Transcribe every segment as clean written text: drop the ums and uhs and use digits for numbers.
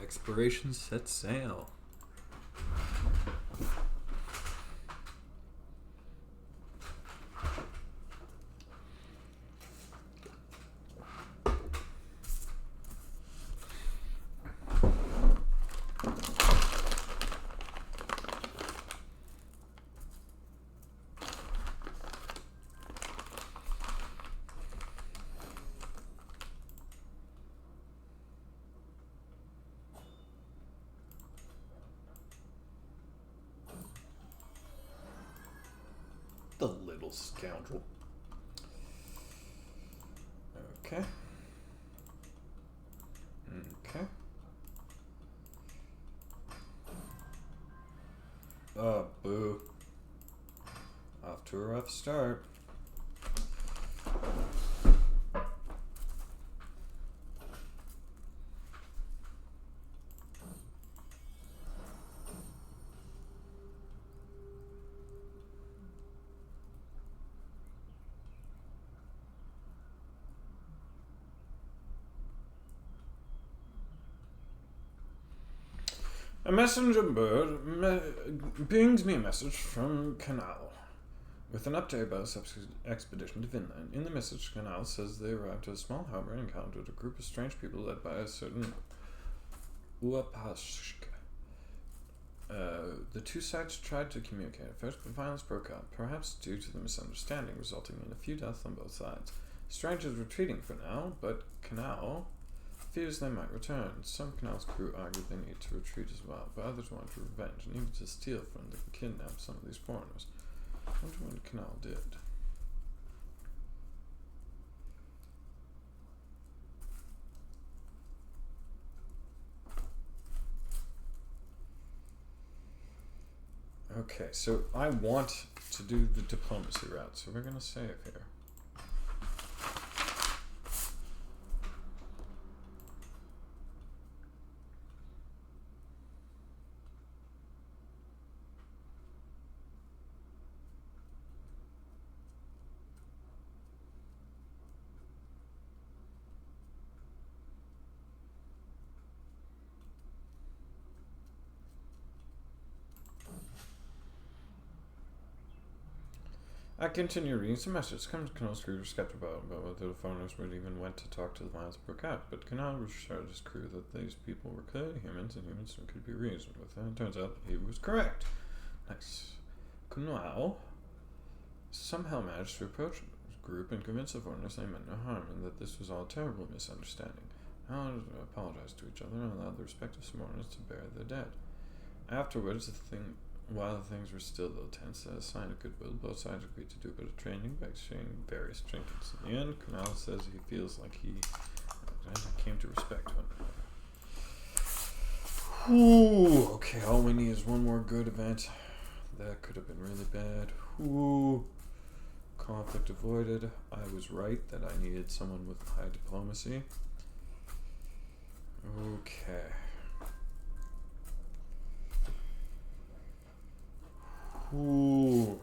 Exploration set sail. The little scoundrel. Okay. Okay. Oh, boo. Off to a rough start. A messenger bird pings me a message from Canal with an update about a expedition to Vinland. In the message, Canal says they arrived at a small harbor and encountered a group of strange people led by a certain Uapashka. The two sides tried to communicate at first, but violence broke out, perhaps due to the misunderstanding, resulting in a few deaths on both sides. Strangers retreating for now, but Canal fears they might return. Some Canal's crew argued they need to retreat as well, but others wanted revenge and even to steal from them and kidnap some of these foreigners. I wonder what Canal did. Okay, so I want to do the diplomacy route, so we're going to save here. I continue reading some messages. Canal's crew were skeptical about whether the foreigners would even went to talk to the violence broke out, but Canal assured his crew that these people were clearly humans and humans could be reasoned with, and it turns out that he was correct. Nice. Canal somehow managed to approach the group and convince the foreigners they meant no harm and that this was all a terrible misunderstanding. Now apologized to each other and allowed the respective foreigners to bury their dead. Afterwards, while things were still a little tense, as a sign of goodwill, both sides agreed to do a bit of training by exchanging various trinkets. In the end, Canal says he feels like he came to respect one another. Ooh, okay, all we need is one more good event. That could have been really bad. Ooh, conflict avoided. I was right that I needed someone with high diplomacy. Okay. Ooh.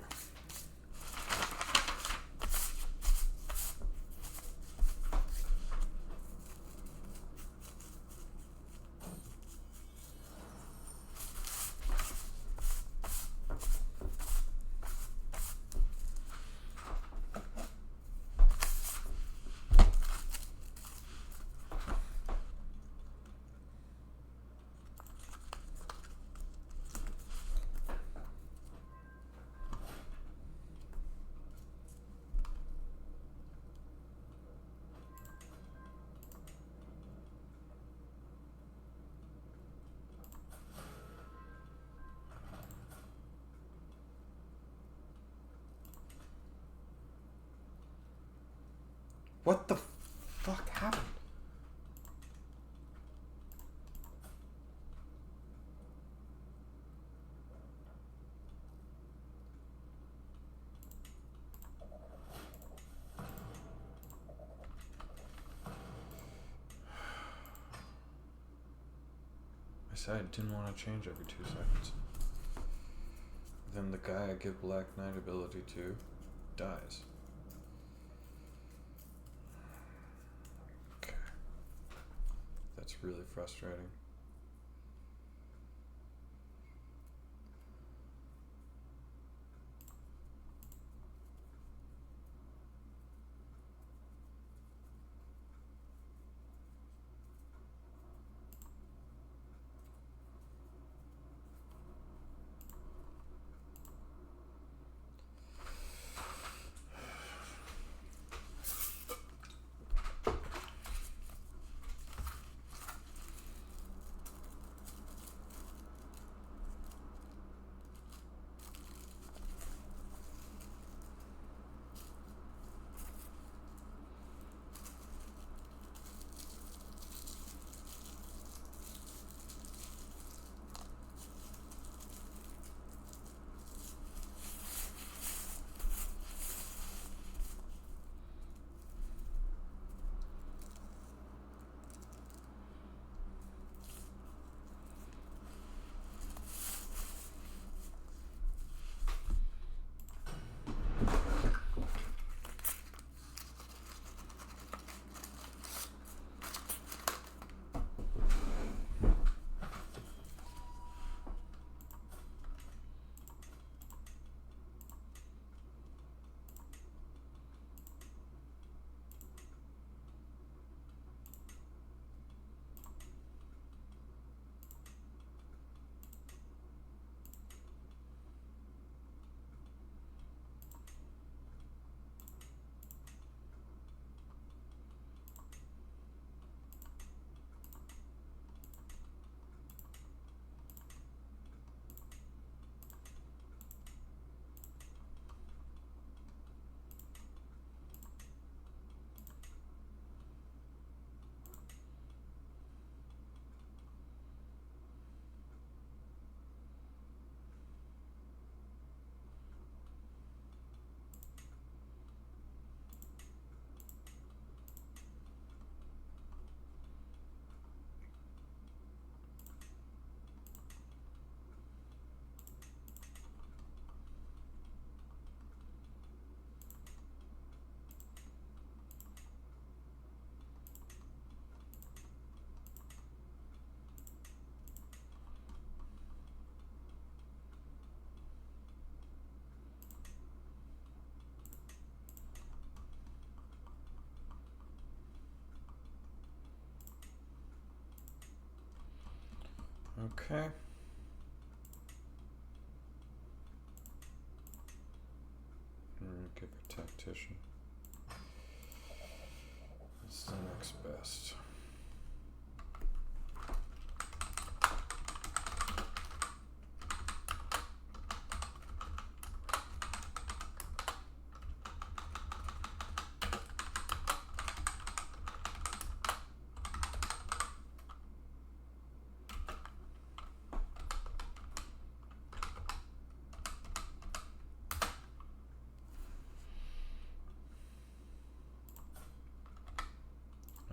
What the fuck happened? I said I didn't want to change every 2 seconds. Then the guy I give Black Knight ability to dies. Okay. That's really frustrating. Okay. Give her tactician. That's the next best.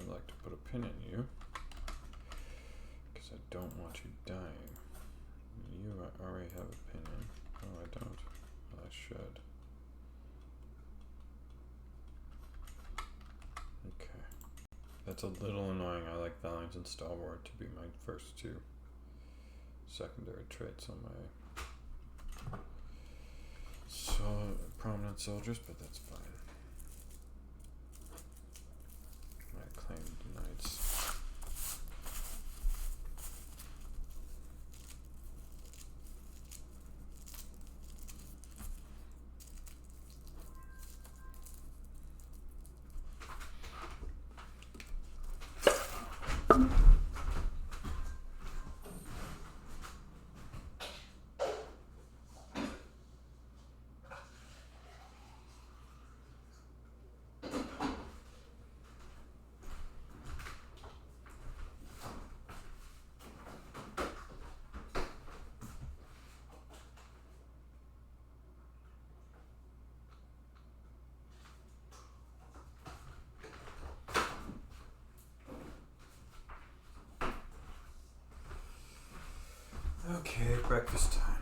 I'd like to put a pin in you because I don't want you dying. You already have a pin in. Oh, I don't. Well, I should. Okay. That's a little annoying. I like Valiant and Stalwart to be my first two secondary traits on my prominent soldiers, but that's fine. I claimed knights. Okay, breakfast time.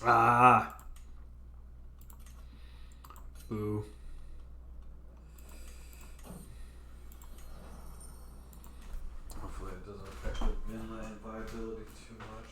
Ah! Boo. Hopefully it doesn't affect the inland viability too much.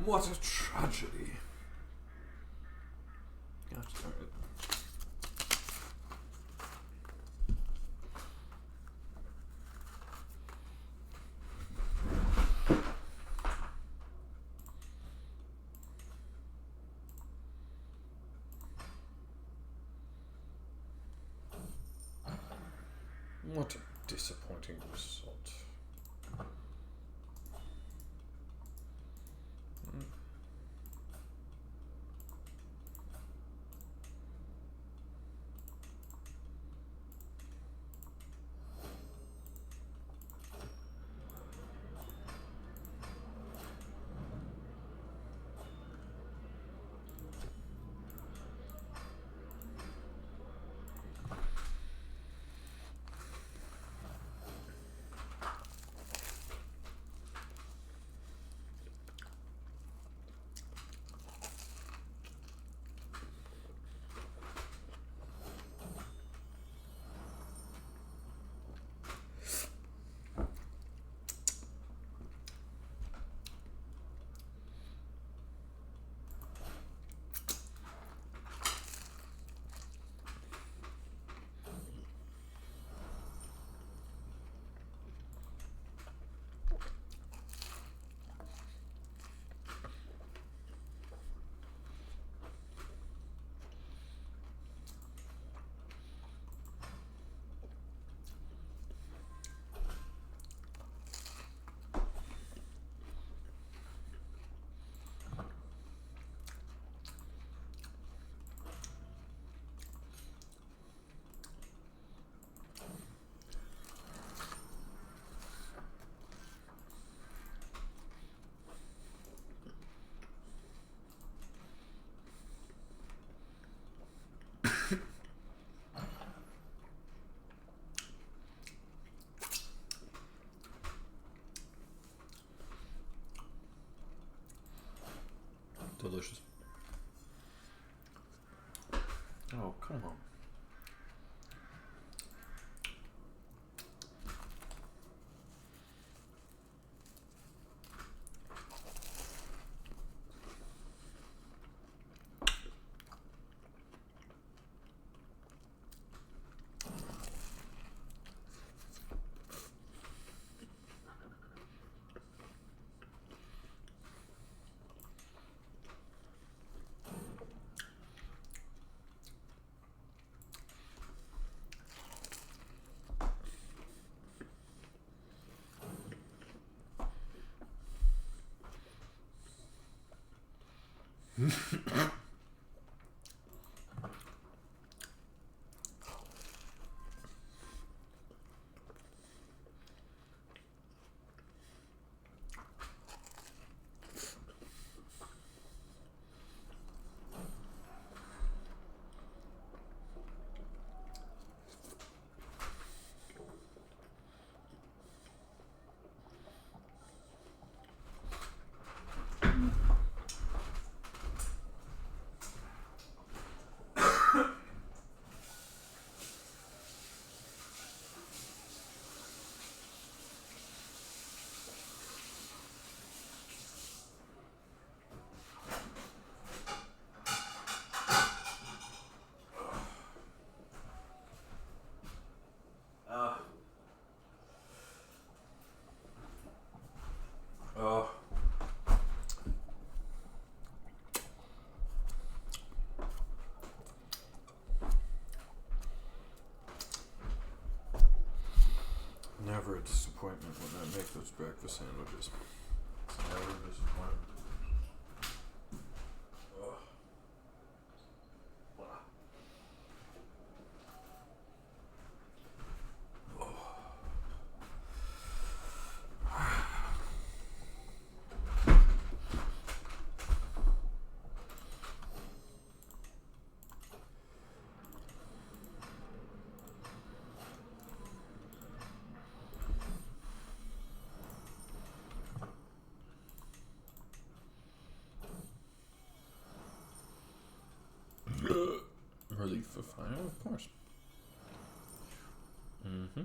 What a tragedy. God darn it. What a disappointing result. Delicious. Oh, come on. Never a disappointment when I make those breakfast sandwiches. It's never a disappointment. Relief for fire, of course. Mm-hmm.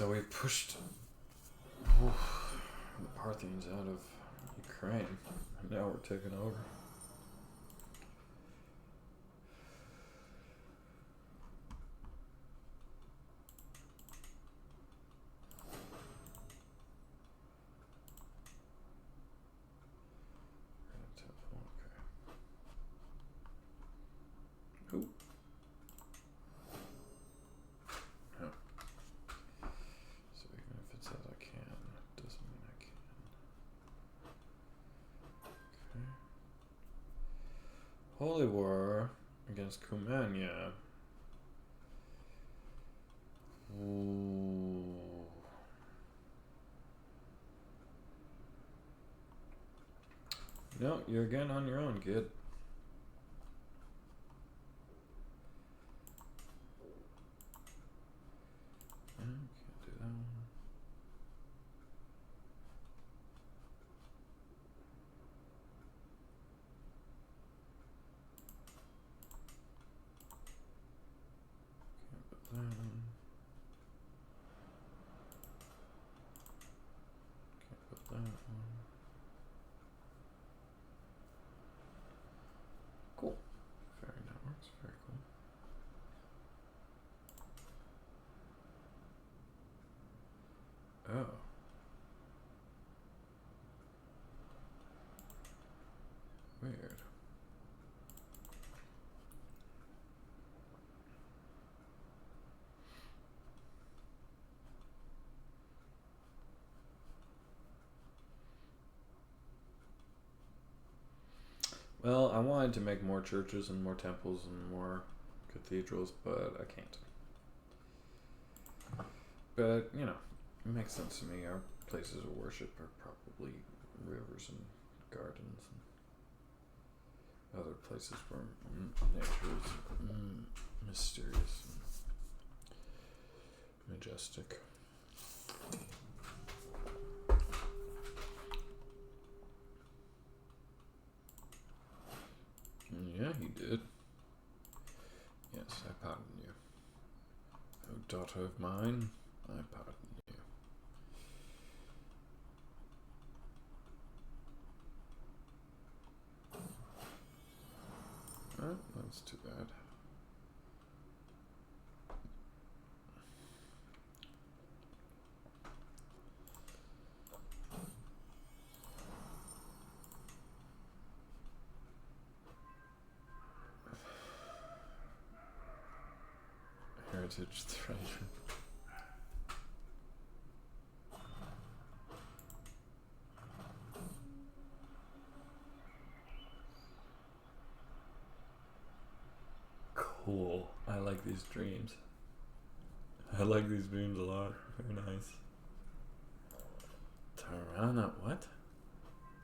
So we pushed the Parthians out of Ukraine, and now we're taking over. Okay. Ooh. Oh. So even if it says I can, it doesn't mean I can. Okay. Holy War against Kumania. Ooh. No, you're again on your own, kid. Can't do that one. Can't put that one. Can't put that one. Cool. Fairy networks, very cool. Oh. Weird. Well, I wanted to make more churches and more temples and more cathedrals, but I can't. But, you know, it makes sense to me. Our places of worship are probably rivers and gardens and other places where nature is mysterious and majestic. Yeah, he did. Yes, I pardon you. Oh, daughter of mine, I pardon you. Oh, that's too bad. Heritage treasure. Cool. I like these dreams. I like these dreams a lot. Very nice. Tirana, what?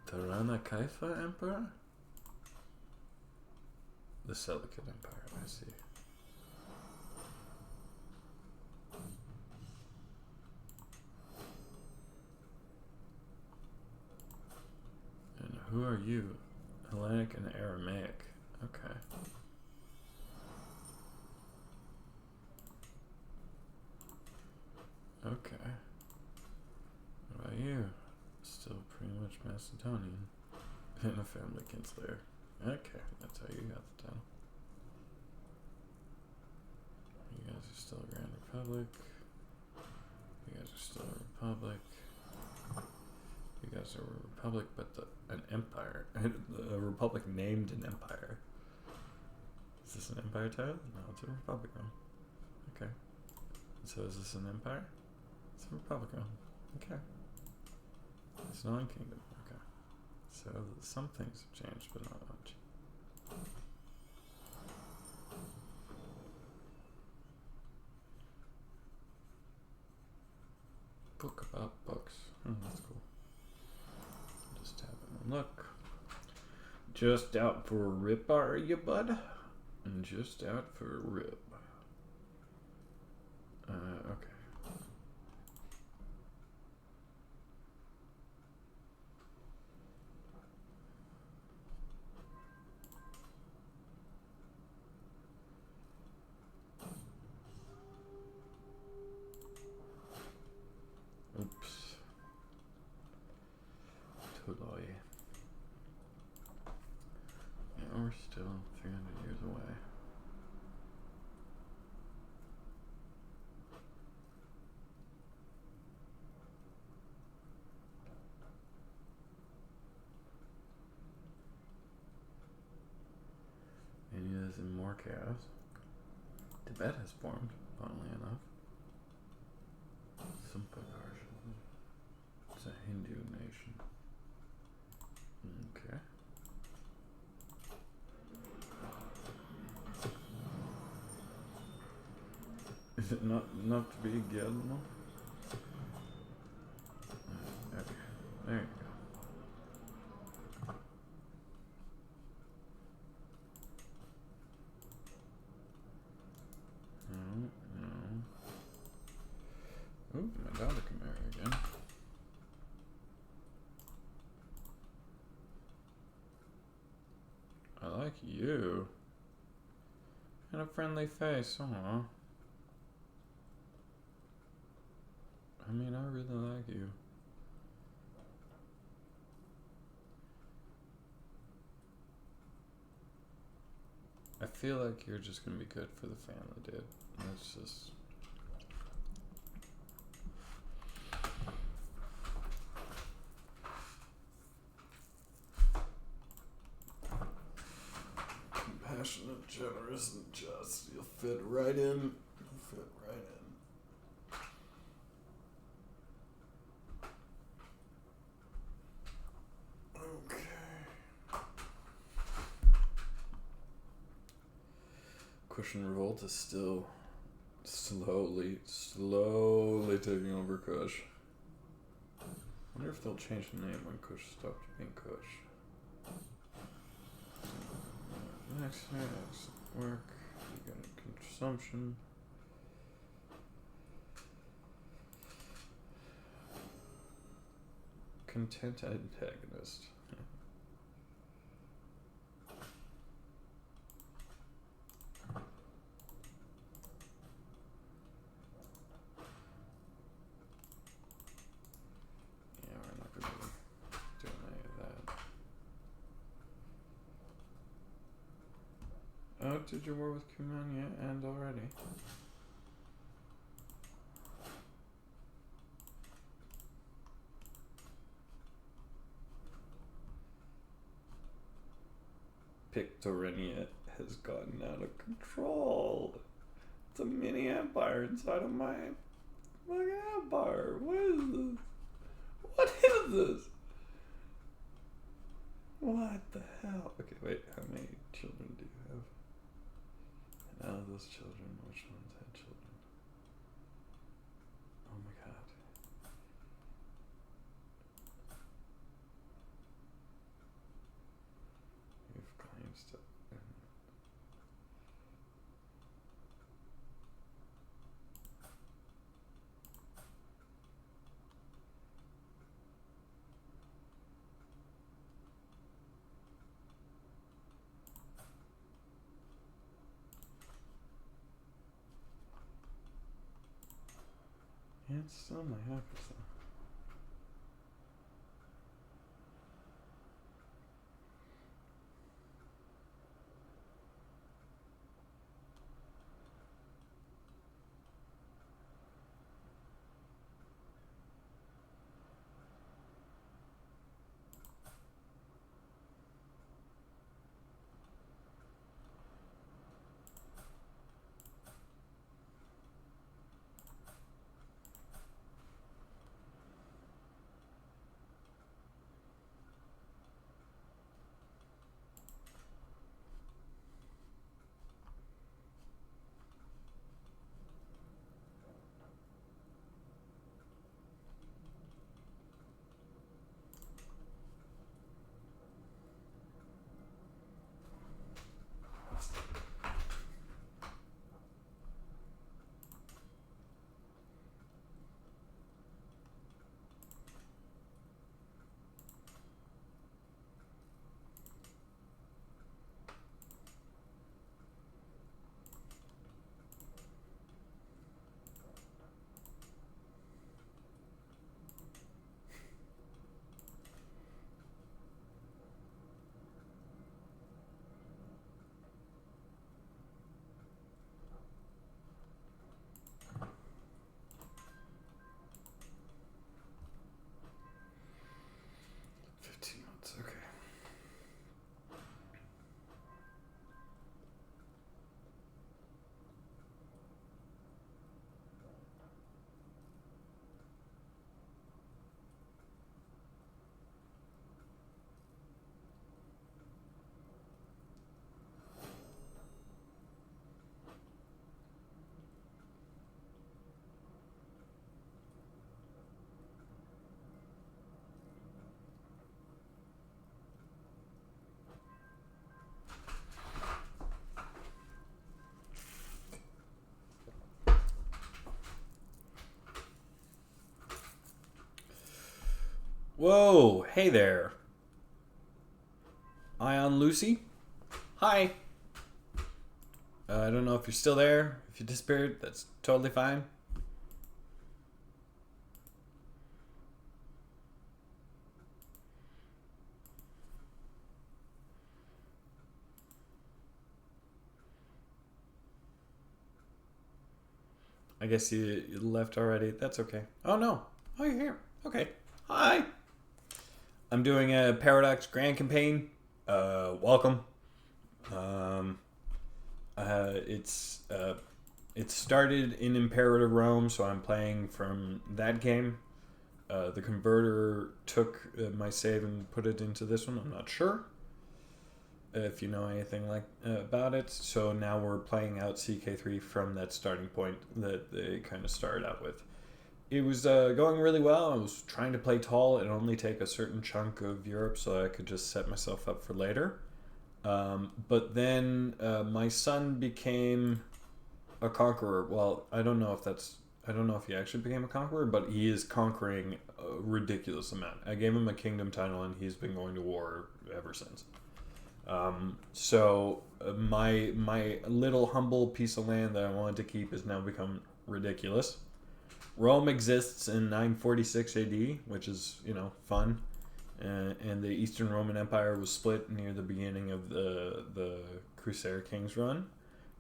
Tirana Kaifa Emperor? The Seleucid Empire, I see. And who are you? Hellenic and Aramaic. Okay. Okay. What about you? Still pretty much Macedonian. And a family kinslayer. Okay, that's how you got the title. You guys are still a Grand Republic. You guys are still a Republic. You guys are a Republic, but an empire. A Republic named an empire. Is this an empire title? No, it's a Republic one. Okay. So is this an empire? It's a Republic one. Okay. It's not a kingdom. Okay. So some things have changed, but not much. Book about books. That's cool. Just having a look. Just out for a rip, are you, bud? And just out for a rip. Okay. Toloi. Yeah, we're still 300 years away. And years in more chaos. Tibet has formed, funnily enough. Sampagarsh. It's a Hindu nation. Okay. Is it not enough to be Gelmo? Okay, there you go. No. Ooh, my daughter can marry again. I like you. And a friendly face, aw. I mean, I really like you. I feel like you're just gonna be good for the family, dude. That's just... Compassionate, generous, and just. You'll fit right in. You'll fit right in. Kush Revolt is still slowly taking over Kush. I wonder if they'll change the name when Kush stops being Kush. Next work. You got consumption. Content antagonist. Oh, did your war with Kumania end already? Pictorinia has gotten out of control. It's a mini empire inside of my fucking empire. What is this? What is this? What the hell? Okay, wait, how many children do you have? And out of those children, which ones had children? Oh my god. You've claimed stuff. Yeah, it's still my happy though. Whoa, hey there. Ion Lucy? Hi. I don't know if you're still there. If you disappeared, that's totally fine. I guess you left already. That's okay. Oh no. Oh, you're here. Okay. Hi. I'm doing a Paradox Grand campaign. Welcome. Um, it started in Imperative Rome, so I'm playing from that game. The converter took my save and put it into this one. I'm not sure if you know anything like about it. So now we're playing out CK3 from that starting point that they kind of started out with. It was going really well. I was trying to play tall and only take a certain chunk of Europe so I could just set myself up for later. But then my son became a conqueror. Well, I don't know if he actually became a conqueror, but he is conquering a ridiculous amount. I gave him a kingdom title and he's been going to war ever since. So my little humble piece of land that I wanted to keep has now become ridiculous. Rome exists in 946 AD, which is, fun. And the Eastern Roman Empire was split near the beginning of the Crusader Kings run.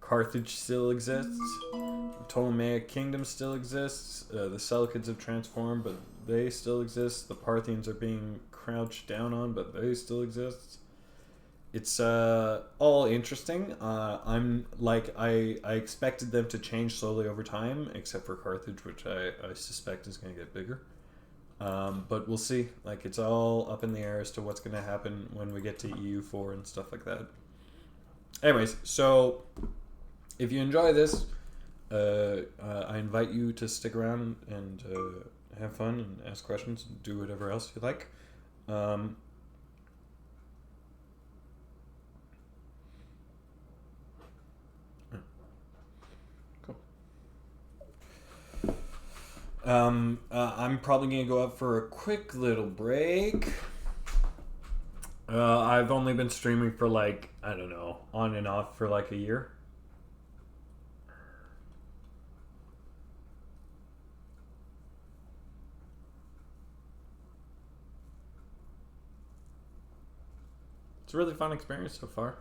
Carthage still exists. The Ptolemaic Kingdom still exists. The Seleucids have transformed, but they still exist. The Parthians are being crouched down on, but they still exist. It's all interesting. I expected them to change slowly over time, except for Carthage, which I suspect is going to get bigger. But we'll see. It's all up in the air as to what's going to happen when we get to EU4 and stuff like that. Anyways, so if you enjoy this, I invite you to stick around and have fun and ask questions and do whatever else you like. I'm probably going to go out for a quick little break. I've only been streaming for on and off for a year. It's a really fun experience so far.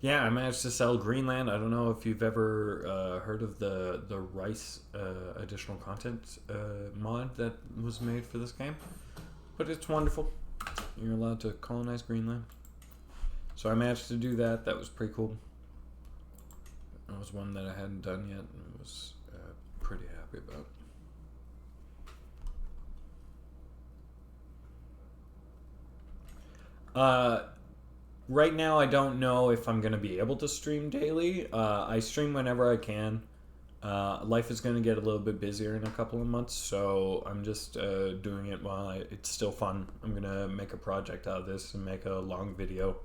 Yeah, I managed to sell Greenland. I don't know if you've ever heard of the rice additional content mod that was made for this game, but it's wonderful. You're allowed to colonize Greenland. So I managed to do that. That was pretty cool. That was one that I hadn't done yet and was pretty happy about. Right now, I don't know if I'm going to be able to stream daily. I stream whenever I can. Life is going to get a little bit busier in a couple of months, so I'm just doing it while it's still fun. I'm going to make a project out of this and make a long video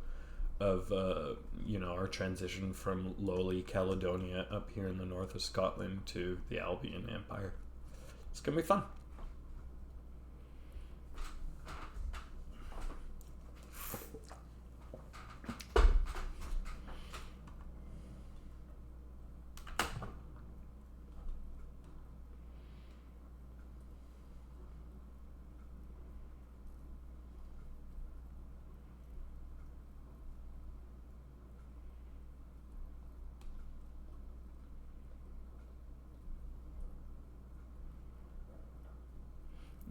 of our transition from lowly Caledonia up here in the north of Scotland to the Albion Empire. It's going to be fun.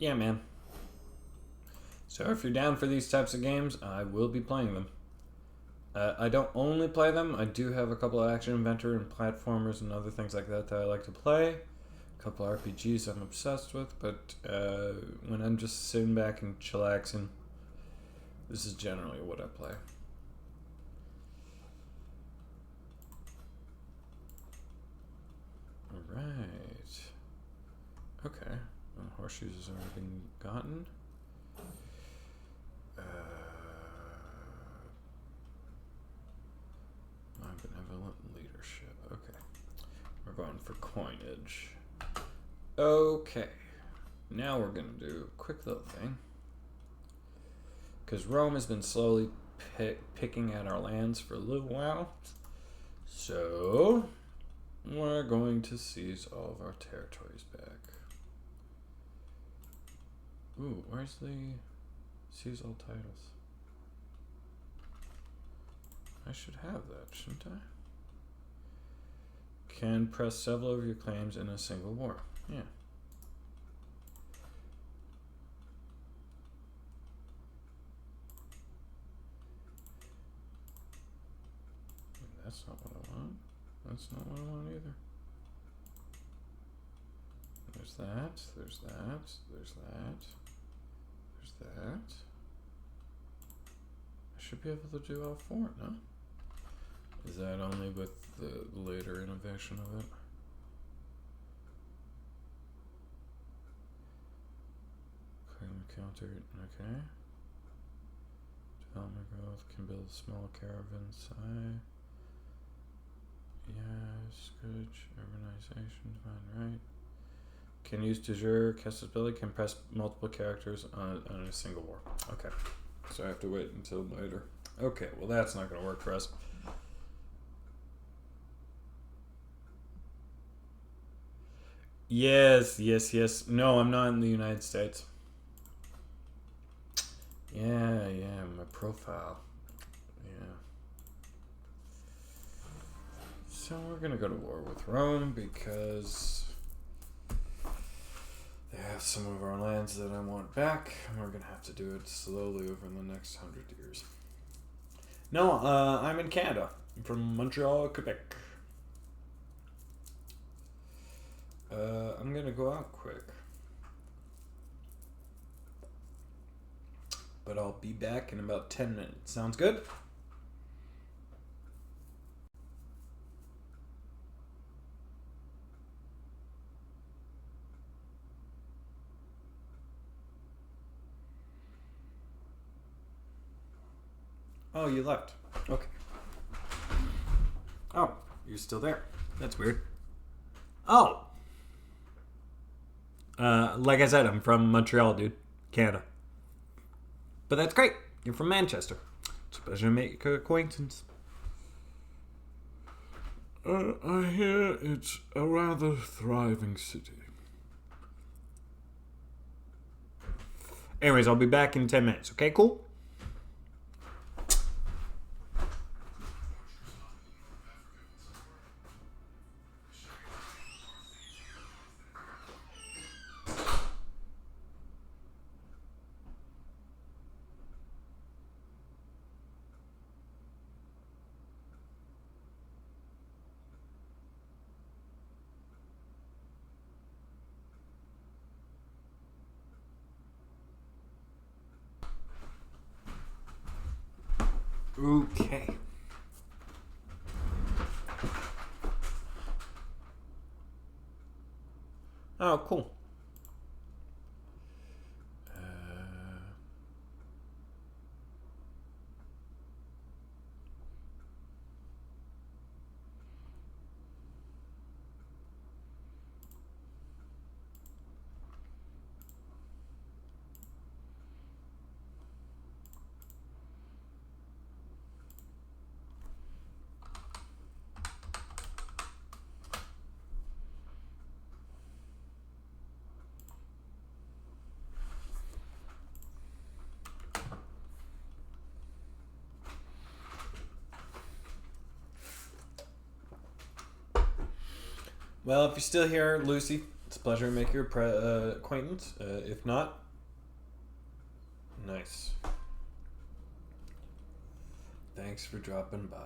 Yeah, man. So if you're down for these types of games, I will be playing them. I don't only play them. I do have a couple of action adventure and platformers and other things like that I like to play. A couple of RPGs I'm obsessed with, but when I'm just sitting back and chillaxing, this is generally what I play. Okay. Horseshoes has already been gotten. Non-benevolent leadership. Okay. We're going for coinage. Okay. Now we're going to do a quick little thing. Because Rome has been slowly picking at our lands for a little while. So, we're going to seize all of our territories back. Ooh, where's the seize all titles? I should have that, shouldn't I? Can press several of your claims in a single war. Yeah. That's not what I want. That's not what I want either. There's that, there's that, there's that, there's that. I should be able to do all four, no? Is that only with the later innovation of it? Claim countered, okay. Development growth can build small caravans. Yes, good. Urbanization, fine, right. Can use de jure, cast ability, can press multiple characters on a single war. Okay. So I have to wait until later. Okay, well that's not going to work for us. Yes, yes, yes. No, I'm not in the United States. Yeah, my profile. Yeah. So we're going to go to war with Rome because they have some of our lands that I want back, and we're going to have to do it slowly over the next 100 years. No, I'm in Canada. I'm from Montreal, Quebec. I'm going to go out quick. But I'll be back in about 10 minutes. Sounds good? Oh, you left. Okay. Oh, you're still there. That's weird. Oh. Like I said, I'm from Montreal, dude. Canada. But that's great. You're from Manchester. It's a pleasure to make your acquaintance. I hear it's a rather thriving city. Anyways, I'll be back in 10 minutes. Okay, cool? Okay. Oh, cool. Well, if you're still here, Lucy, it's a pleasure to make your acquaintance. If not, nice. Thanks for dropping by.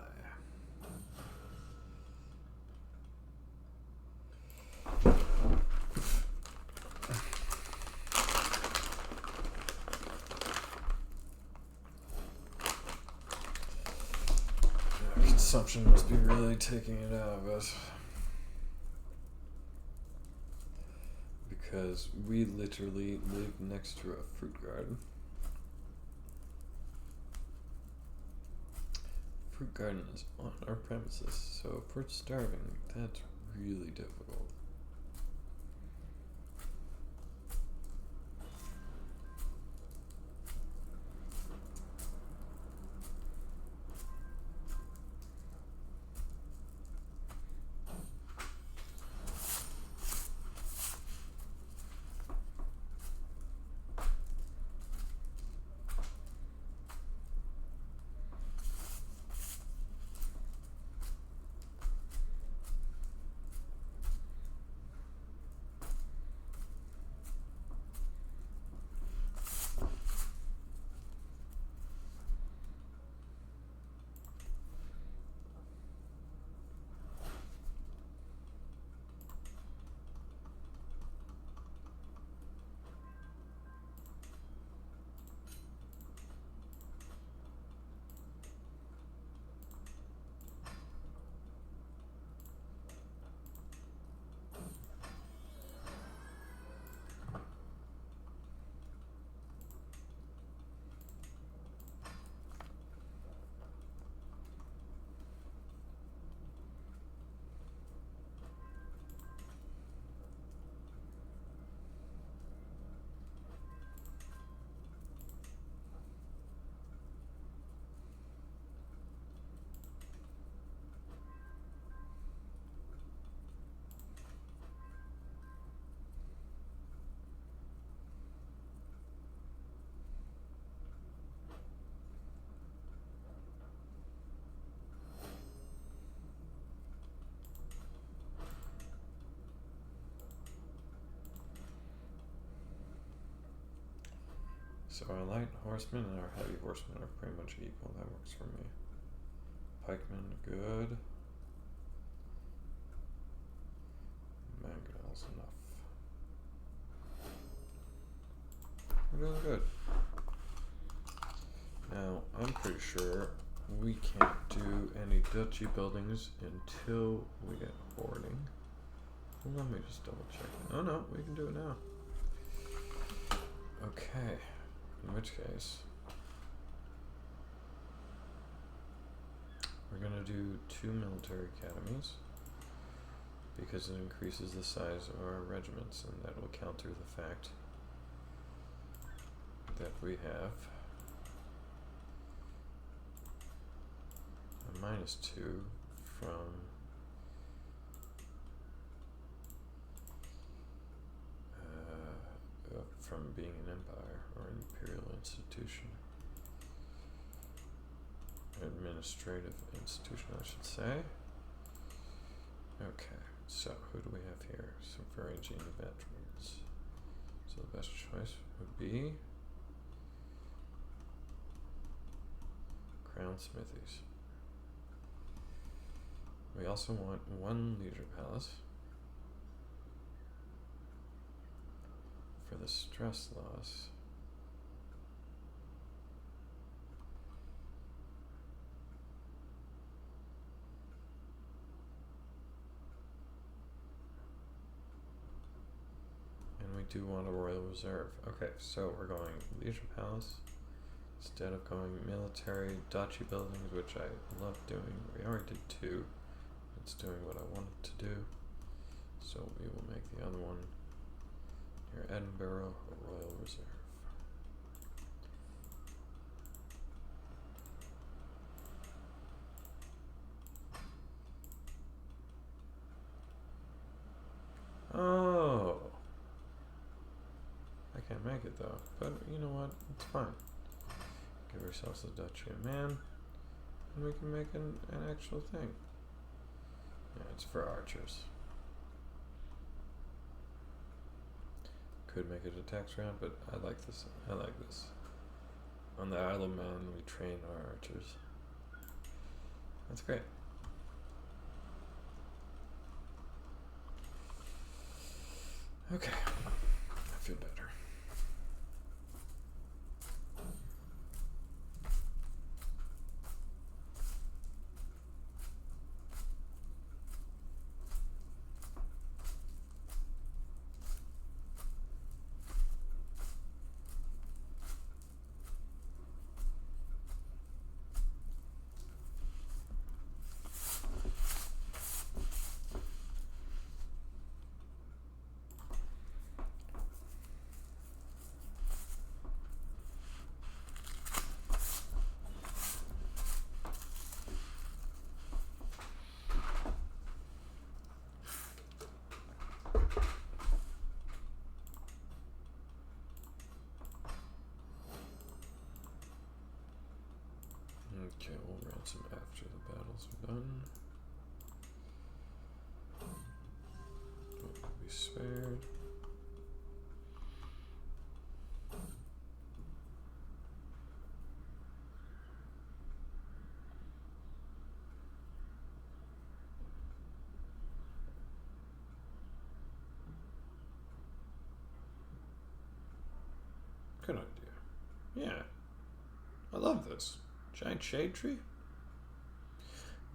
Consumption must be really taking it out of us. because we literally live next to a fruit garden. Fruit garden is on our premises, so if we're starving, that's really difficult. So our light horsemen and our heavy horsemen are pretty much equal. That works for me. Pikemen, good. Mangonels, enough. We're doing good. Now, I'm pretty sure we can't do any duchy buildings until we get hoarding. Well, let me just double check. Oh no, we can do it now. Okay. In which case, we're going to do 2 military academies because it increases the size of our regiments, and that will counter the fact that we have a -2 from being an empire or an imperial institution. Administrative institution, I should say. Okay, so who do we have here? Some Varangian veterans. So the best choice would be Crown Smithies. We also want 1 leisure palace for the stress loss. And we do want a royal reserve. Okay, so we're going leisure palace instead of going military duchy buildings, which I love doing. We already did 2. It's doing what I wanted to do. So we will make the other one near Edinburgh a royal reserve. Oh, I can't make it though, but you know what, it's fine. Give ourselves a duchy of man, and we can make an actual thing. Yeah, it's for archers. Could make it a tax round, but I like this. I like this. On the Isle of Man, we train our archers. That's great. Okay, I feel better. majority of the battles are done. What can be spared? Good idea. Yeah. I love this. Giant shade tree?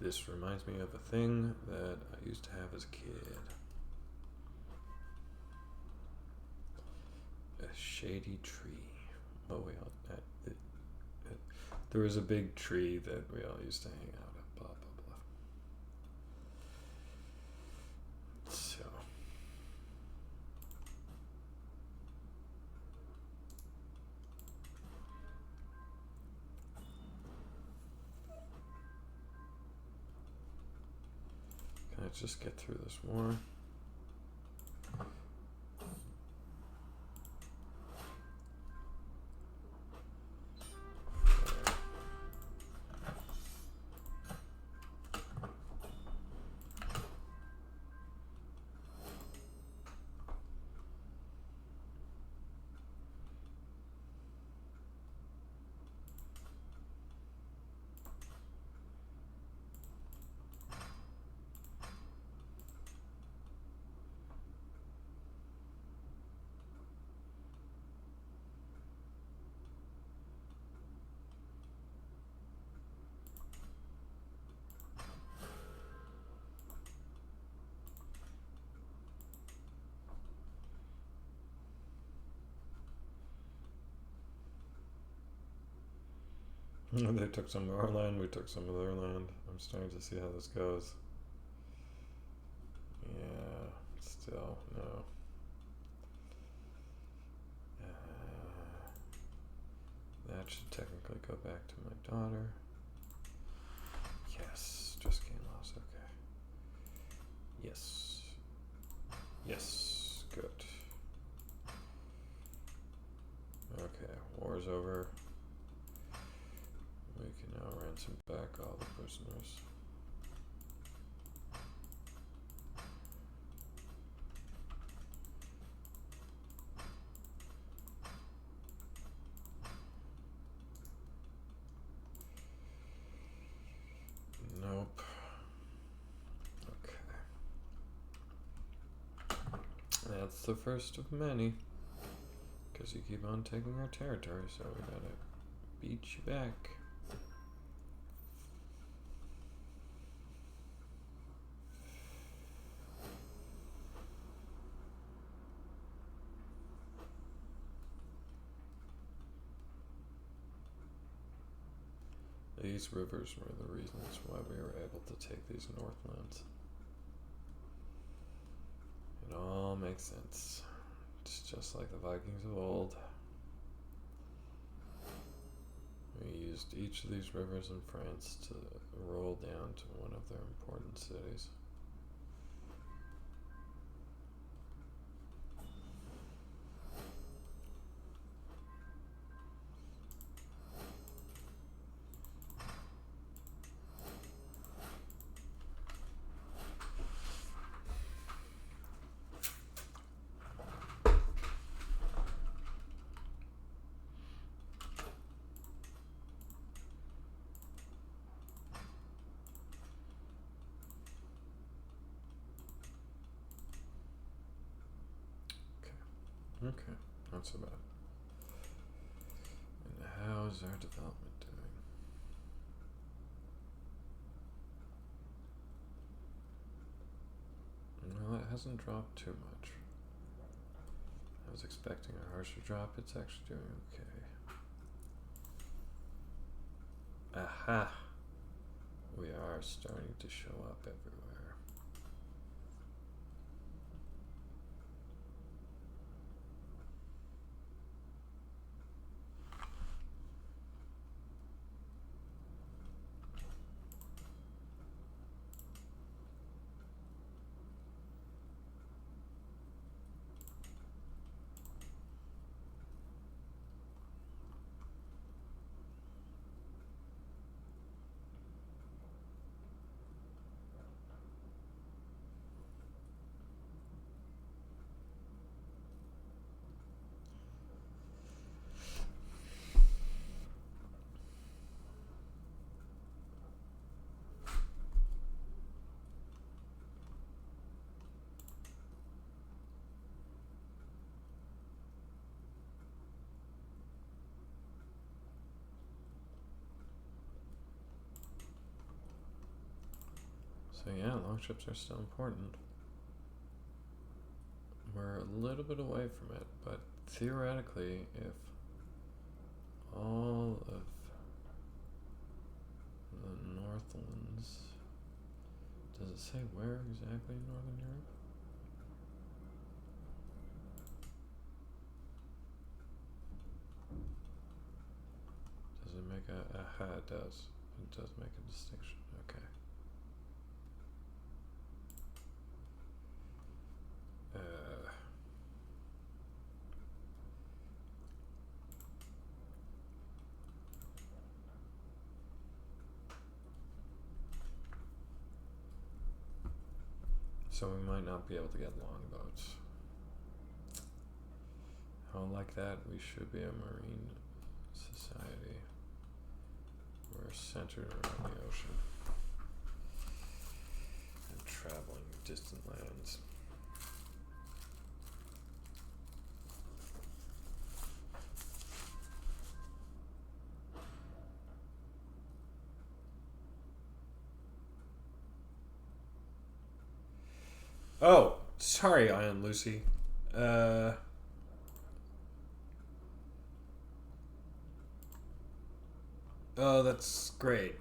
This reminds me of a thing that I used to have as a kid. A shady tree. Oh, there was a big tree that we all used to hang out at. Blah, blah, blah. So. Let's just get through this war. They took some of our land, we took some of their land. I'm starting to see how this goes. Yeah, still, no. That should technically go back to my daughter. Yes, just gain loss, okay. Yes. Yes, good. Okay, war's over. We can now ransom back all the prisoners. Nope. Okay. That's the first of many. Because you keep on taking our territory, so we gotta beat you back. These rivers were the reasons why we were able to take these northlands. It all makes sense. It's just like the Vikings of old. We used each of these rivers in France to roll down to one of their important cities. Okay, not so bad. And how's our development doing? Well, it hasn't dropped too much. I was expecting a harsher drop. It's actually doing okay. Aha! We are starting to show up everywhere. So yeah, longships are still important. We're a little bit away from it, but theoretically, if all of the Northlands, does it say where exactly in Northern Europe? Does it make it does. It does make a distinction. Okay. So we might not be able to get longboats. How like that, we should be a marine society. We're centered around the ocean and traveling distant lands. Oh, sorry, Iron Lucy. Oh, that's great.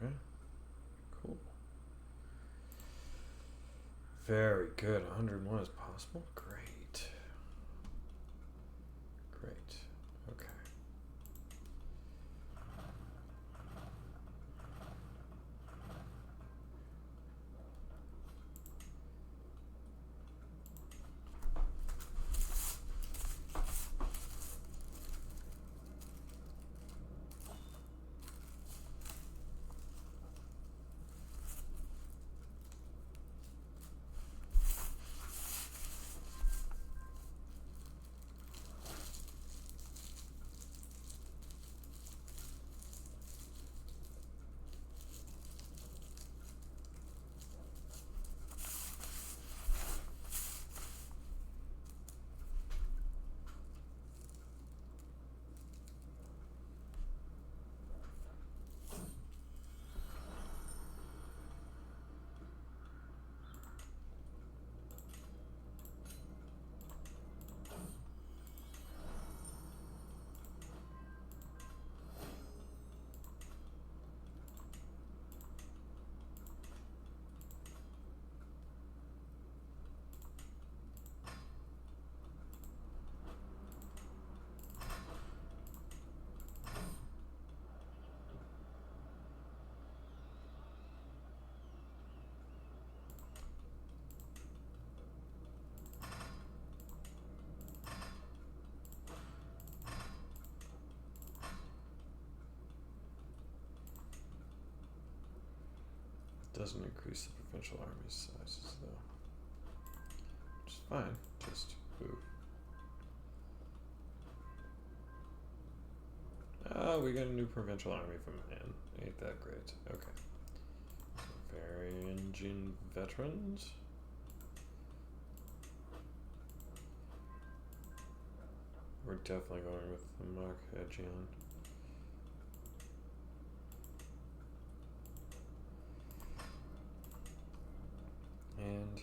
Okay, cool. Very good. 101 is possible? Great. Great. Okay. Doesn't increase the provincial army sizes though. Which is fine. Just boo. Oh, we got a new provincial army from Man. Ain't that great. Okay. So Varangian veterans. We're definitely going with the Mark-Hedgian. And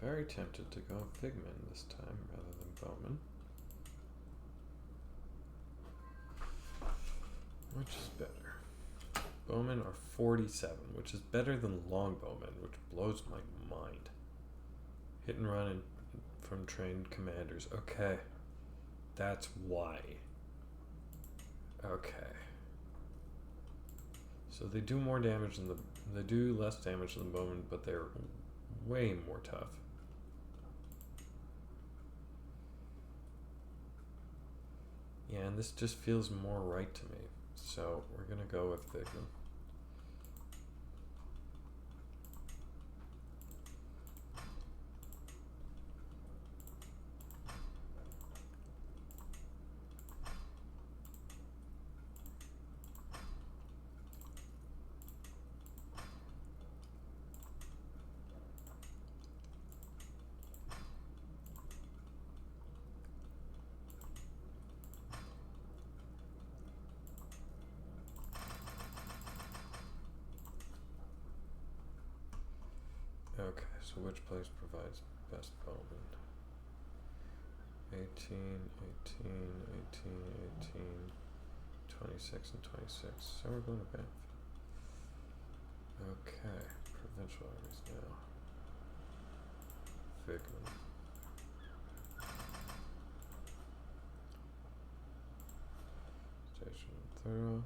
very tempted to go Figman this time rather than Bowman. Which is better? Bowman are 47, which is better than Longbowmen, which blows my mind. Hit and run from trained commanders. Okay. That's why. Okay. So they do more damage than they do less damage than Bowman, but they're way more tough. Yeah, and this just feels more right to me. So we're gonna go with Figman. Okay, so which place provides best Bowman? 18, 18, 18, 18, 26, and 26. So we're going to Banff. Okay, provincial armies now. Figman. Station Thorough.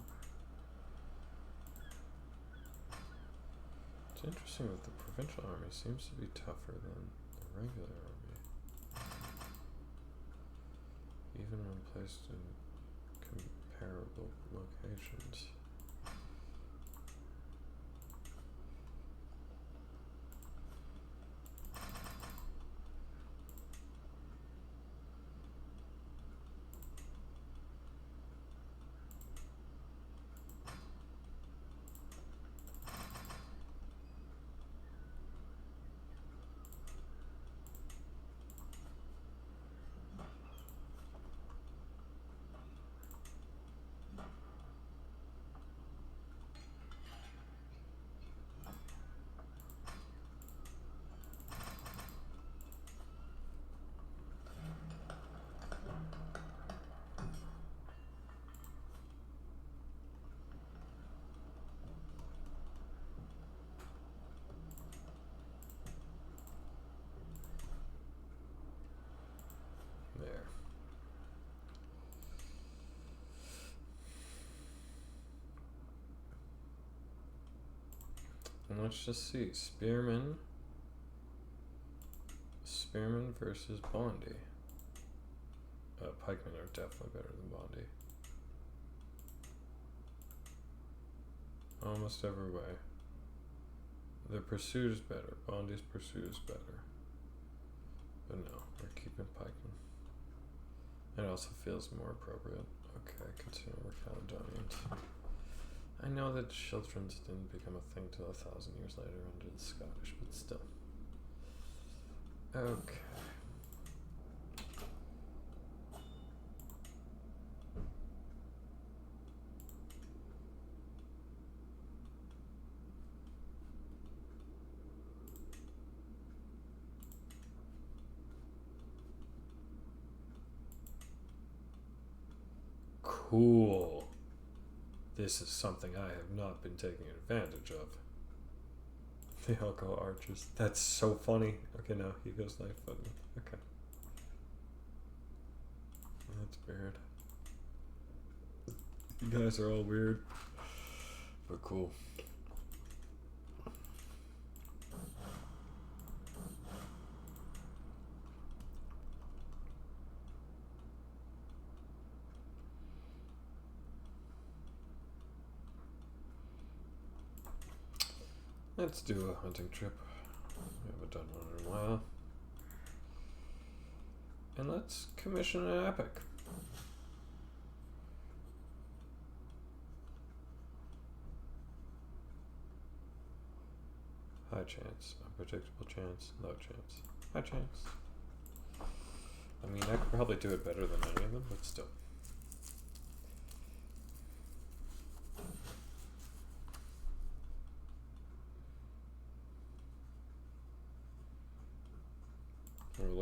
It's interesting that the provincial army seems to be tougher than the regular army, even when placed in comparable locations. There. And let's just see. Spearman versus Bondi. Pikemen are definitely better than Bondi. Almost every way. Their pursuit is better. Bondi's pursuit is better. But no, we're keeping Pikemen. It also feels more appropriate. Okay, continue with Caledonians. I know that children's didn't become a thing till 1,000 years later under the Scottish, but still. Okay. Cool. This is something I have not been taking advantage of. The alcohol archers. That's so funny. Okay, now he goes knife footing. Okay. That's weird. You guys are all weird. But cool. Let's do a hunting trip. We haven't done one in a while. And let's commission an epic. High chance, unpredictable chance, low chance. High chance. I mean, I could probably do it better than any of them, but still.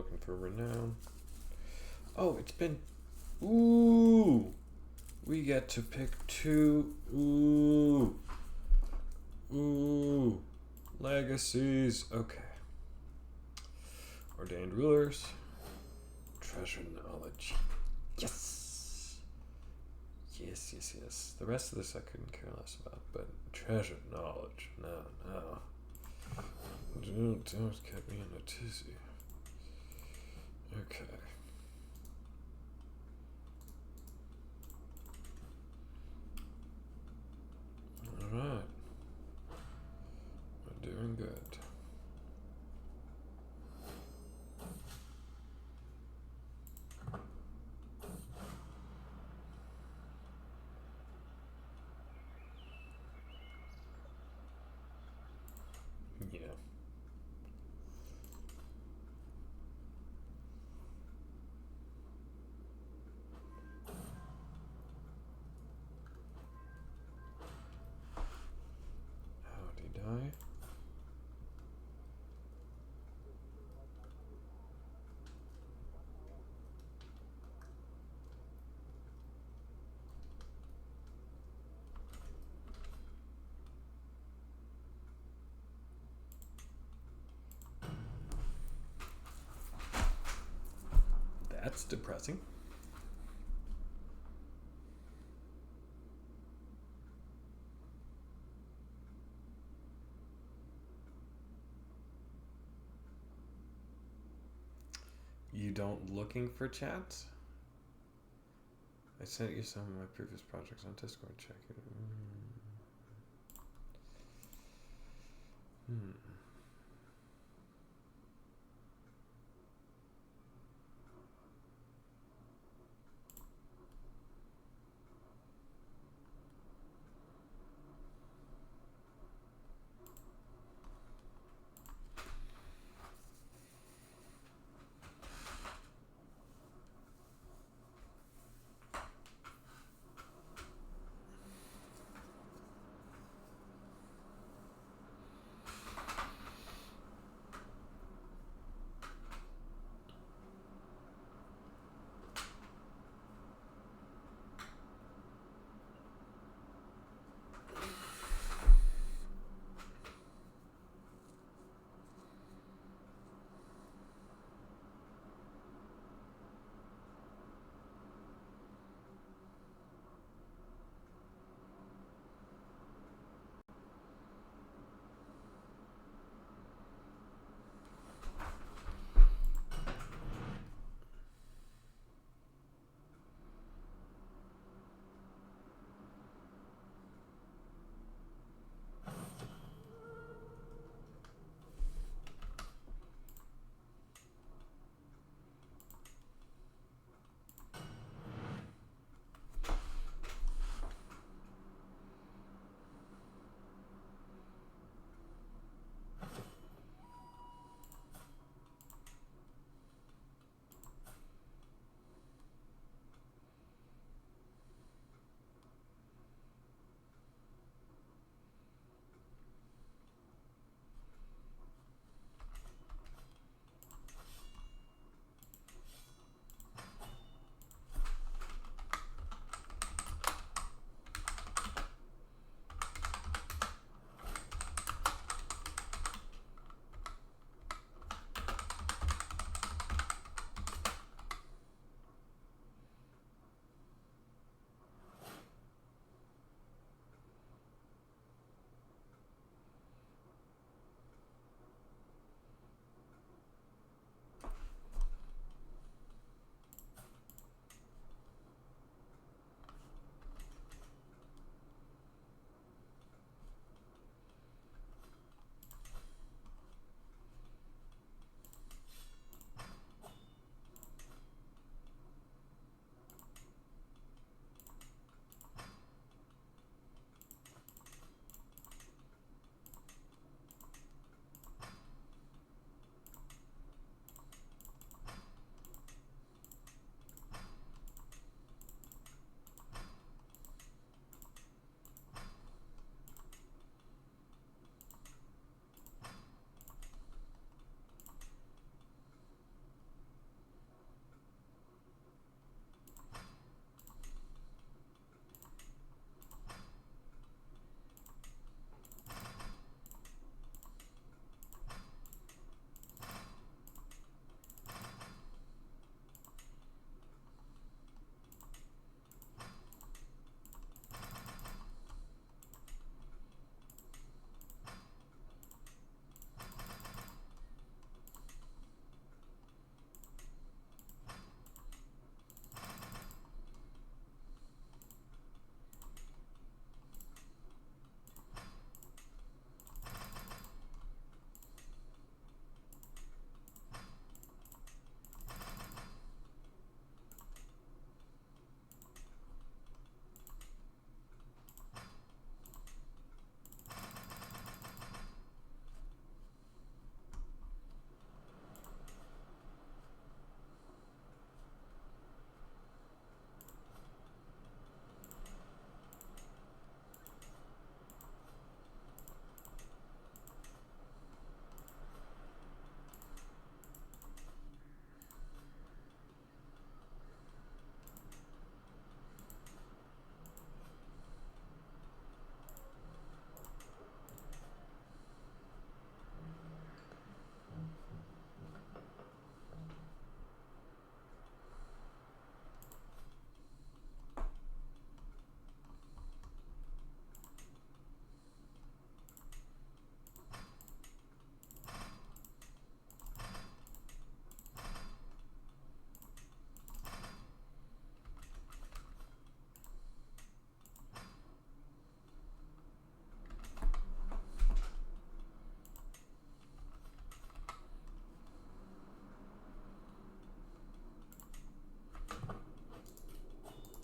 looking for renown. Oh, it's been... Ooh! We get to pick 2. Ooh! Ooh! Legacies. Okay. Ordained rulers. Treasure knowledge. Yes! Yes. The rest of this I couldn't care less about, but treasure knowledge. No. Don't get me in a tizzy. Okay. Alright. We're doing good. Yeah. Howdy die. That's depressing. You don't looking for chats? I sent you some of my previous projects on Discord. Check it.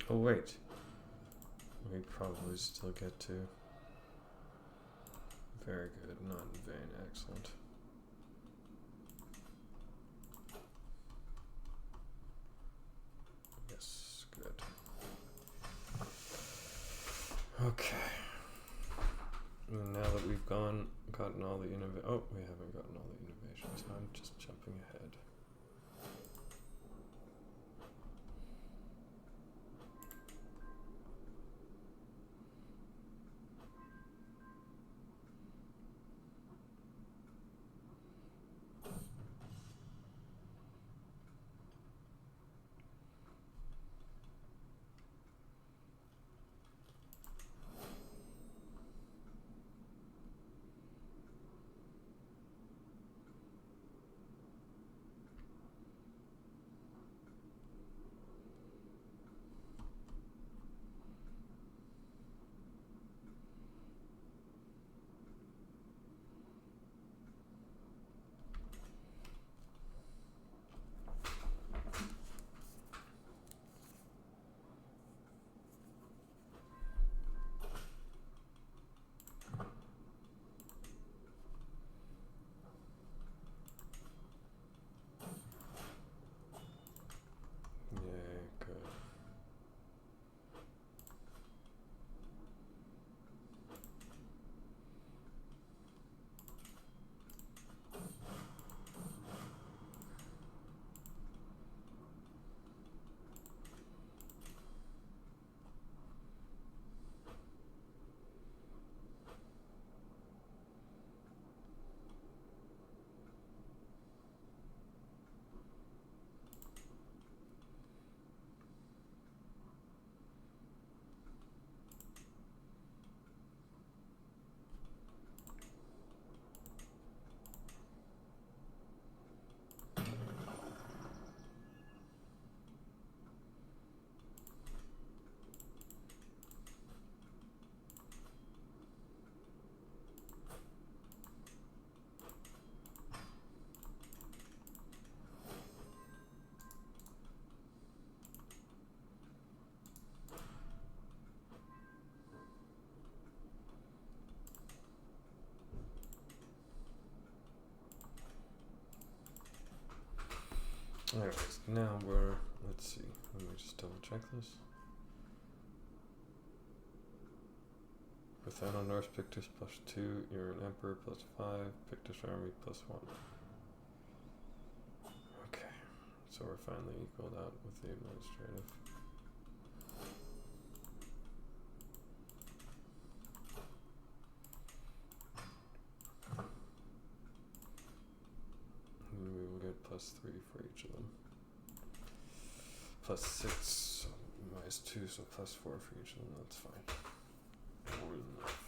Oh wait, we probably still get to. Very good, not in vain, excellent. Yes, good. Okay. And now that we've gotten all the oh, we haven't gotten all the innovations. I'm just jumping ahead. Anyways, now let's see, let me just double check this. Without a Norse Pictus +2, you're an Emperor +5, Pictus Army +1. Okay, so we're finally equaled out with the administrative. And we will get +3 for each of them. +6, so -2, so +4 for each of them, that's fine. More than enough.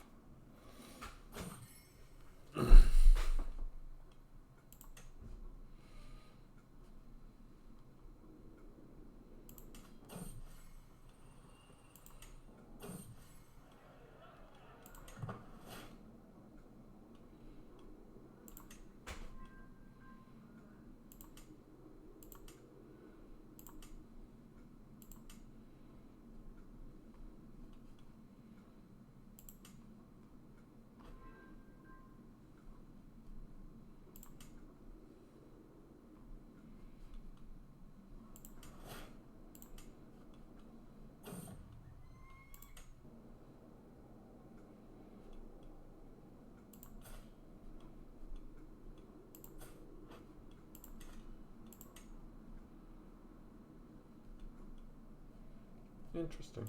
Interesting.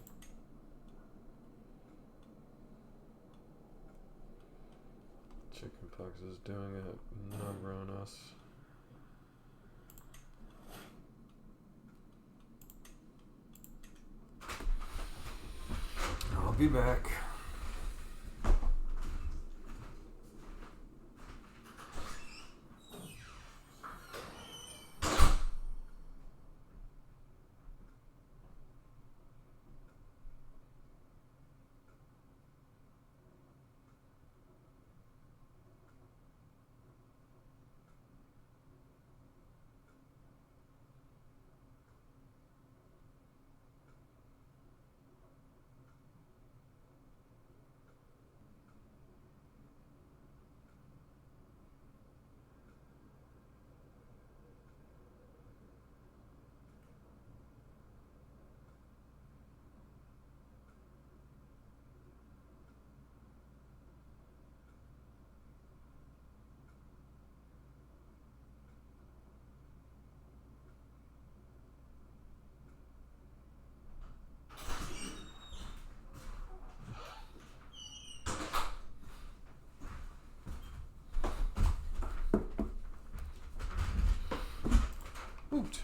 Chickenpox is doing a number on us. I'll be back. Woot.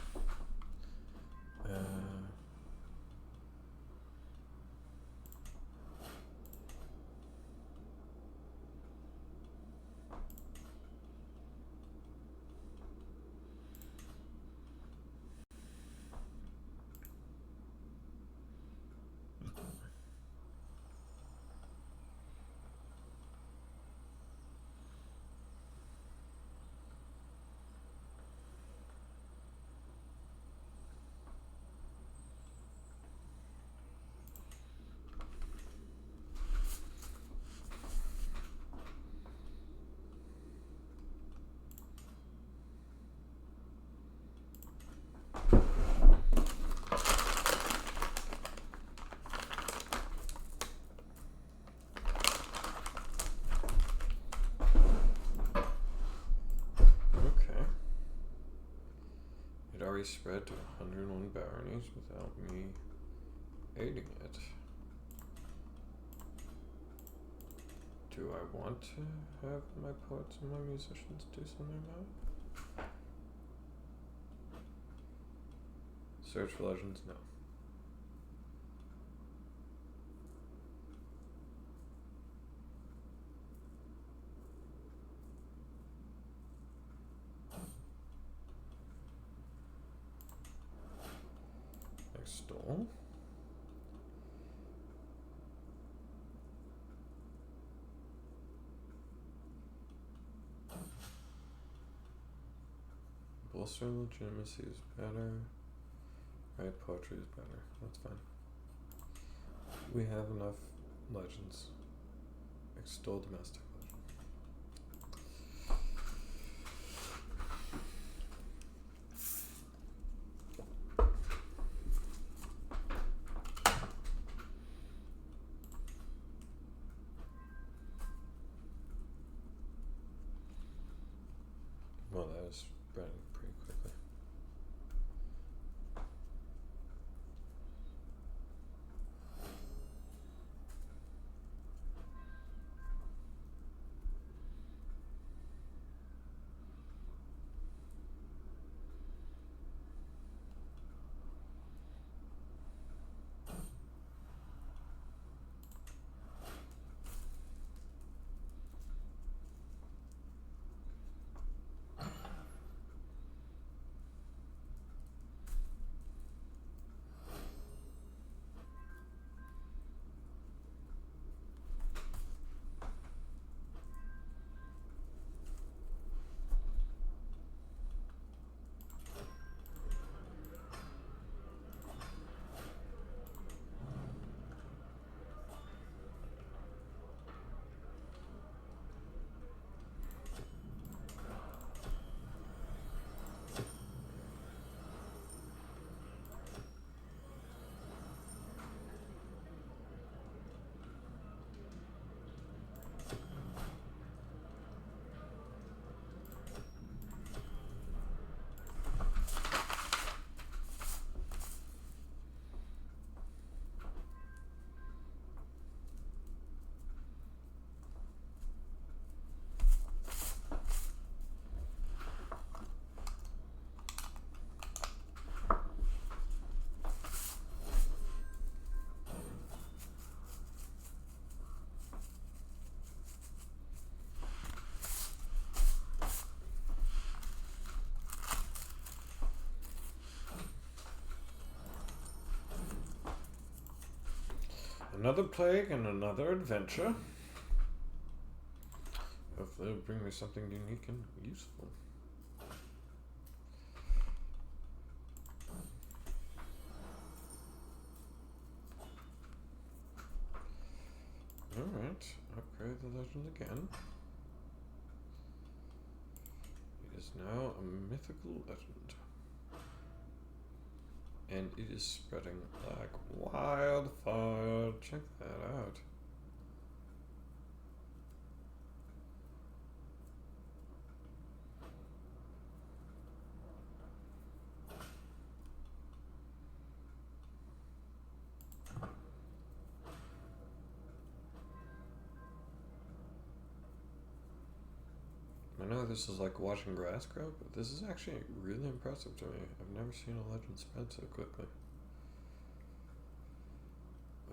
Already spread to 101 baronies without me aiding it. Do I want to have my poets and my musicians do something about it? Search for legends? No. Extol. Bolster legitimacy is better. Right, poetry is better. That's fine. We have enough legends. Extol domestic legend. Well, that is spreading pretty quickly. Another plague and another adventure. Hopefully it'll bring me something unique and useful. Alright, upgrade the legend again. It is now a mythical legend. And it is spreading like wildfire. Check that out. I know this is like watching grass grow, but this is actually really impressive to me. I've never seen a legend spread so quickly.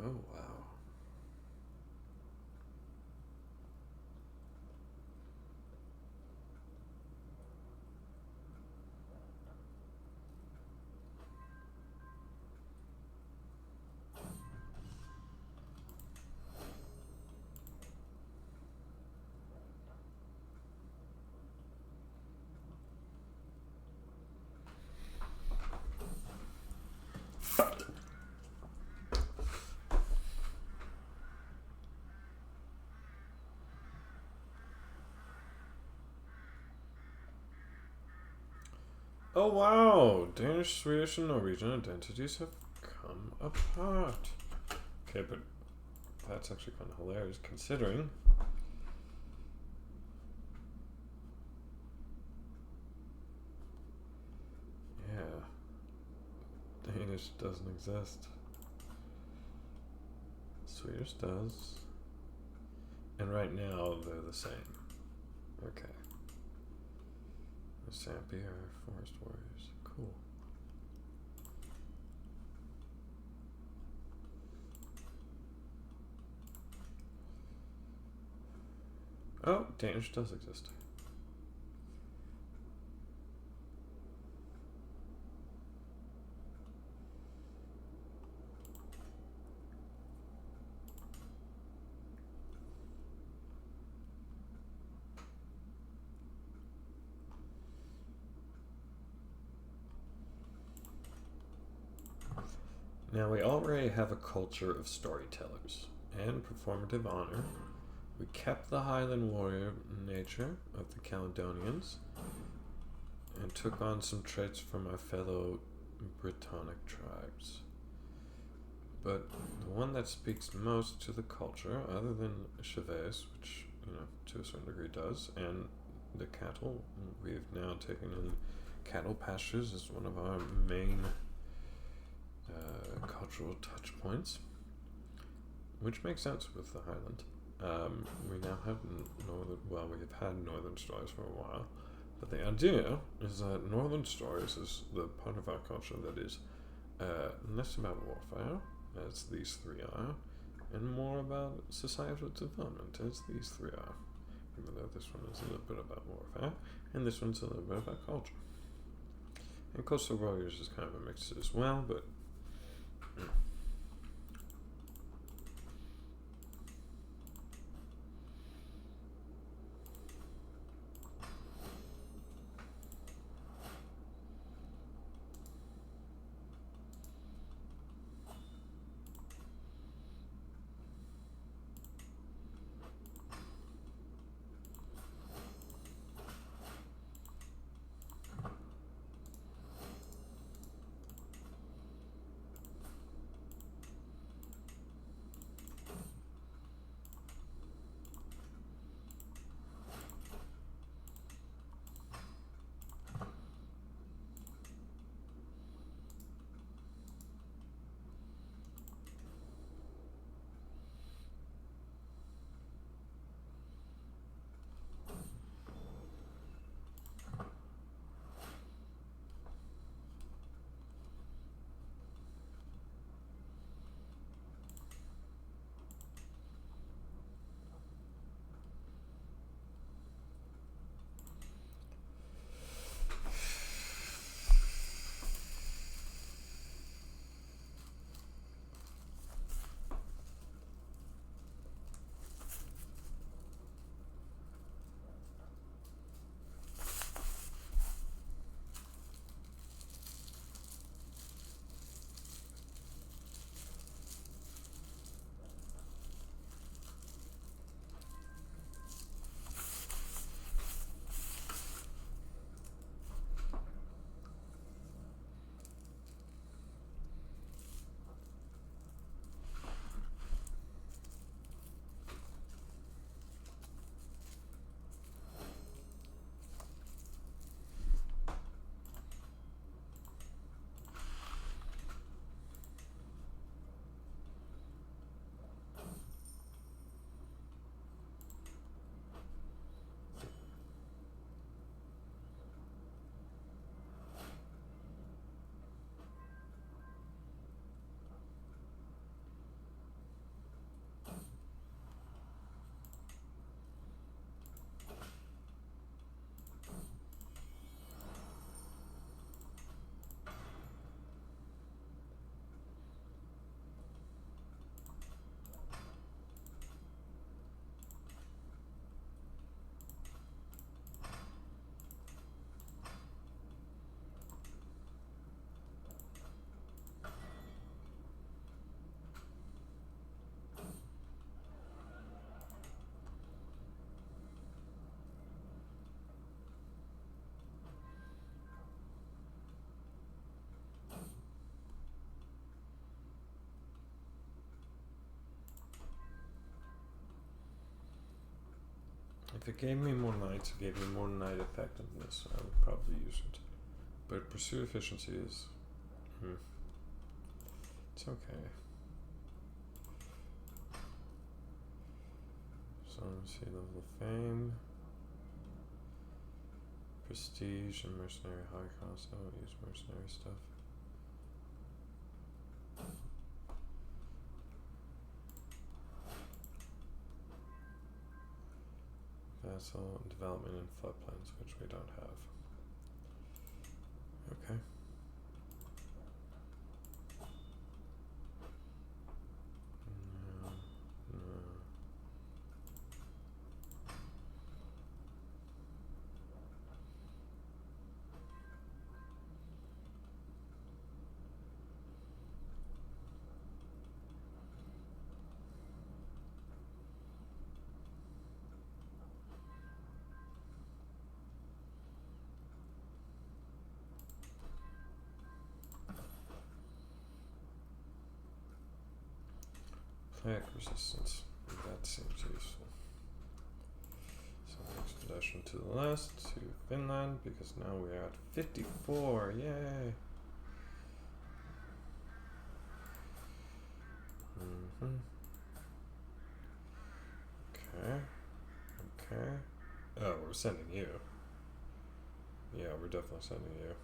Oh, wow. Oh wow! Danish, Swedish, and Norwegian identities have come apart. Okay, but that's actually kind of hilarious considering. Yeah. Danish doesn't exist. Swedish does. And right now they're the same. Okay. The Sampi are forest warriors. Cool. Oh, Danish does exist. Now we already have a culture of storytellers and performative honor. We kept the Highland warrior nature of the Caledonians and took on some traits from our fellow Brittonic tribes. But the one that speaks most to the culture, other than Chavez, which, to a certain degree does, and the cattle, we've now taken in cattle pastures as one of our main cultural touch points, which makes sense with the Highland. We now have we've had northern stories for a while, but the idea is that northern stories is the part of our culture that is less about warfare, as these three are, and more about societal development, as these three are. Even though this one is a little bit about warfare, and this one's a little bit about culture. And Coastal Warriors is kind of a mix as well, but If it gave me more knights, it gave me more knight effectiveness, I would probably use it. But pursuit efficiency is... it's okay. So let's see, level of fame. Prestige and mercenary high cost. I don't use mercenary stuff. Vassal and development in floodplains, which we don't have. Okay. No, no. Plague resistance. That seems useful. So expedition to the west, to Finland, because now we are at 54. Yay! Okay. Okay. Oh, we're sending you. Yeah, we're definitely sending you.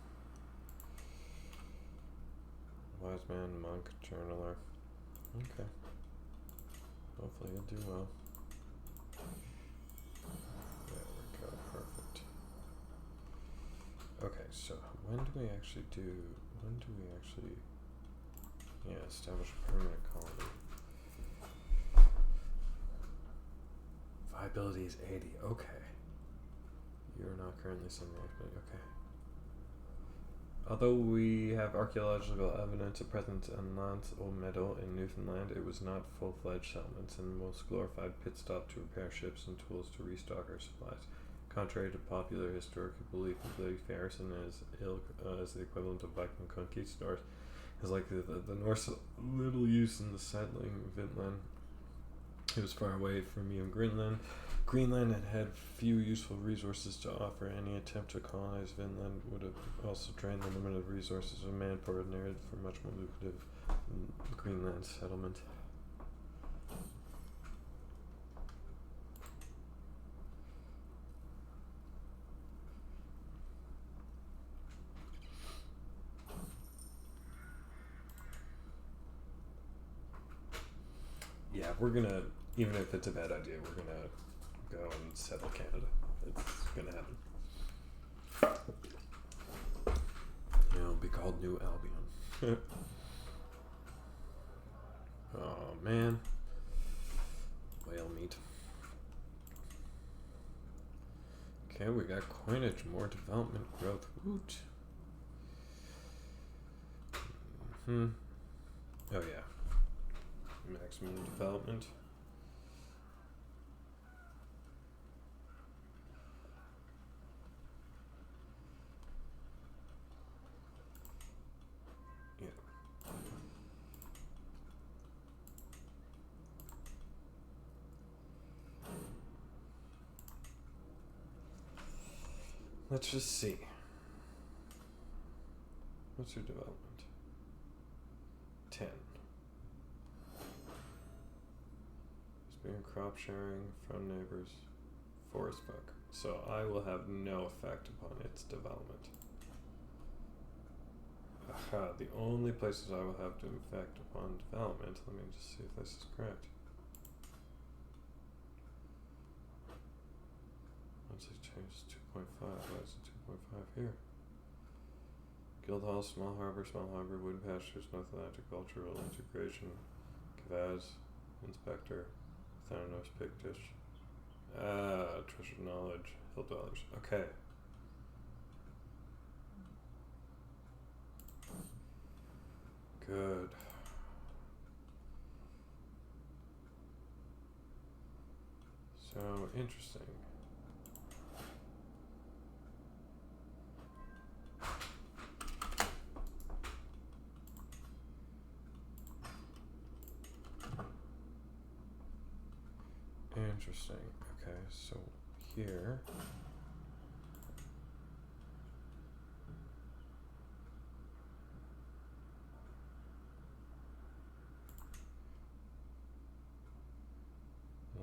Wise man, monk, journaler. Okay. Hopefully you'll do well. There we go, perfect. Okay, so when do we actually establish a permanent colony? Viability is 80, okay. You're not currently sending expedition, okay. Although we have archaeological evidence of presence and lands or metal in Newfoundland, it was not full-fledged settlements and the most glorified pit stop to repair ships and tools to restock our supplies. Contrary to popular historical belief, the Bloody Farrison is as the equivalent of Viking conquistadors, is like the Norse little use in the settling Vinland. It was far away from even Greenland. Greenland had few useful resources to offer. Any attempt to colonize Vinland would have also drained the limited resources of manpower needed for much more lucrative Greenland settlement. Yeah, we're gonna, even if it's a bad idea, we're gonna go and settle Canada. It's gonna happen. It'll be called New Albion. Oh man. Whale meat. Okay, we got coinage, more development growth. Woot. Oh yeah. Maximum development. Yeah. Let's just see. What's your development? 10. Speaking crop sharing from neighbors. Forest folk. So I will have no effect upon its development. Aha, the only places I will have to effect upon development, let me just see if this is correct. Once I change 2.5, why is it 2.5 here? Guildhall, small harbor, wood pastures, North Atlantic cultural integration, Kavaz, inspector, Thanatos, Pictish. Treasured knowledge, hill dwellers. Okay. Good. So interesting. Interesting. Okay, so here.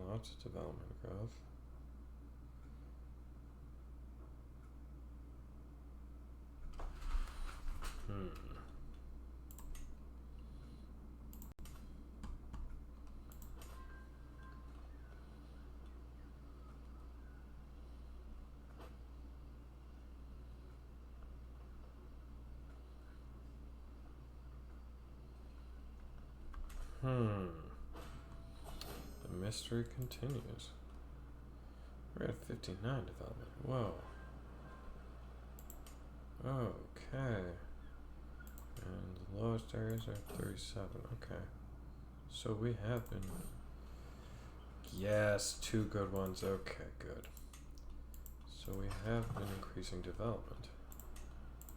Lots of development growth. The mystery continues. We're at 59 development. Whoa. Okay. And the lowest areas are 37. Okay. So we have been... Yes, 2 good ones. Okay, good. So we have been increasing development.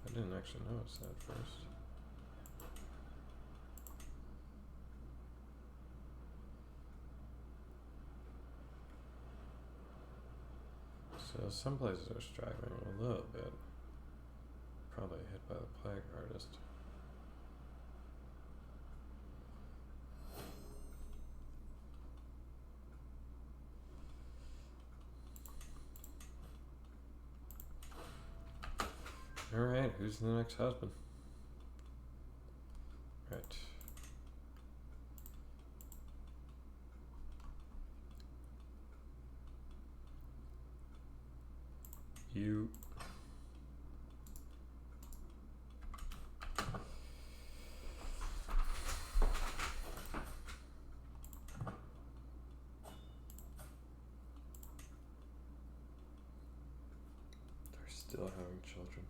I didn't actually notice that first. So some places are struggling a little bit. Probably hit by the plague artist. Alright, who's the next husband? Right. You. They're still having children.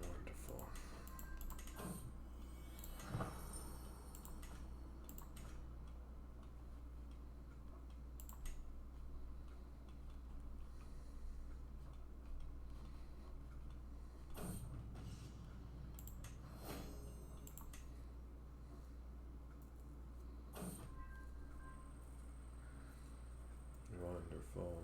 Wonderful. Wonderful.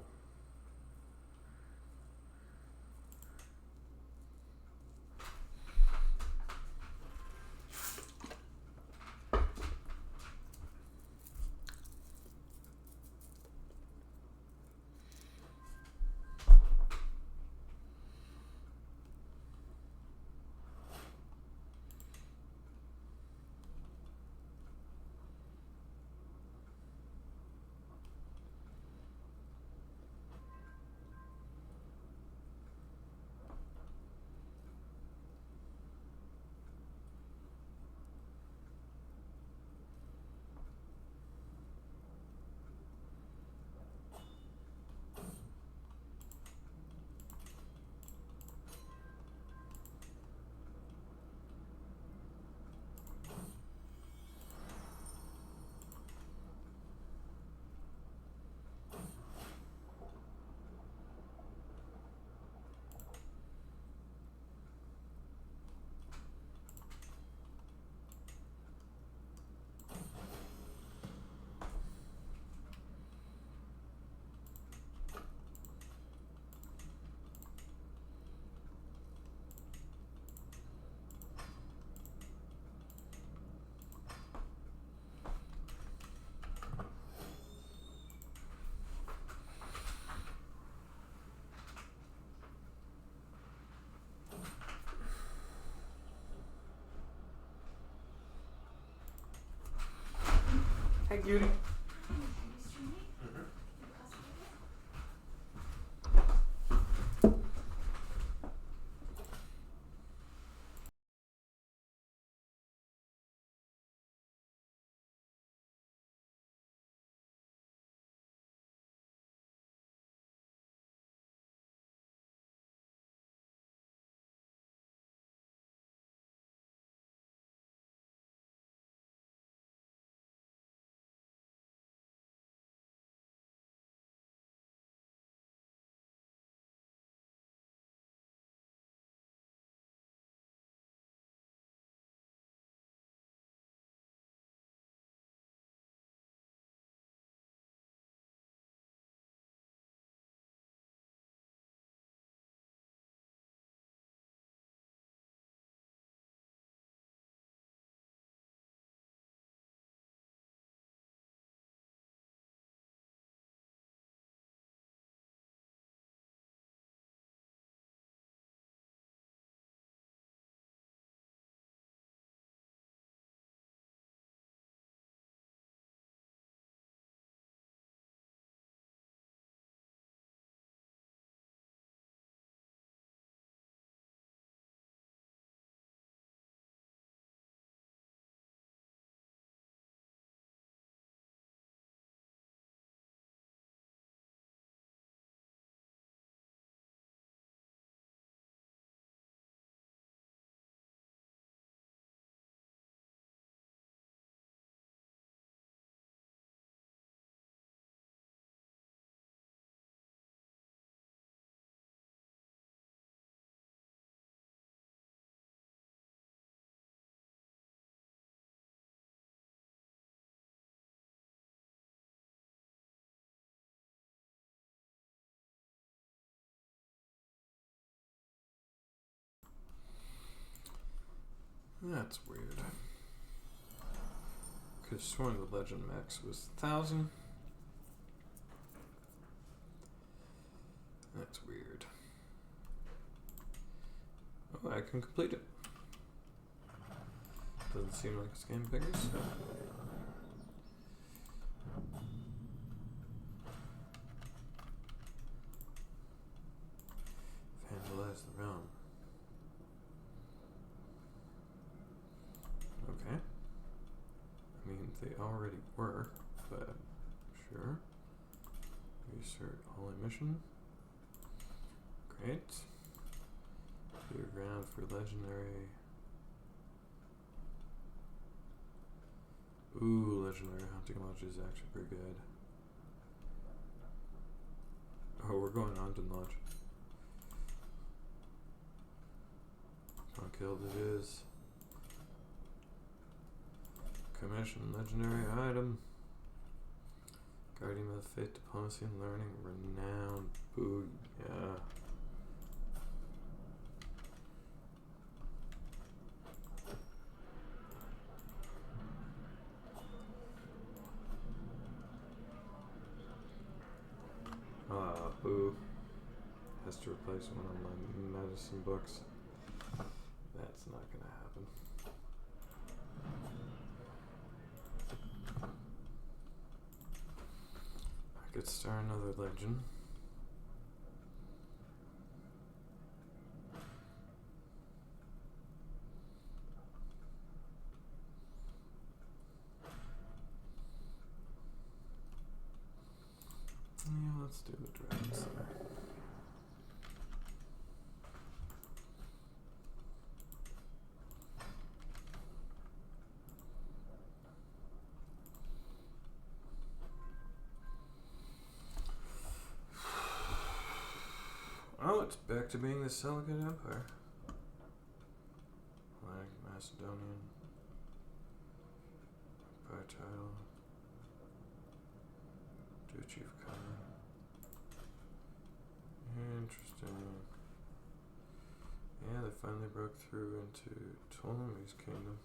Hi, cutie. That's weird. Could have sworn the legend max was 1,000. That's weird. Oh, I can complete it. Doesn't seem like it's getting bigger, so. Vandalize the realm. Okay. I mean, they already were, but sure. Resort holy mission. Great. Clear ground for legendary. Ooh, legendary hunting lodge is actually pretty good. Oh, we're going on to lodge. Unkilled it is. Commission legendary item. Guardian of Fate, Diplomacy and Learning, Renowned. Booyah. Boo. Has to replace one of my medicine books. That's not gonna happen. I could start another legend. Yeah, let's do the dragons there. Oh, it's back to being the Seleucid Empire. Like Macedonian Empire title. Duchy of Color. Interesting. Yeah, they finally broke through into Ptolemy's kingdom.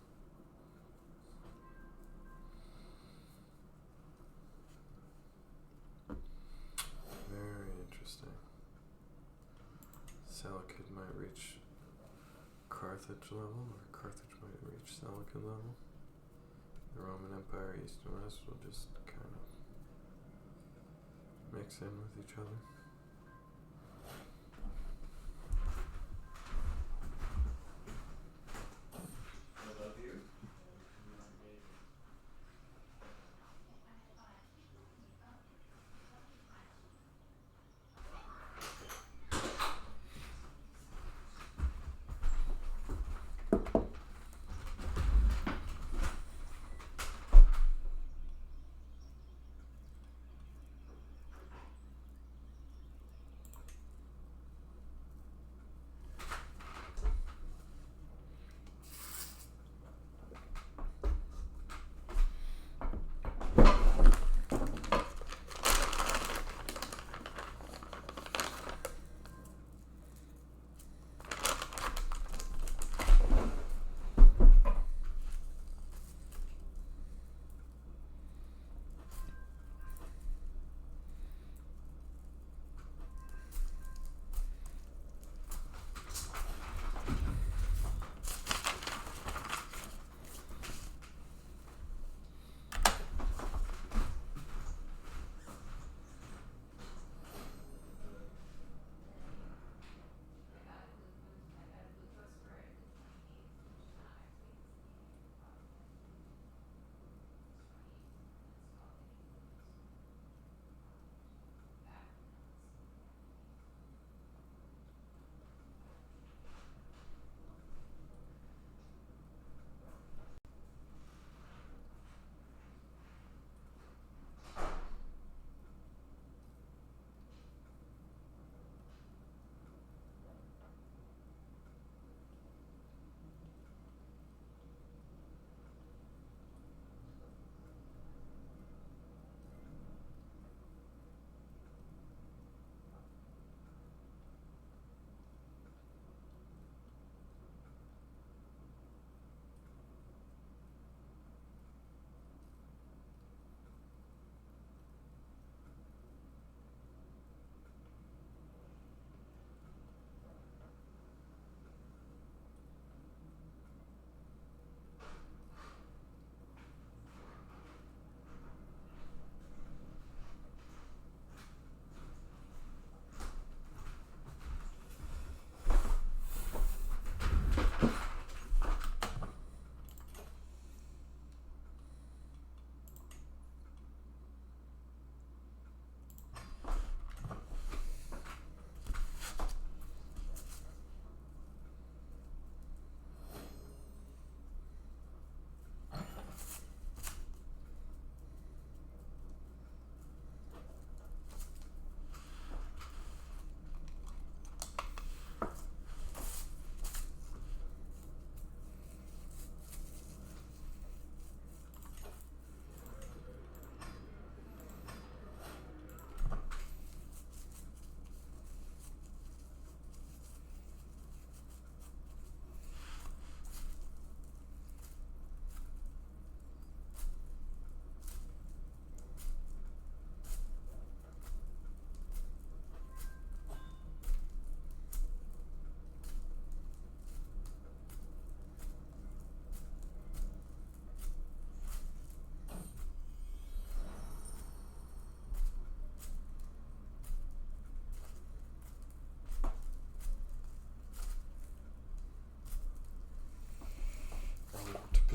Very interesting. Seleucid might reach Carthage level, or Carthage might reach Seleucid level. The Roman Empire, East and West, will just kind of mix in with each other. I love you.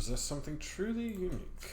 possess something truly unique.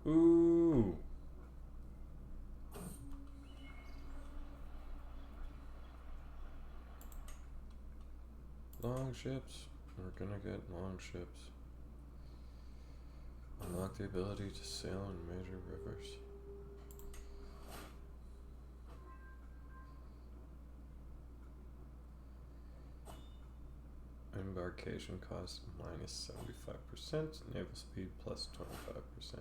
Ooh. Long ships. We're gonna get long ships. Unlock the ability to sail in major rivers. Embarkation cost minus 75%. Naval speed plus 25%.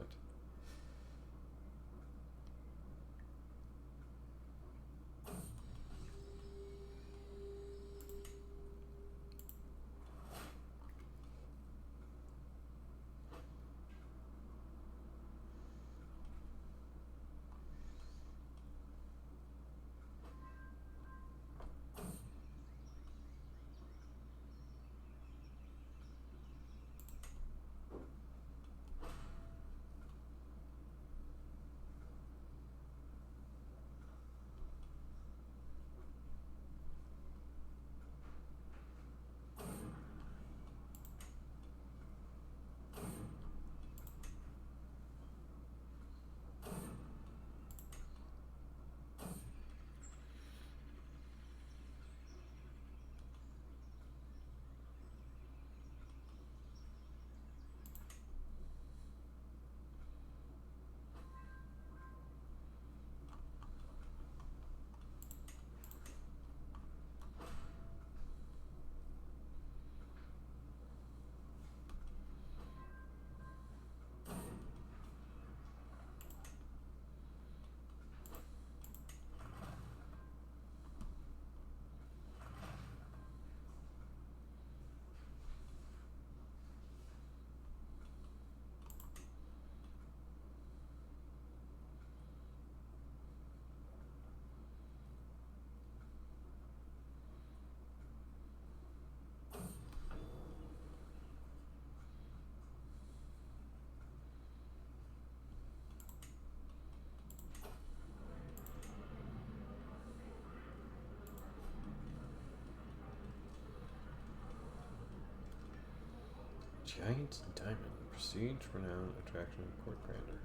Giant diamond. Prestige, renown, attraction, court grandeur.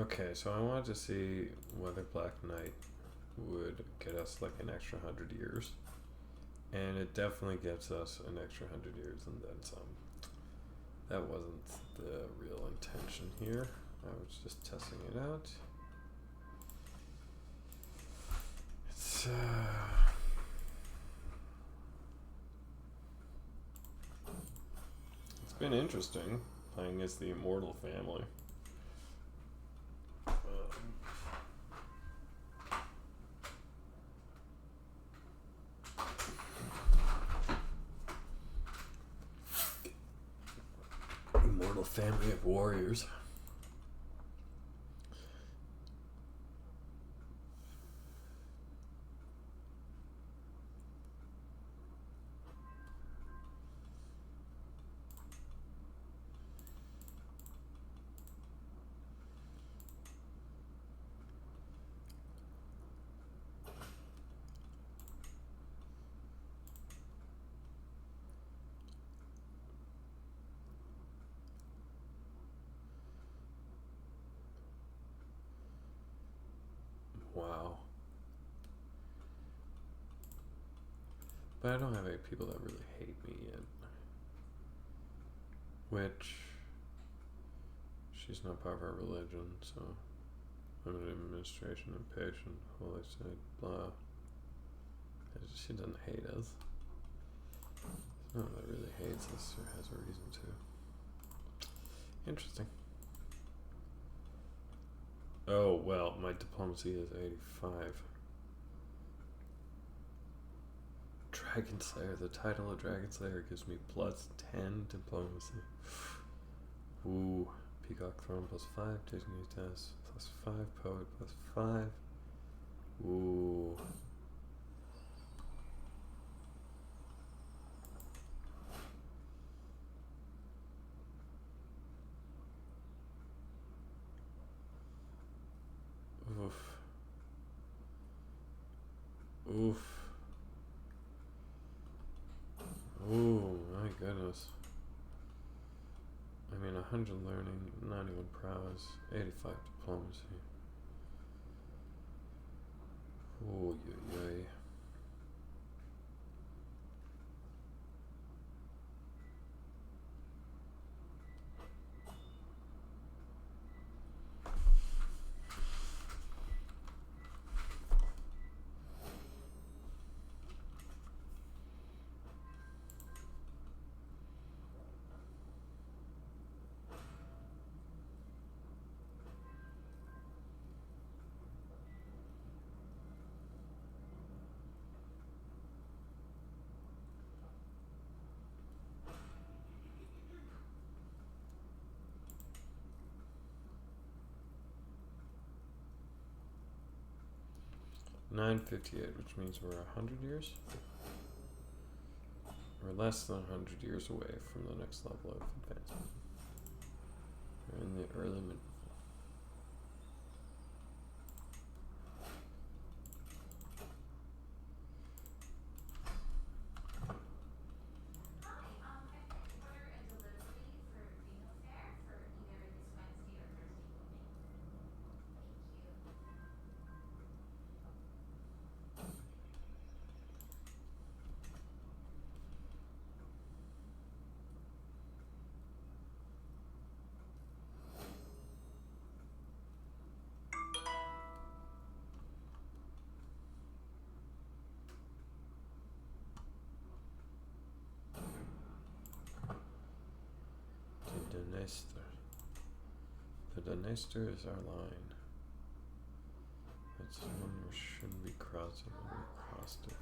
Okay, so I wanted to see whether Black Knight would get us like an extra 100 years. And it definitely gets us an extra 100 years and then some. That wasn't the real intention here. I was just testing it out. It's been interesting playing as the immortal family. Immortal family of warriors. Wow. But I don't have any people that really hate me yet. Which, she's not part of our religion, so limited administration, impatient, holy saint, blah. She doesn't hate us. No one that really hates us or has a reason to. Interesting. Oh, well, my diplomacy is 85. Dragon Slayer. The title of Dragon Slayer gives me plus 10 diplomacy. Ooh. Peacock Throne plus 5. Disney Test plus 5. Poet plus 5. Ooh. Oof. Oof. Ooh, my goodness. I mean, 100 learning, 91 prowess, 85 diplomacy. Ooh, yay. $9.58, which means we're 100 years? We're less than 100 years away from the next level of advancement. We're in the early mid. The Denister is our line. That's the one we shouldn't be crossing, and we crossed it.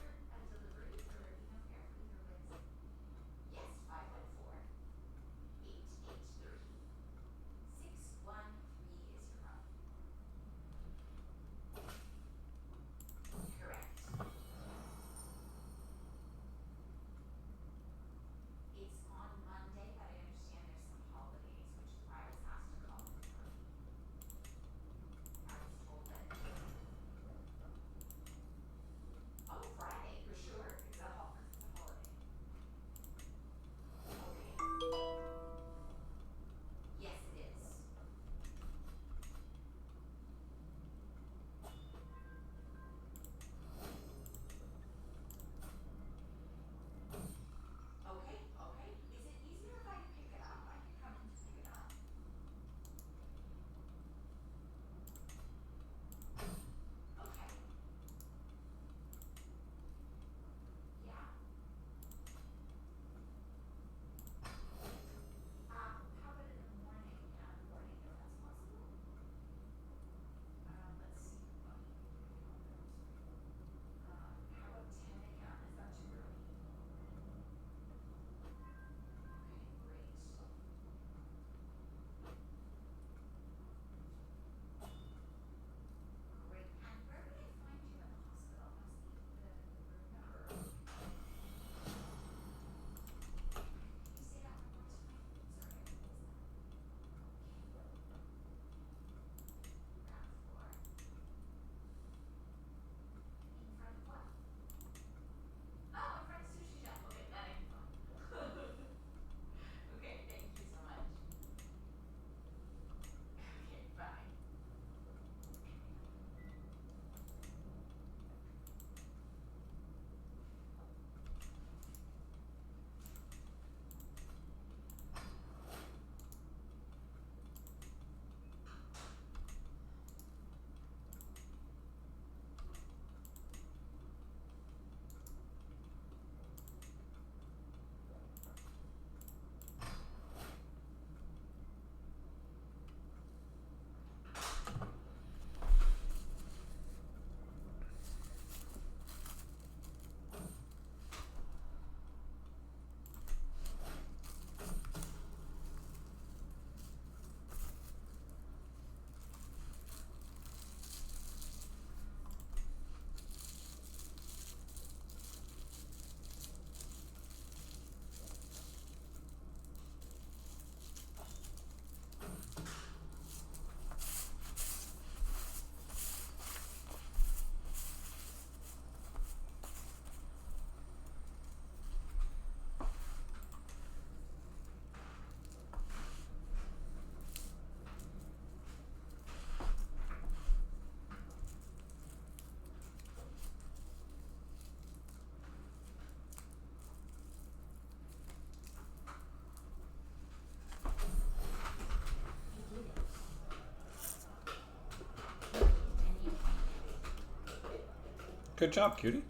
Good job, cutie. Do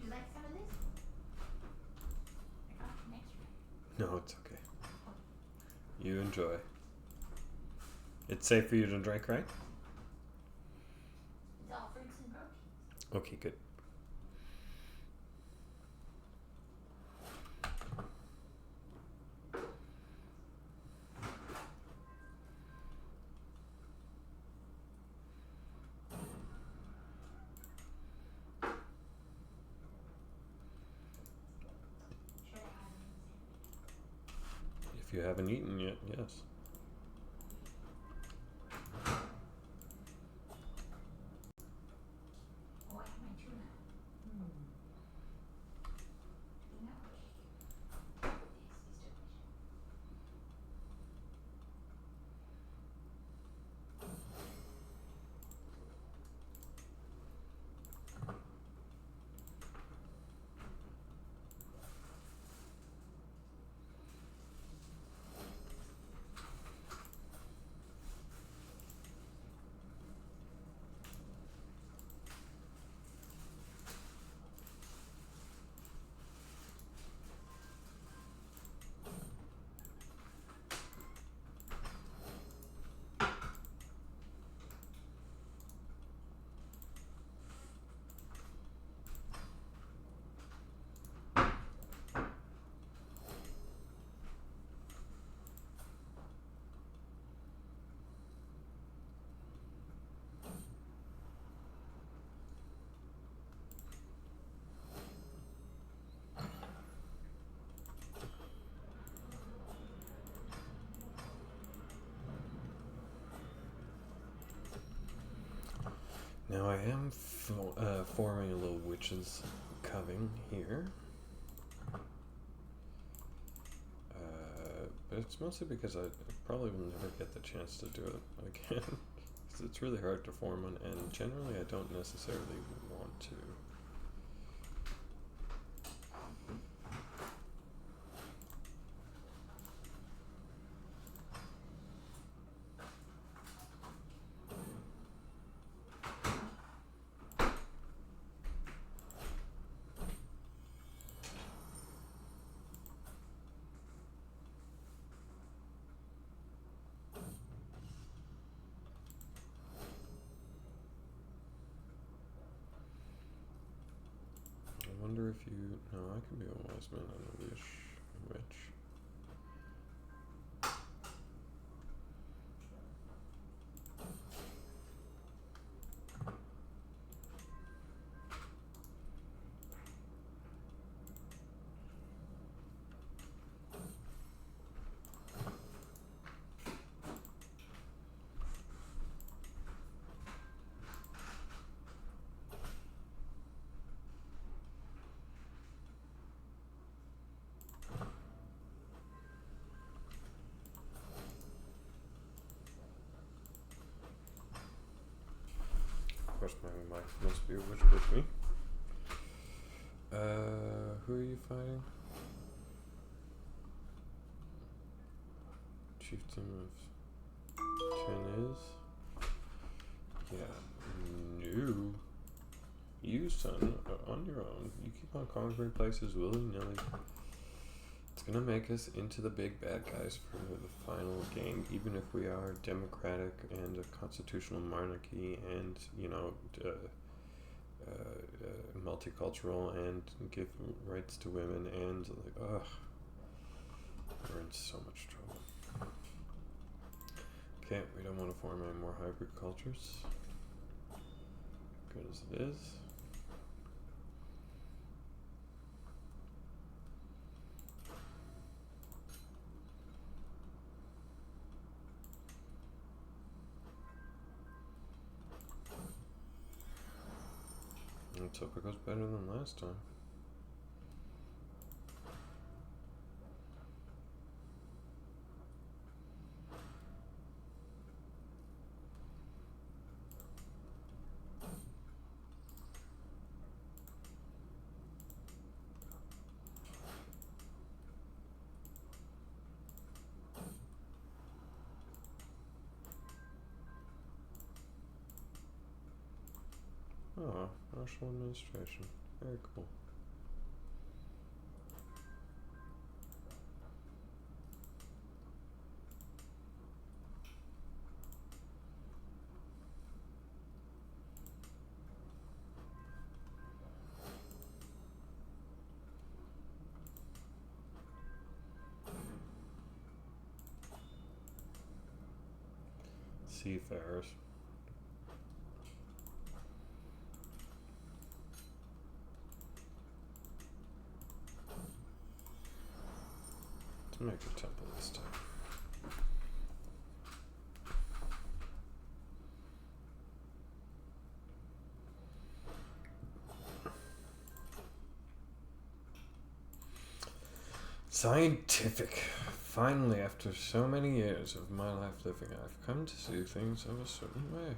you like some of this? I got an extra. No, it's okay. You enjoy. It's safe for you to drink, right? It's all fruits and proteins. Okay, good. Should I have it in the sandwich? If you haven't eaten yet, yes. Oh, I have my tuna. Tuna cake. This is delicious. Now I am forming a little witch's coving here. But it's mostly because I probably will never get the chance to do it again. 'Cause it's really hard to form one, and generally I don't necessarily want to. I wonder if you... No, I could be a wise man and a witch. Of course, my wife must be a witch with me. Who are you fighting? Chieftain of 10 is? Yeah. No. You, son, are on your own. You keep on conquering places willy-nilly. It's gonna make us into the big bad guys for the final game, even if we are democratic and a constitutional monarchy and, you know, multicultural and give rights to women and, like, ugh. We're in so much trouble. Okay, we don't want to form any more hybrid cultures. Good as it is. Let's hope it goes better than last time. Oh, martial administration. Very cool. Seafarers. To make a temple this time. Scientific. Finally, after so many years of my life living, I've come to see things in a certain way.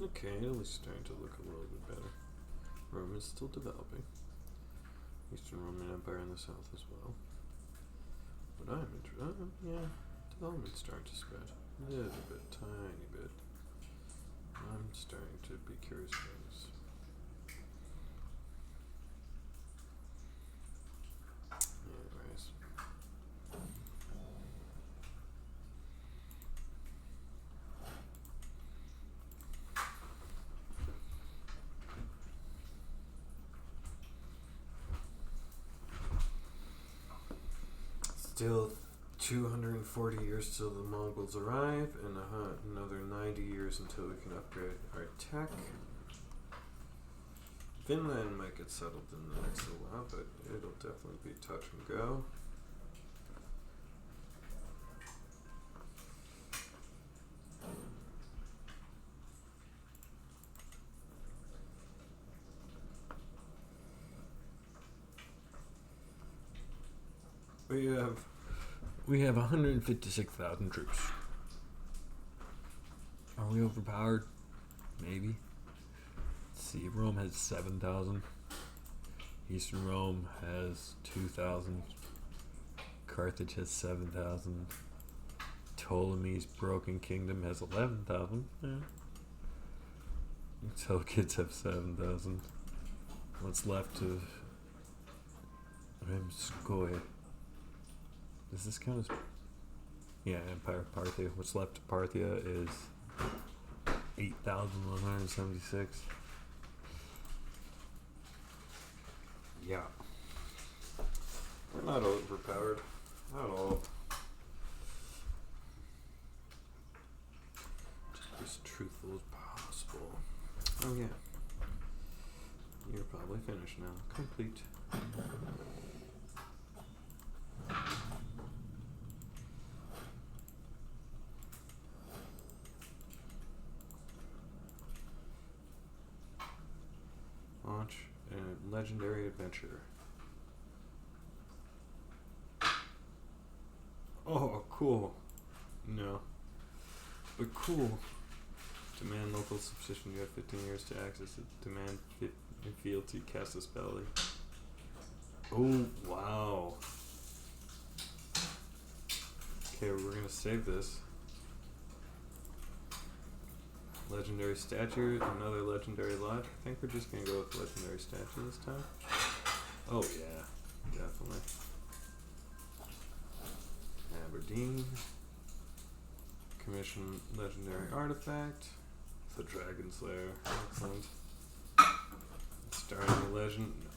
Okay, at least starting to look a little bit better. Rome is still developing. Eastern Roman Empire in the south as well. But I'm interested. Yeah, development's starting to spread. A little bit, tiny bit. I'm starting to be curious about this. Anyways. Still 240 years till the Mongols arrive, and another 90 years until we can upgrade our tech. Finland might get settled in the next little while, but it'll definitely be touch and go. We have 156,000 troops. Are we overpowered? Maybe. Let's see, Rome has 7,000. Eastern Rome has 2,000. Carthage has 7,000. Ptolemy's Broken Kingdom has 11,000. Yeah. Seleucids have 7,000. What's left of Rimskoye? Does this count as... Yeah, Empire Parthia. What's left of Parthia is 8,176. Yeah. We're not overpowered at all. Just be as truthful as possible. Oh yeah. You're probably finished now. Complete. legendary adventure. Oh, cool. No. But cool. Demand local subscription. You have 15 years to access it. Demand fealty. Cast a spell. Oh, wow. Okay, we're gonna save this. Legendary statue, another legendary lot. I think we're just gonna go with legendary statue this time. Oh yeah, definitely. Aberdeen. Commission legendary artifact. The Dragon Slayer. Excellent. Starting a legend. No,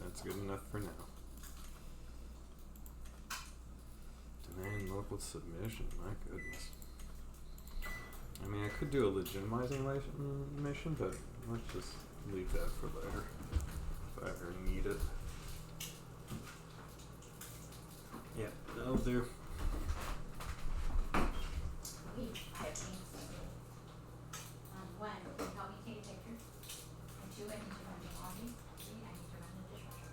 that's good enough for now. Demand local submission. My goodness. I mean, I could do a legitimizing mission, but let's just leave that for later if I ever need it. Yeah, that'll do. I have things to do. One, can you help me take a picture? And two, I need to run the laundry. Three, I need to run the dishwasher.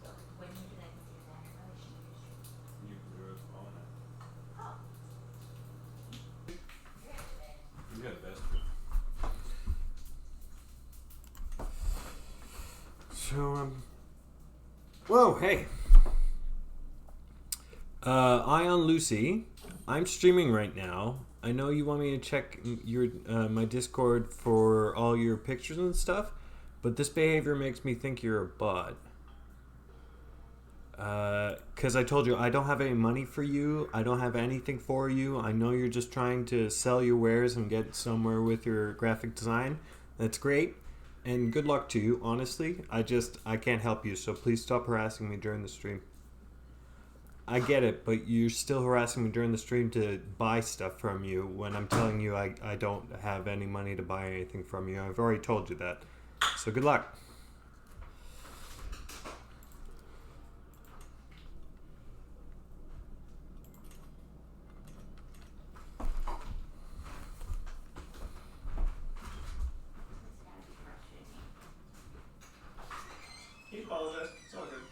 So when you do that, you do that in relation to your street. You can do it all night. Oh. You're good at it. You got best. So, whoa, hey. Ion Lucy, I'm streaming right now. I know you want me to check your my Discord for all your pictures and stuff, but this behavior makes me think you're a bot. Because I told you I don't have any money for you. I don't have anything for you. I know you're just trying to sell your wares and get somewhere with your graphic design. That's great. And good luck to you, honestly. I can't help you, so please stop harassing me during the stream. I get it, but you're still harassing me during the stream to buy stuff from you when I'm telling you I don't have any money to buy anything from you. I've already told you that. So good luck. It's gotta be frustrating. He apologized. It's all good.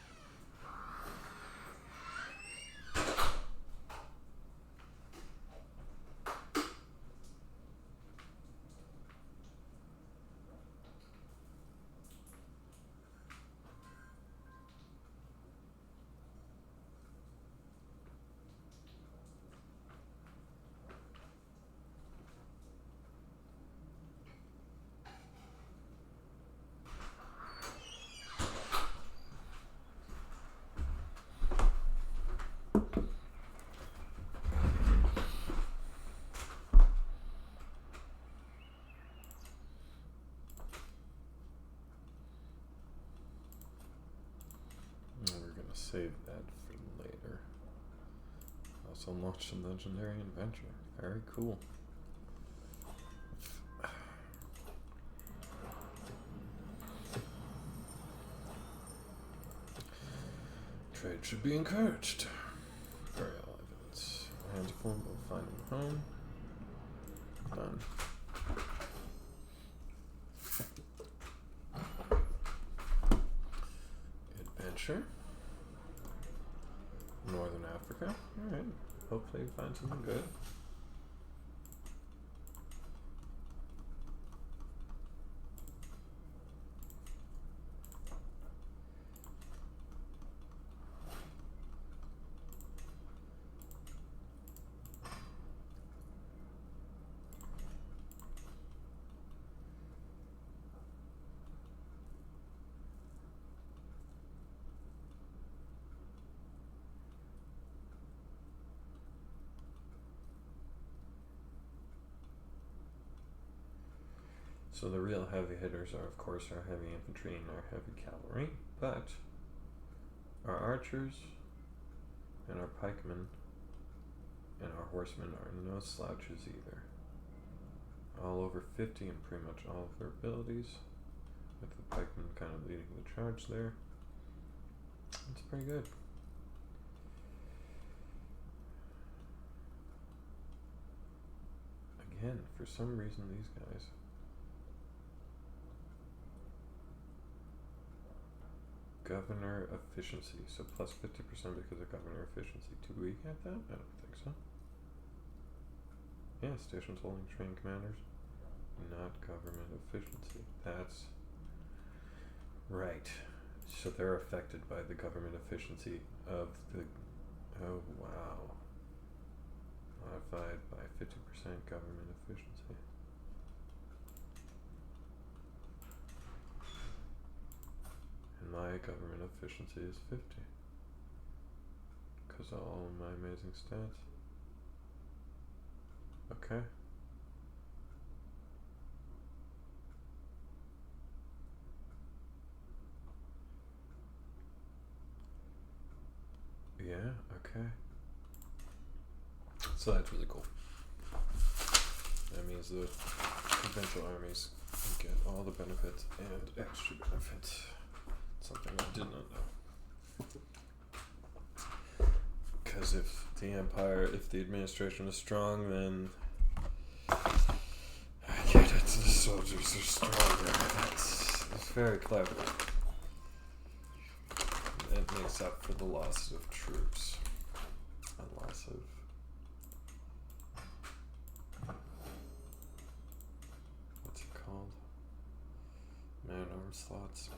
We're gonna save that for later. Also launched a legendary adventure. Very cool. Trade should be encouraged. Burial evidence. Hands form will find him home. Done. Adventure. Northern Africa. Alright. Hopefully you find something good. So the real heavy hitters are, of course, our heavy infantry and our heavy cavalry, but our archers and our pikemen and our horsemen are no slouches either. All over 50 in pretty much all of their abilities, with the pikemen kind of leading the charge there. It's pretty good. Again, for some reason these guys governor efficiency. So plus 50% because of governor efficiency. Do we get that? I don't think so. Yeah, stations holding train commanders. Not government efficiency. That's right. So they're affected by the government efficiency of the. Oh wow. Modified by 50% government efficiency. And my government efficiency is 50. Because of all of my amazing stats. Okay. Yeah, okay. So that's really cool. That means the provincial armies get all the benefits and extra benefits. Something I did not know. Because if the empire, if the administration was strong, then I get it, the soldiers are stronger. It's very clever. It makes up for the loss of troops. A loss of what's it called? Man-arm slots.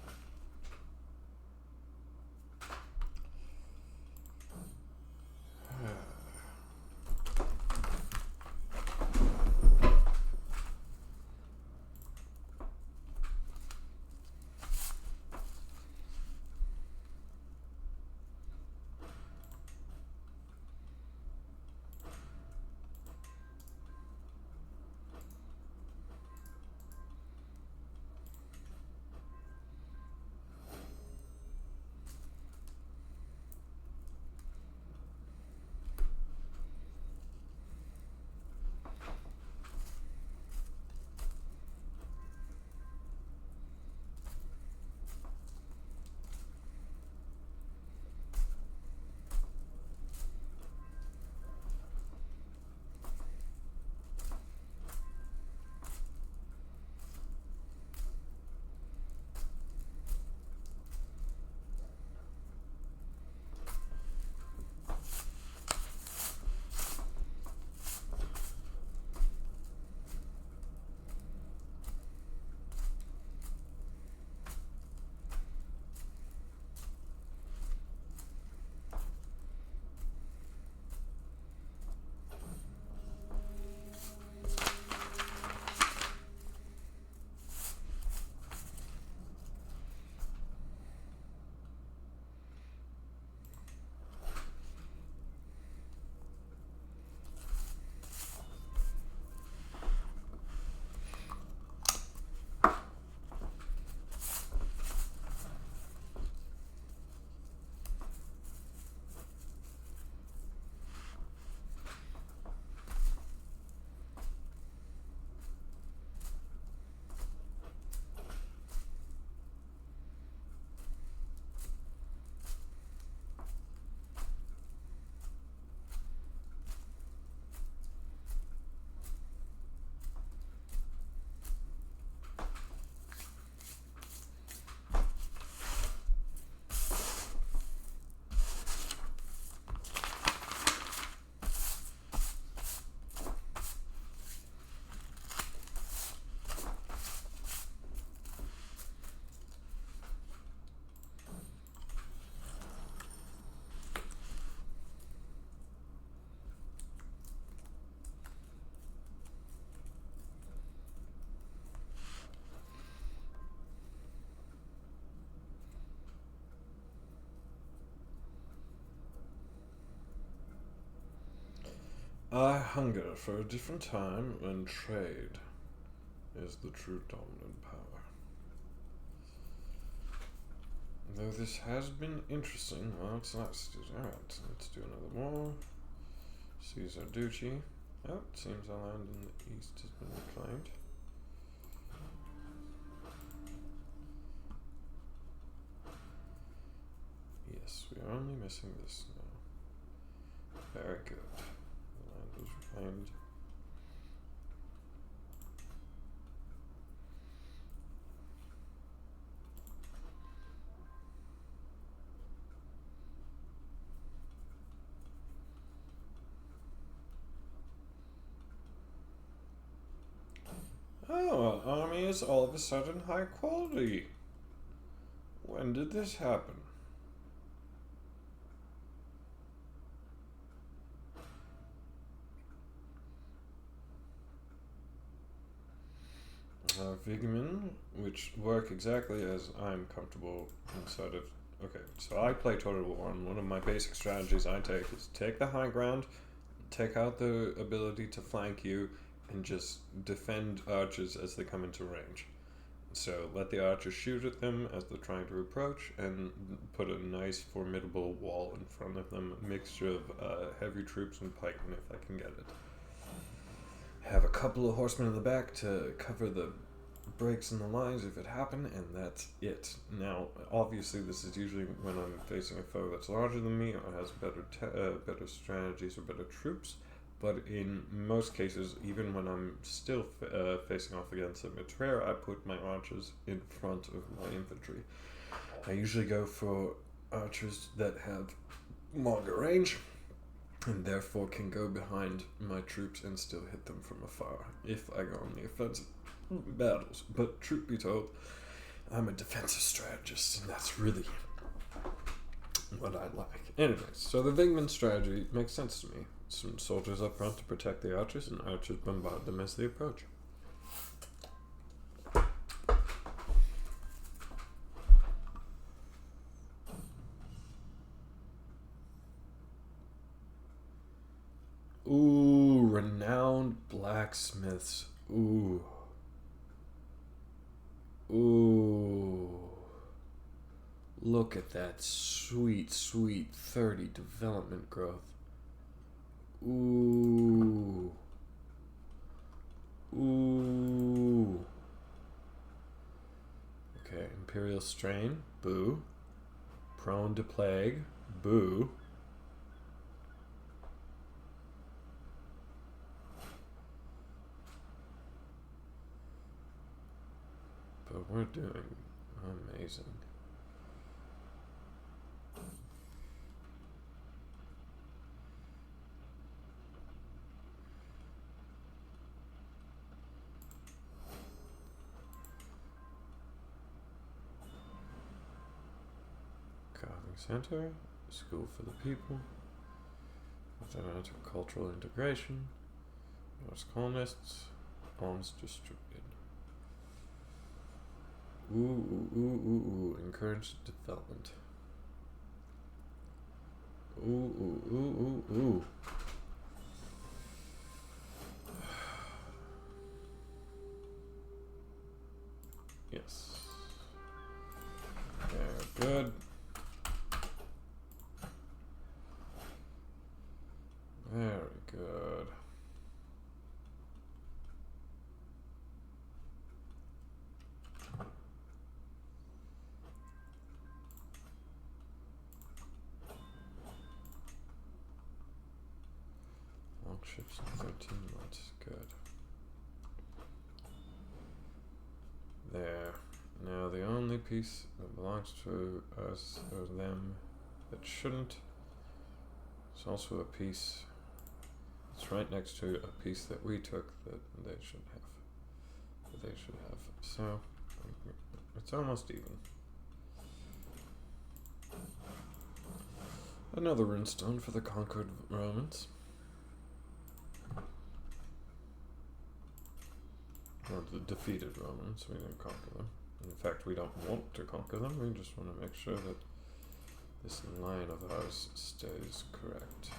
I hunger for a different time when trade is the true dominant power. Though this has been interesting, well, it's nice. Alright, let's do another war. Caesar Duchy. Oh, it seems our land in the east has been reclaimed. Yes, we are only missing this now. Very good. The land was reclaimed. army is all of a sudden high quality? When did this happen? Vigmen, which work exactly as I'm comfortable inside of. Okay, so I play Total War, and one of my basic strategies I take is take the high ground, take out the ability to flank you, and just defend archers as they come into range. So let the archers shoot at them as they're trying to approach, and put a nice formidable wall in front of them, a mixture of heavy troops and pikemen if I can get it. Have a couple of horsemen in the back to cover the breaks in the lines if it happen, and that's it. Now, obviously, this is usually when I'm facing a foe that's larger than me or has better strategies or better troops. But in most cases, even when I'm still facing off against a Maitreya, I put my archers in front of my infantry. I usually go for archers that have longer range, and therefore can go behind my troops and still hit them from afar if I go on the offensive battles. But truth be told, I'm a defensive strategist, and that's really what I like. Anyways, so the Vigman strategy makes sense to me. Some soldiers up front to protect the archers, and archers bombard them as they approach. Ooh, renowned blacksmiths. Ooh. Ooh. Look at that sweet, sweet 30 development growth. Ooh. Ooh. Okay, Imperial Strain. Boo. Prone to Plague. Boo. But we're doing amazing. Carving Center, School for the People, Cultural Integration, Norse Colonists, Alms Distributed. Ooh, encourage development. Ooh. Yes. Very good. Very good. Long ships in 13 months. Good. There. Now the only piece that belongs to us or them that shouldn't. It's also a piece. It's right next to a piece that we took that they should have. So it's almost even. Another runestone for the conquered Romans. Or the defeated Romans. We didn't conquer them. In fact, we don't want to conquer them. We just want to make sure that this line of ours stays correct.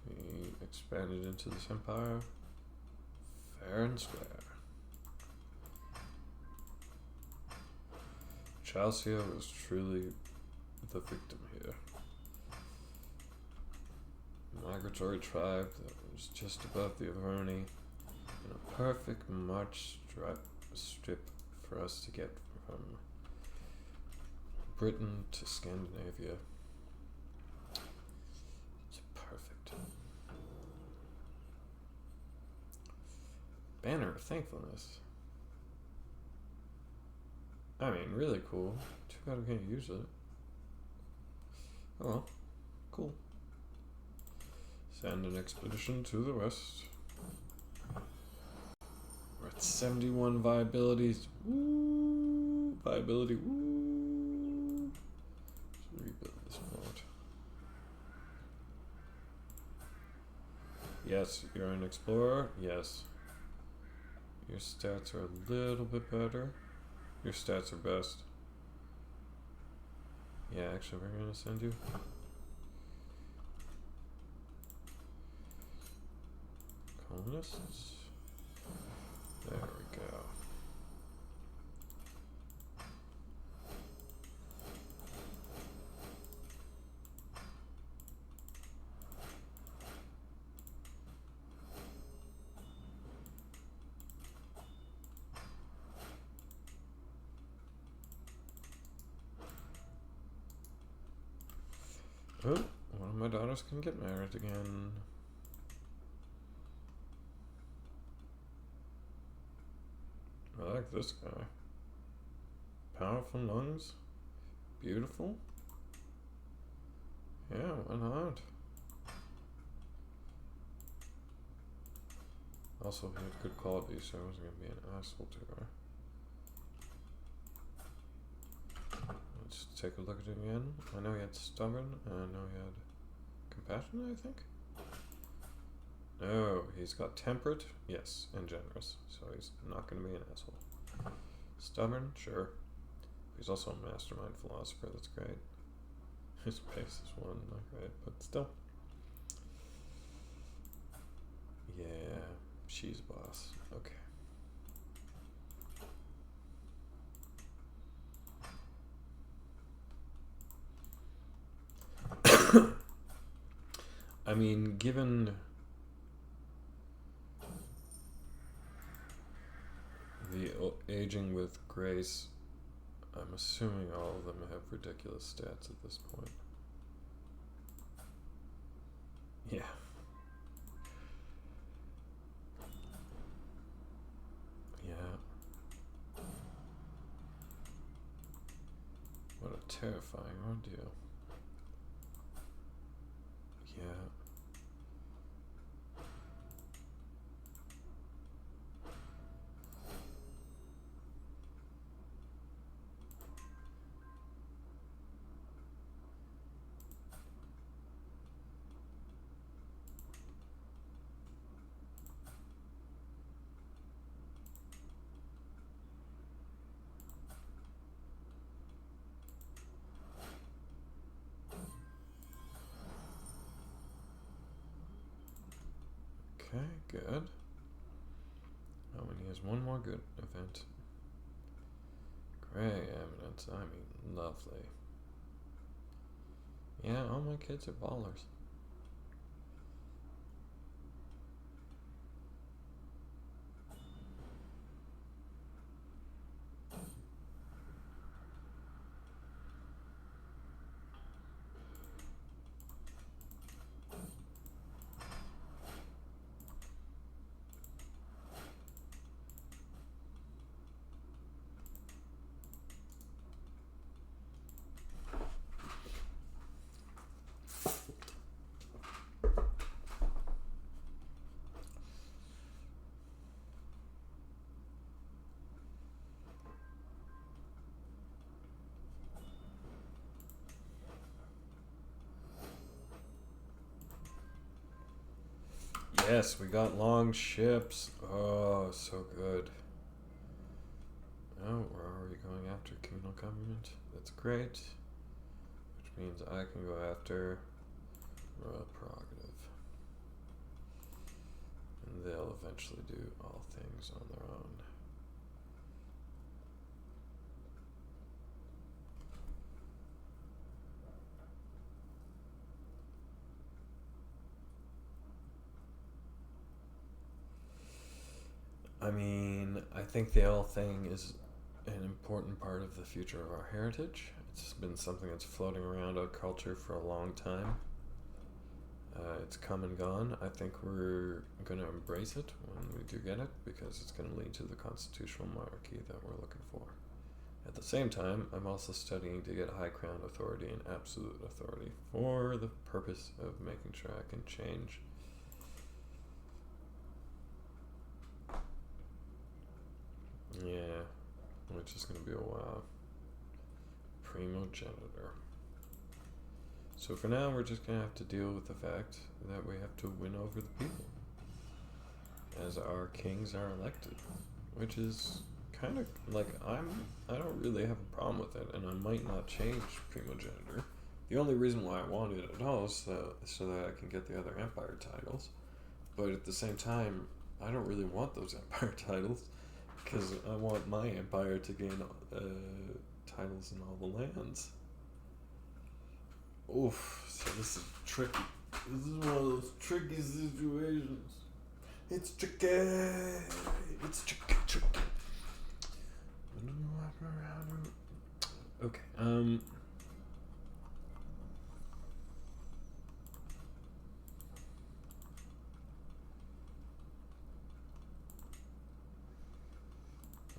We expanded into this empire fair and square. Chelsea was truly the victim here. Migratory tribe that was just above the Averni, and a perfect march strip for us to get from Britain to Scandinavia. It's perfect. Banner of Thankfulness. I mean, really cool. Too bad I can't use it. Oh well. Cool. Send an expedition to the west. Where 71 viabilities. Woo! Viability. Woo! Should rebuild this fort. Yes, you're an explorer. Yes. Your stats are a little bit better. Your stats are best. Yeah, actually, we're gonna send you. Colonists. There we go. Oh, one of my daughters can get married again. I like this guy. Powerful lungs. Beautiful. Yeah, why not? Also, he had good qualities, so I wasn't gonna be an asshole to her. Let's take a look at it again. I know he had stubborn, and I know he had compassion, I think? No, he's got temperate, yes, and generous, so he's not gonna be an asshole. Stubborn, sure. He's also a mastermind philosopher, that's great. His pace is 1, not great, but still. Yeah, she's boss. Okay. I mean, given the aging with grace, I'm assuming all of them have ridiculous stats at this point. Yeah. Yeah. What a terrifying ordeal. Yeah. Okay, good. Oh, and he has one more good event. Gray evidence, I mean, lovely. Yeah, all my kids are ballers. Yes, we got long ships. Oh, so good. Oh, where are we going after? Communal government? That's great. Which means I can go after royal prerogative. And they'll eventually do all things on their own. I mean, I think the L thing is an important part of the future of our heritage. It's been something that's floating around our culture for a long time. It's come and gone. I think we're going to embrace it when we do get it, because it's going to lead to the constitutional monarchy that we're looking for. At the same time, I'm also studying to get high crown authority and absolute authority for the purpose of making sure I can change Yeah, which is going to be a while. Primogenitor. So for now, we're just going to have to deal with the fact that we have to win over the people as our kings are elected, which is kind of like I don't really have a problem with it, and I might not change primogenitor. The only reason why I want it at all is so that I can get the other empire titles, but at the same time, I don't really want those empire titles because I want my empire to gain titles in all the lands. Oof, so this is tricky. This is one of those tricky situations. It's tricky. It's tricky. Okay,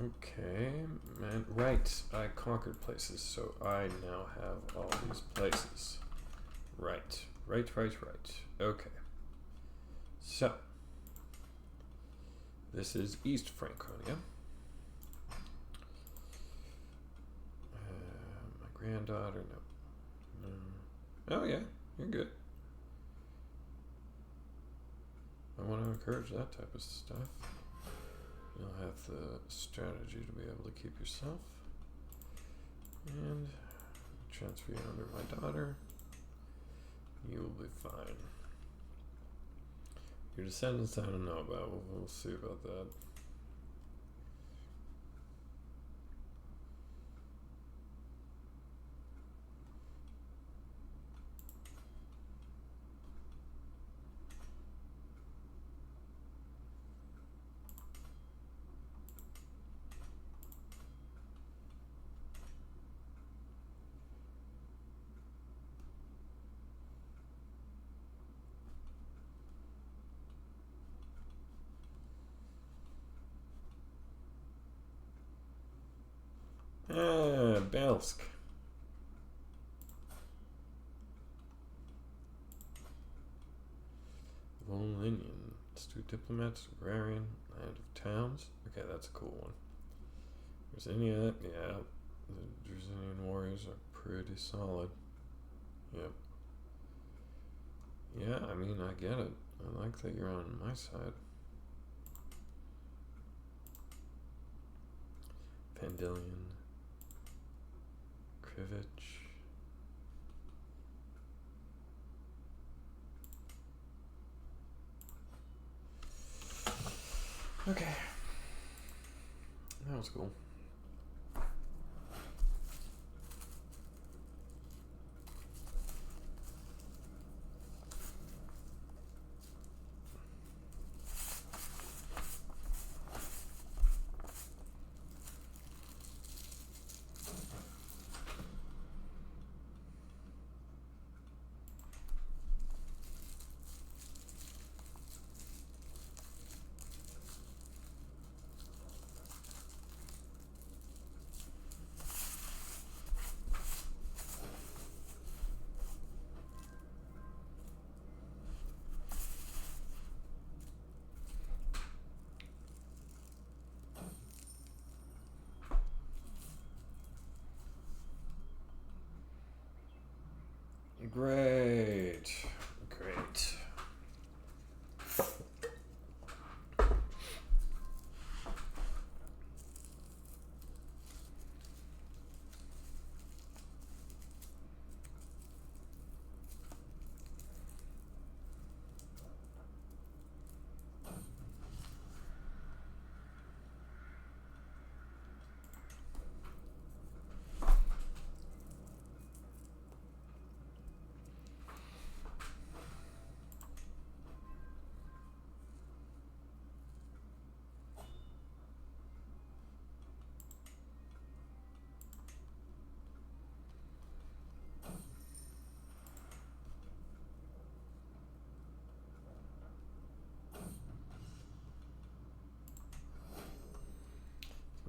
okay, man, right, I conquered places, so I now have all these places. Right. Okay. So, this is East Franconia. My granddaughter, no. Oh yeah, you're good. I want to encourage that type of stuff. You'll have the strategy to be able to keep yourself. And transfer you under my daughter. You will be fine. Your descendants I don't know about. We'll see about that. Belsk. Volinian. Let's do diplomats, agrarian, land of towns. Okay, that's a cool one. Drusinia, yeah. The Drusinian warriors are pretty solid. Yep. Yeah, I mean, I get it. I like that you're on my side. Pandillion. Krivich. Okay. That was cool. Great.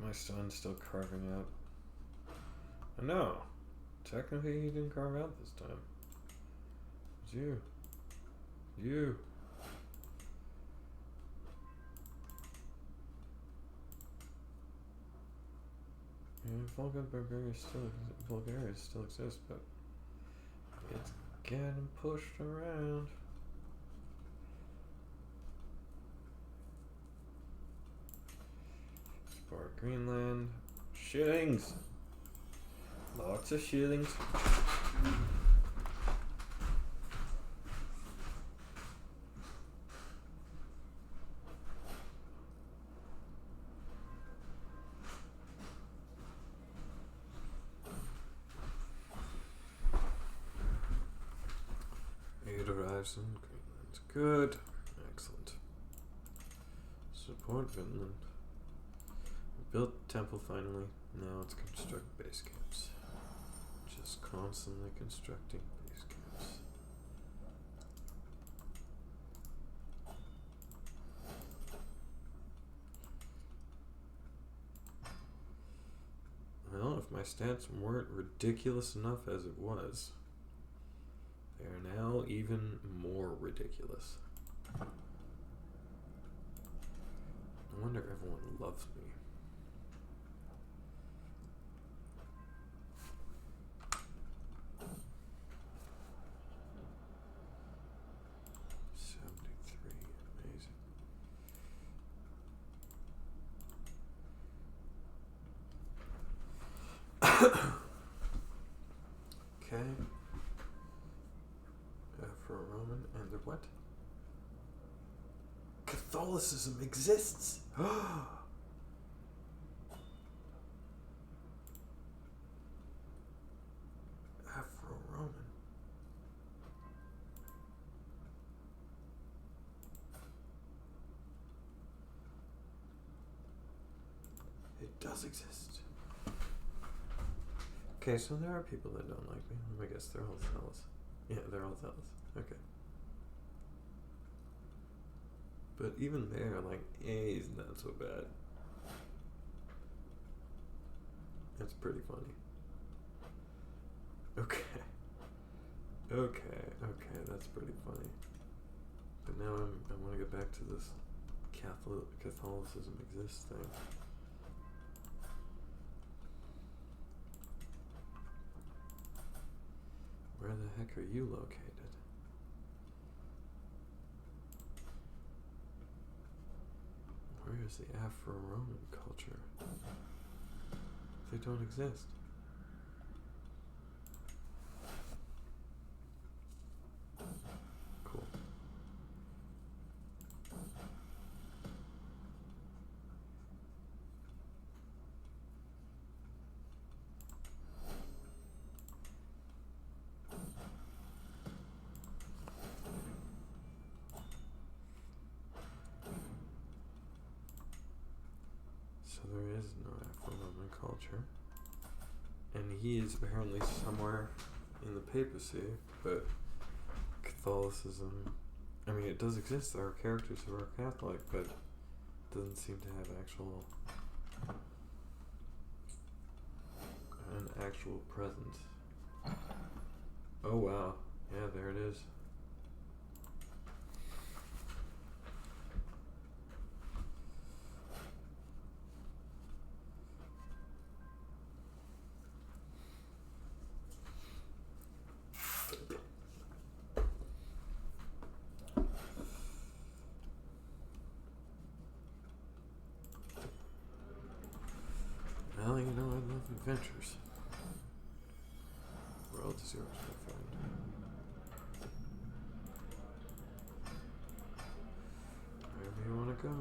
My son's still carving out. No, technically he didn't carve out this time. It's you. You. Bulgaria still exists, but it's getting pushed around. For Greenland, shillings. Lots of shillings. Aid arrives in Greenland. Good. Excellent. Support Finland. Built temple finally. Now let's construct base camps. Just constantly constructing base camps. Well, if my stats weren't ridiculous enough as it was, they are now even more ridiculous. No wonder everyone loves me. Okay. Afro-Roman and the what? Catholicism exists! Afro-Roman. It does exist. Okay, so there are people that don't like me. I guess they're all zealous. Yeah, they're all zealous. Okay. But even there, like, he's not so bad. That's pretty funny. Okay. Okay, that's pretty funny. But now I want to get back to this Catholicism exists thing. Where the heck are you located? Where is the Afro-Roman culture? They don't exist. Cool. So there is no Afro-Roman culture. And he is apparently somewhere in the papacy, but Catholicism, I mean, it does exist. There are characters who are Catholic, but it doesn't seem to have an actual presence. Oh wow, yeah, there it is. Well, you know, I love adventures. World is yours, my friend. Wherever you want to go.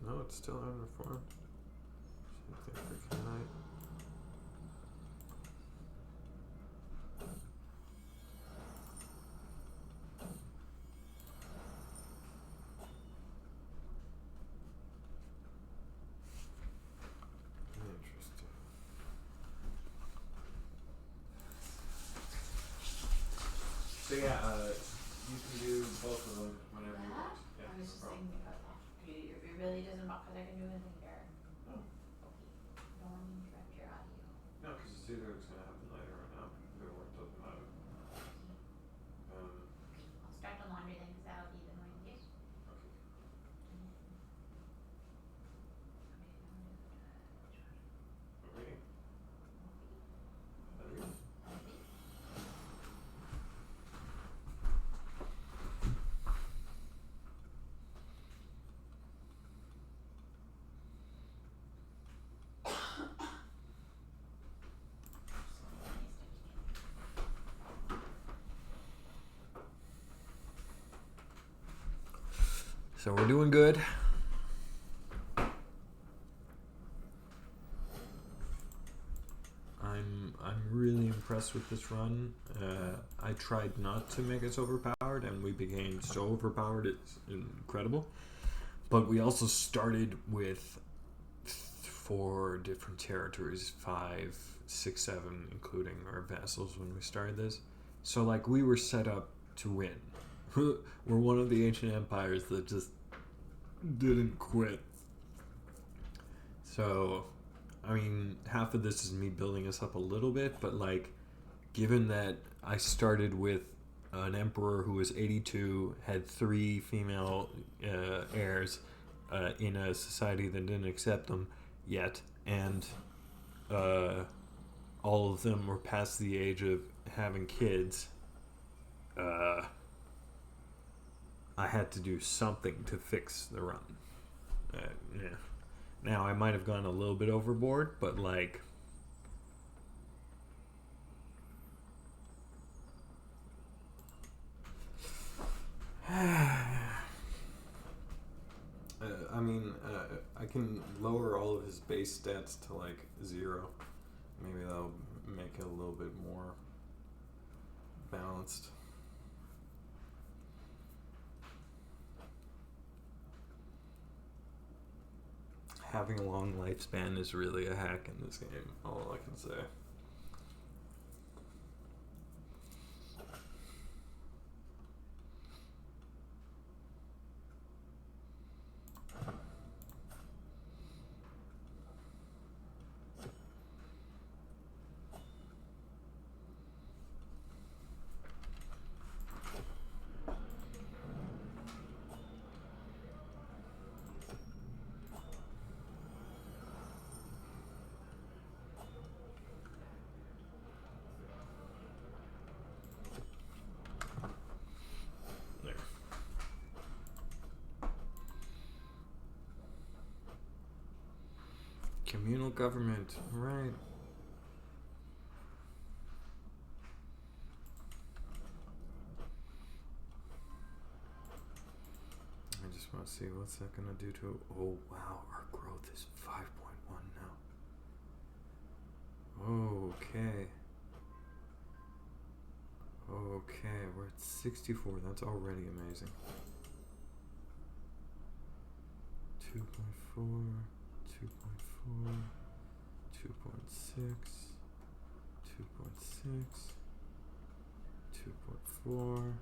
No, it's still unreformed. Same thing for Canaanite. Interesting. So yeah, you can So we're doing good. I'm really impressed with this run. I tried not to make us overpowered, and we became so overpowered it's incredible. But we also started with 4 different territories, 5, 6, 7, including our vassals when we started this. So like we were set up to win. We're one of the ancient empires that just didn't quit. So, I mean, half of this is me building us up a little bit, but like, given that I started with an emperor who was 82, had 3 female heirs in a society that didn't accept them yet, and all of them were past the age of having kids, I had to do something to fix the run. Yeah. Now, I might have gone a little bit overboard, but like... I mean, I can lower all of his base stats to like 0. Maybe that'll make it a little bit more balanced. Having a long lifespan is really a hack in this game, all I can say. Communal government, right. I just want to see what's that going to do to... Oh, wow, our growth is 5.1 now. Okay. Okay, we're at 64. That's already amazing. 2.4... 2.4, 2.6, 2.6, 2.4.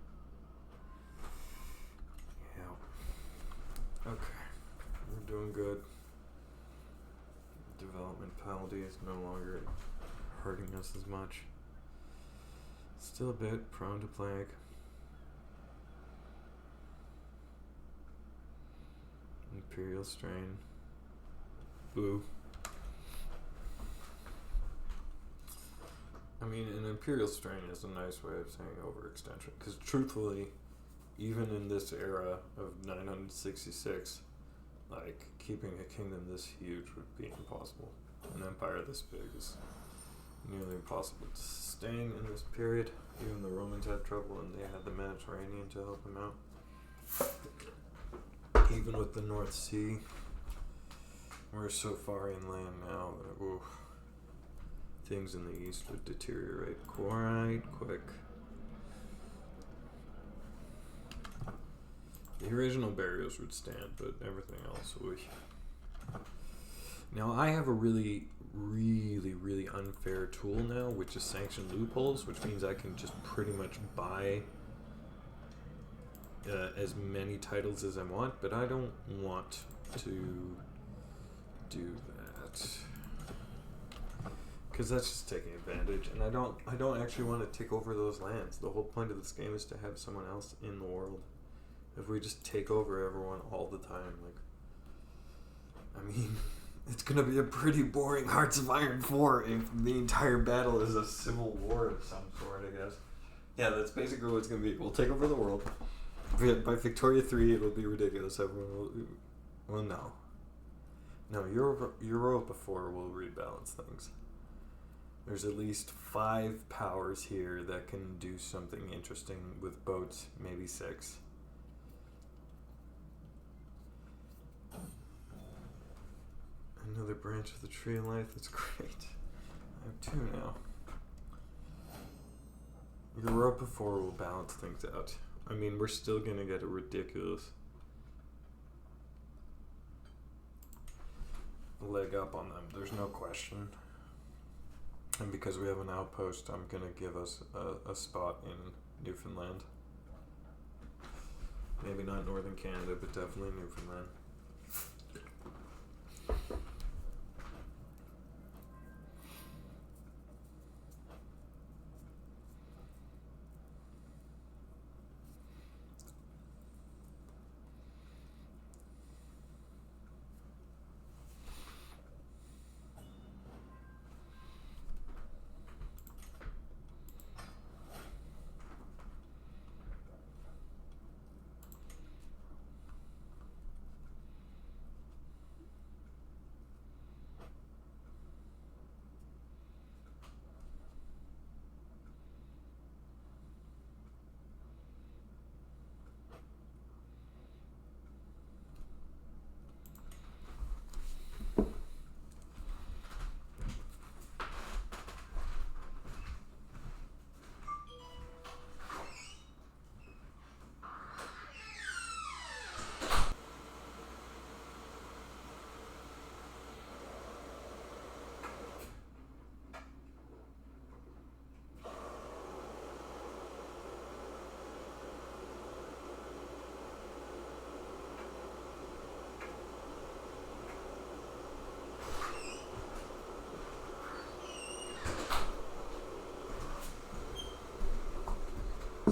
Yeah. Okay. We're doing good. Development penalty is no longer hurting us as much. Still a bit prone to plague. Imperial strain. Boo. I mean, an imperial strain is a nice way of saying overextension. Because truthfully, even in this era of 966, like, keeping a kingdom this huge would be impossible. An empire this big is nearly impossible to sustain in this period. Even the Romans had trouble, and they had the Mediterranean to help them out. Even with the North Sea, we're so far inland now that things in the east would deteriorate quite quick. The original barriers would stand, but everything else would. Now I have a really unfair tool now, which is sanction loopholes, which means I can just pretty much buy as many titles as I want, but I don't want to do that because that's just taking advantage, and I don't actually want to take over those lands. The whole point of this game is to have someone else in the world. If we just take over everyone all the time, like, I mean, it's gonna be a pretty boring Hearts of Iron 4 if the entire battle is a civil war of some sort, I guess. Yeah, that's basically what it's gonna be. We'll take over the world. By Victoria 3, it'll be ridiculous. Everyone will... Well, no. No, Europa 4 will rebalance things. There's at least 5 powers here that can do something interesting with boats, maybe 6. Another branch of the tree of life. That's great. I have 2 now. Europa 4 will balance things out. I mean, we're still gonna get a ridiculous leg up on them. There's no question. And because we have an outpost, I'm gonna give us a spot in Newfoundland. Maybe not northern Canada, but definitely Newfoundland.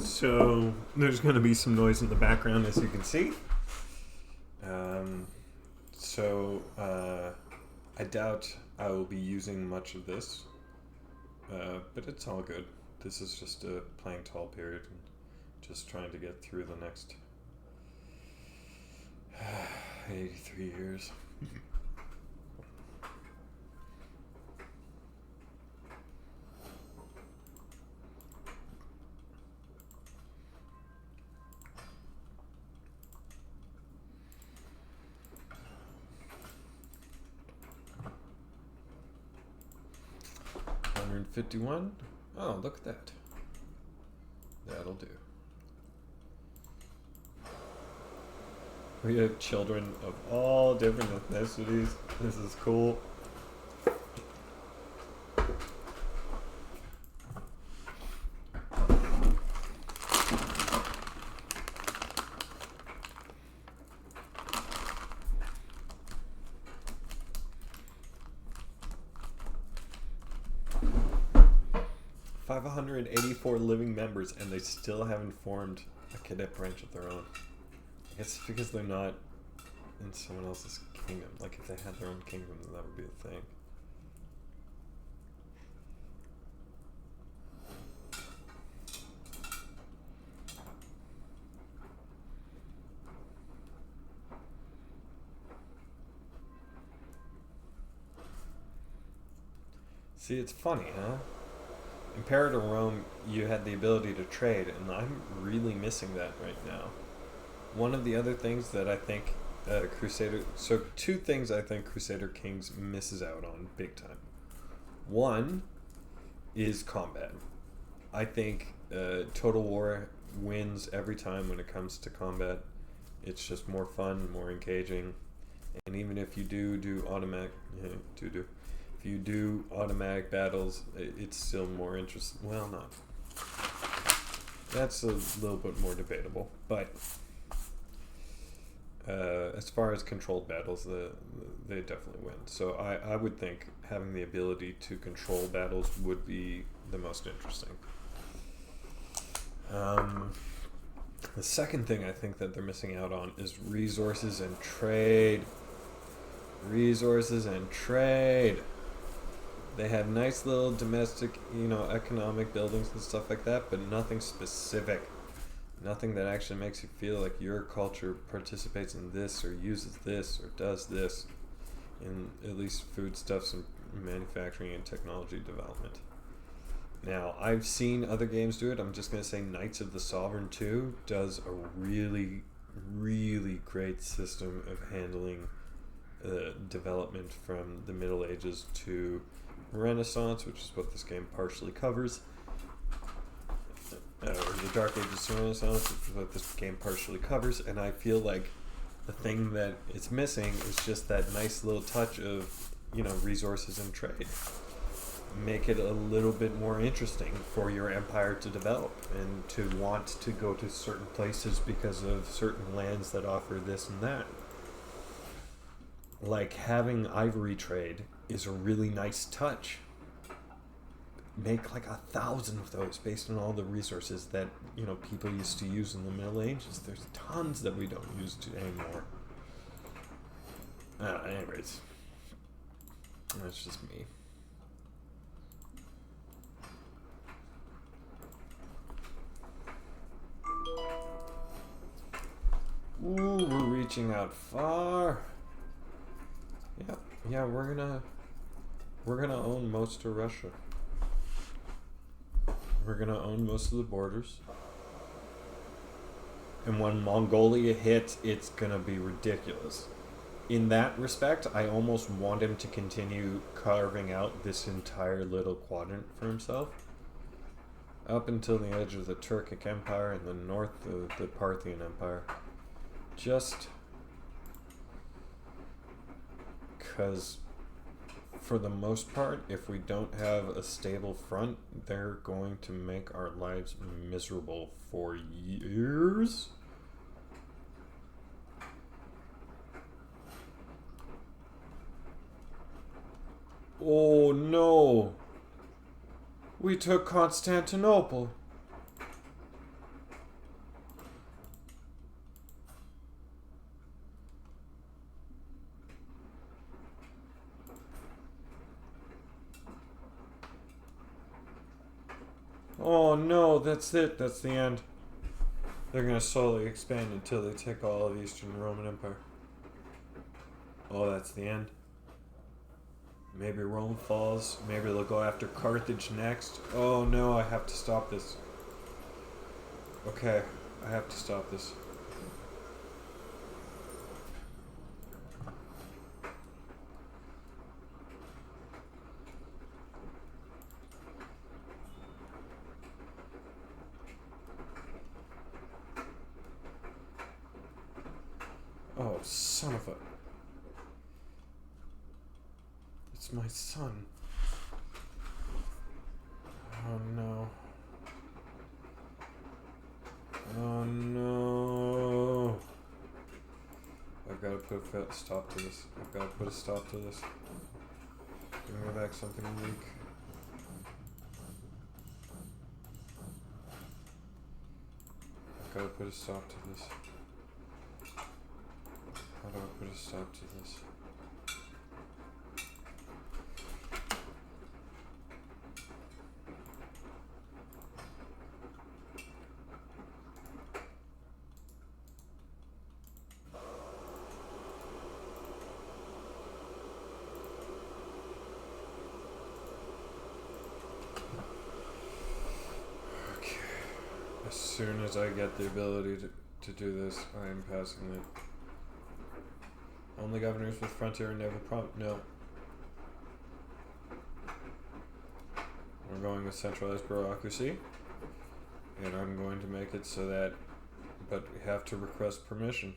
So there's going to be some noise in the background, as you can see. I doubt I will be using much of this, but it's all good. This is just a playing tall period and just trying to get through the next 83 years. $151. Oh, look at that. That'll do. We have children of all different ethnicities. This is cool. Five 584 living members, and they still haven't formed a cadet branch of their own. I guess it's because they're not in someone else's kingdom. Like, if they had their own kingdom, then that would be a thing. See, it's funny, huh? Imperator Rome, you had the ability to trade, and I'm really missing that right now. One of the other things that I think two things I think Crusader Kings misses out on big time. One is combat. I think Total War wins every time when it comes to combat. It's just more fun, more engaging, and even if you do automatic, if you do automatic battles, it's still more interesting. Well, not. That's a little bit more debatable. But as far as controlled battles, they definitely win. So I would think having the ability to control battles would be the most interesting. The second thing I think that they're missing out on is resources and trade. Resources and trade. They have nice little domestic, economic buildings and stuff like that, but nothing specific. Nothing that actually makes you feel like your culture participates in this or uses this or does this in at least foodstuffs and manufacturing and technology development. Now, I've seen other games do it. I'm just going to say Knights of the Sovereign 2 does a really, really great system of handling development from the Middle Ages to Renaissance, which is what this game partially covers. Or the Dark Ages to Renaissance, which is what this game partially covers. And I feel like the thing that it's missing is just that nice little touch of, resources and trade. Make it a little bit more interesting for your empire to develop and to want to go to certain places because of certain lands that offer this and that. Like having ivory trade is a really nice touch. Make like 1,000 of those based on all the resources that people used to use in the Middle Ages. There's tons that we don't use anymore. Anyways, that's just me. Ooh, we're reaching out far. Yeah, we're gonna own most of Russia. We're gonna own most of the borders. And when Mongolia hits, it's gonna be ridiculous. In that respect, I almost want him to continue carving out this entire little quadrant for himself. Up until the edge of the Turkic Empire and the north of the Parthian Empire. Just because for the most part, if we don't have a stable front, they're going to make our lives miserable for years. Oh no! We took Constantinople. Oh no, that's it. That's the end. They're gonna slowly expand until they take all of Eastern Roman Empire. Oh, that's the end. Maybe Rome falls. Maybe they'll go after Carthage next. Oh no, I have to stop this. Okay, I have to stop this. Oh, son of a... It's my son. Oh no. Oh no. I've got to put a stop to this. I've got to put a stop to this. Give me back something weak. I've got to put a stop to this. How do I put a stop to this? Okay. As soon as I get the ability to do this, I am passing it. Only governors with frontier and naval no. We're going with centralized bureaucracy. And I'm going to make it so that, but we have to request permission.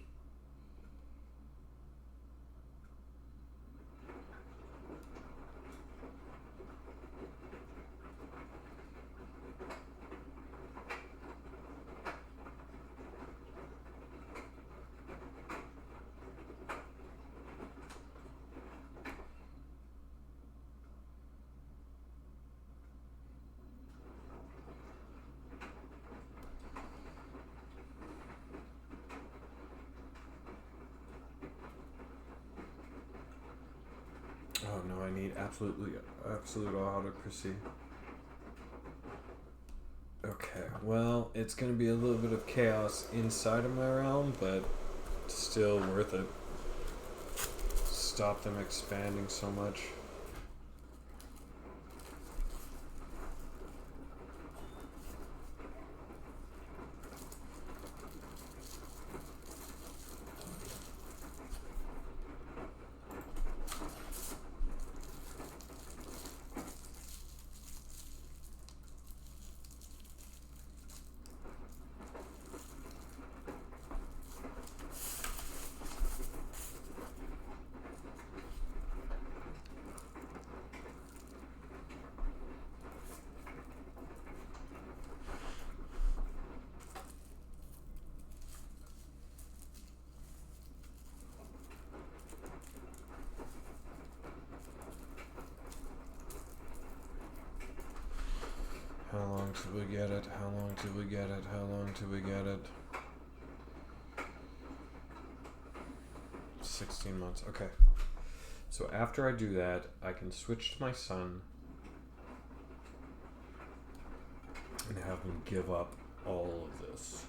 Oh no, I need absolute autocracy. Okay, well, it's gonna be a little bit of chaos inside of my realm, but still worth it. Stop them expanding so much. long till we get it? How long till we get it? How long till we get it? 16 months. Okay. So after I do that, I can switch to my son and have him give up all of this.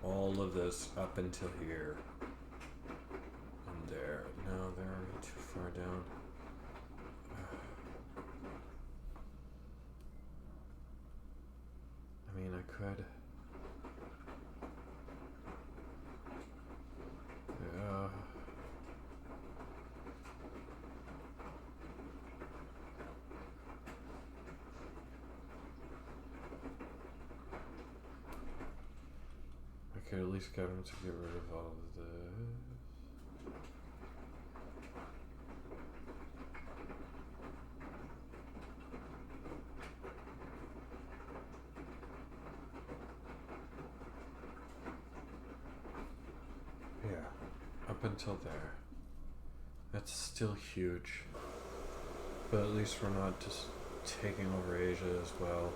All of this up until here. And there. No, they're already too far down. I mean, I could. Yeah. I could at least get him to get rid of all of this. Yeah, up until there. That's still huge. But at least we're not just taking over Asia as well.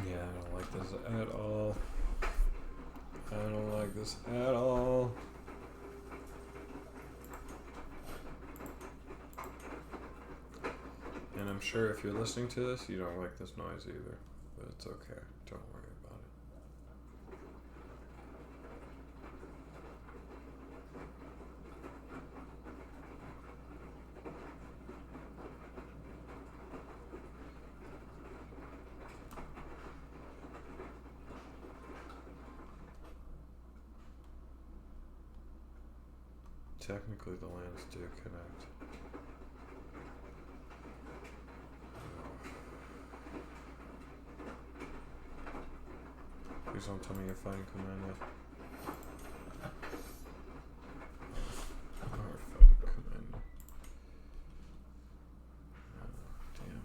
Yeah, I don't like this at all. I don't like this at all. And I'm sure if you're listening to this, you don't like this noise either. But it's okay. Don't worry about it. Technically, the lands do connect. Please don't tell me you're fighting Commando. Or fighting Commando. Oh, damn it.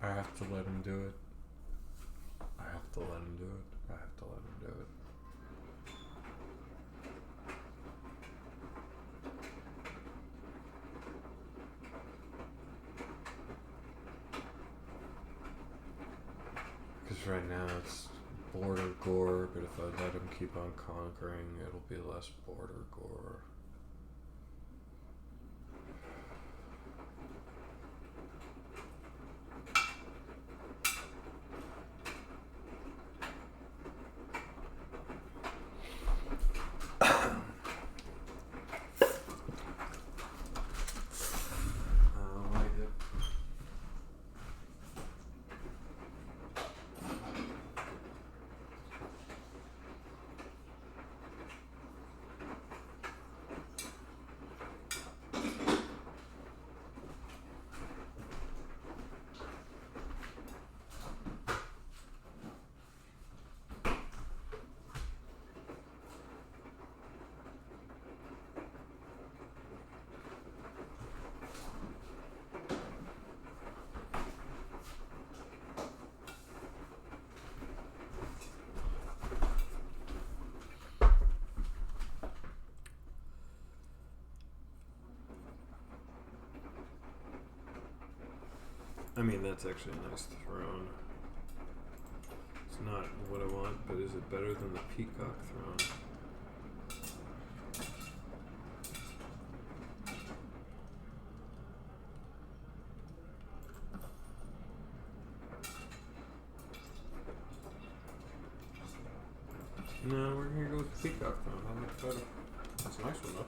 I have to let him do it. I have to let him do it. I have to let him do it. Because right now it's border gore, but if I let him keep on conquering, it'll be less border gore. mean, that's actually a nice throne. It's not what I want, but is it better than the peacock throne? No, we're gonna go with the peacock throne. I like that better. That's a nice one though.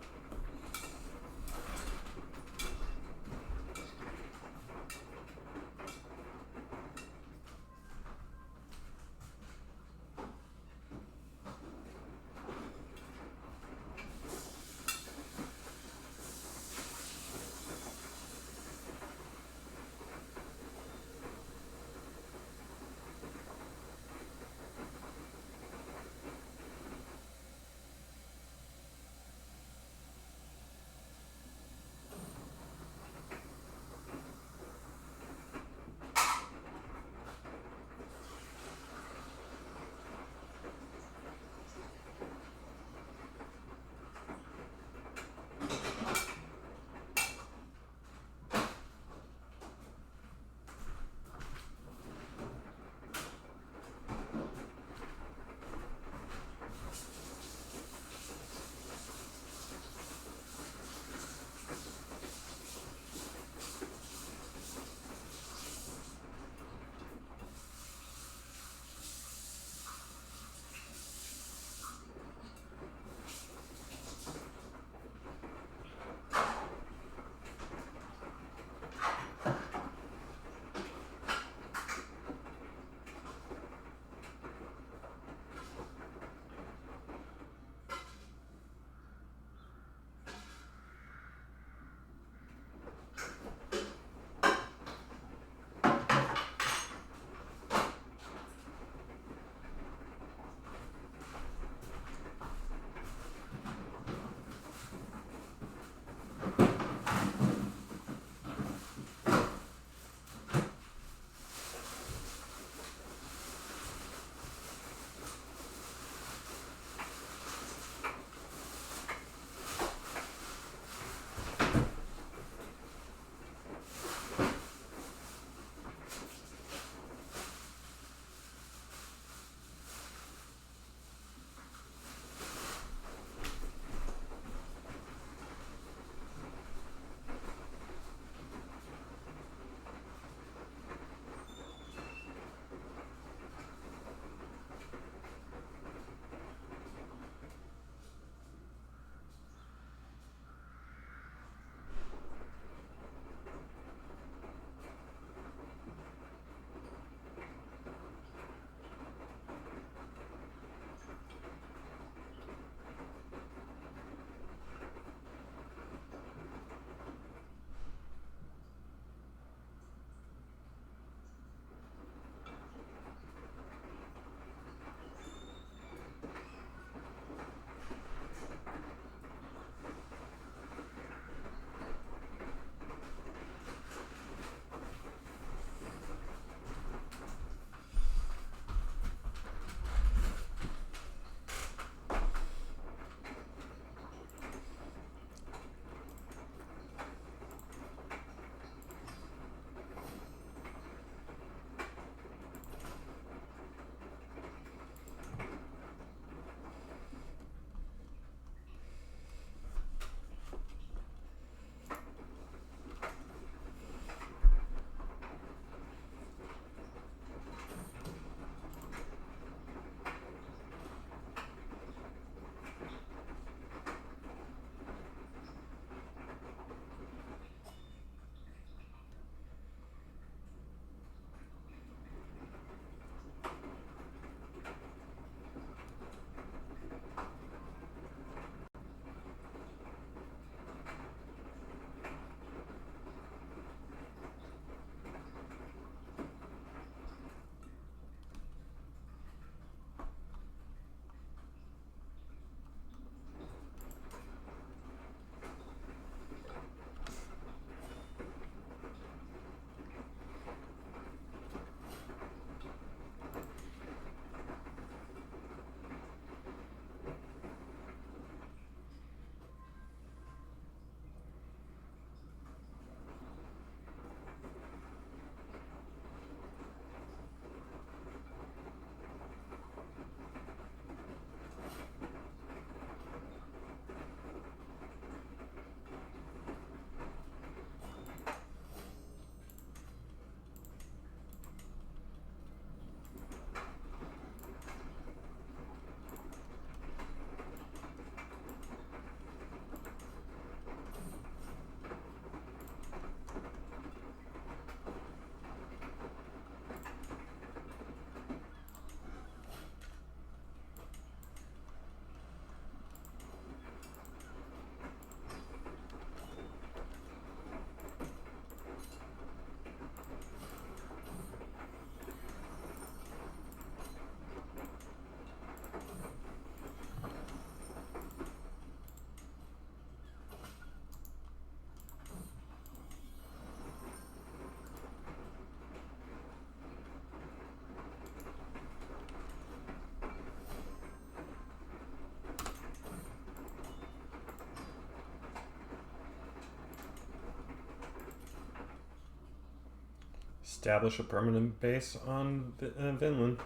establish a permanent base on Vinland.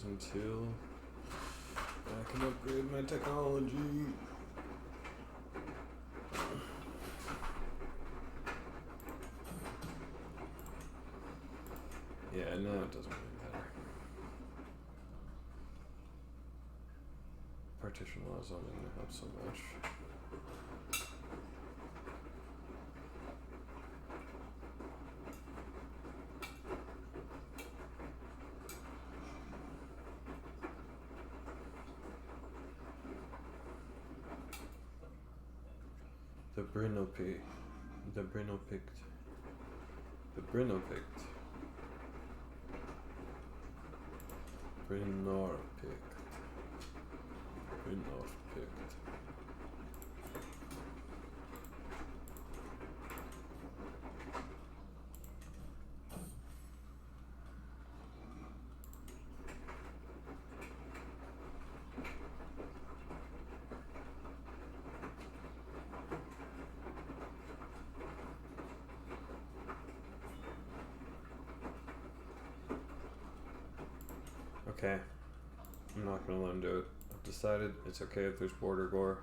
Until I can upgrade my technology. Yeah, no, it doesn't really matter. Partition law is only going to help so much. The Brinopict. Brinopict. Okay, I'm not gonna let him do it. I've decided it's okay if there's border gore.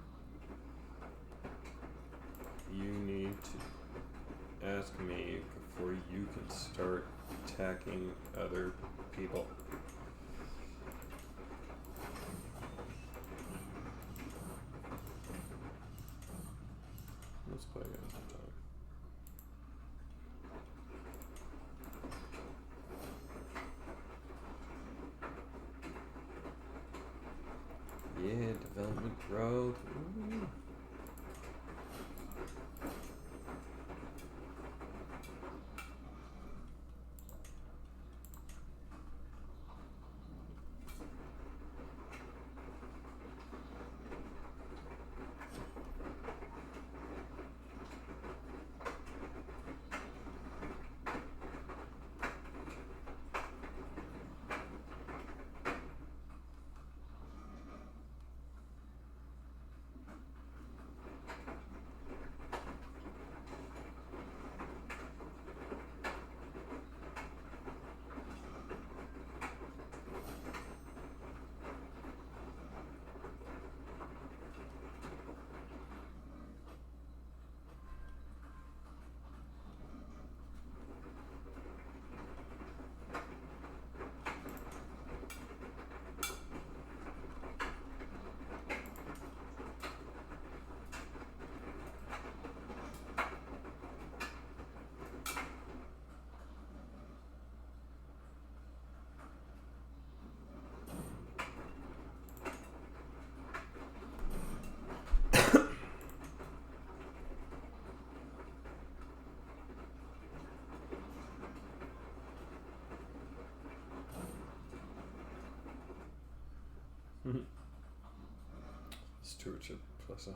You need to ask me before you can start attacking other people. Let's play again sometime. Yeah, development growth. Ooh. Stewardship plus 108%.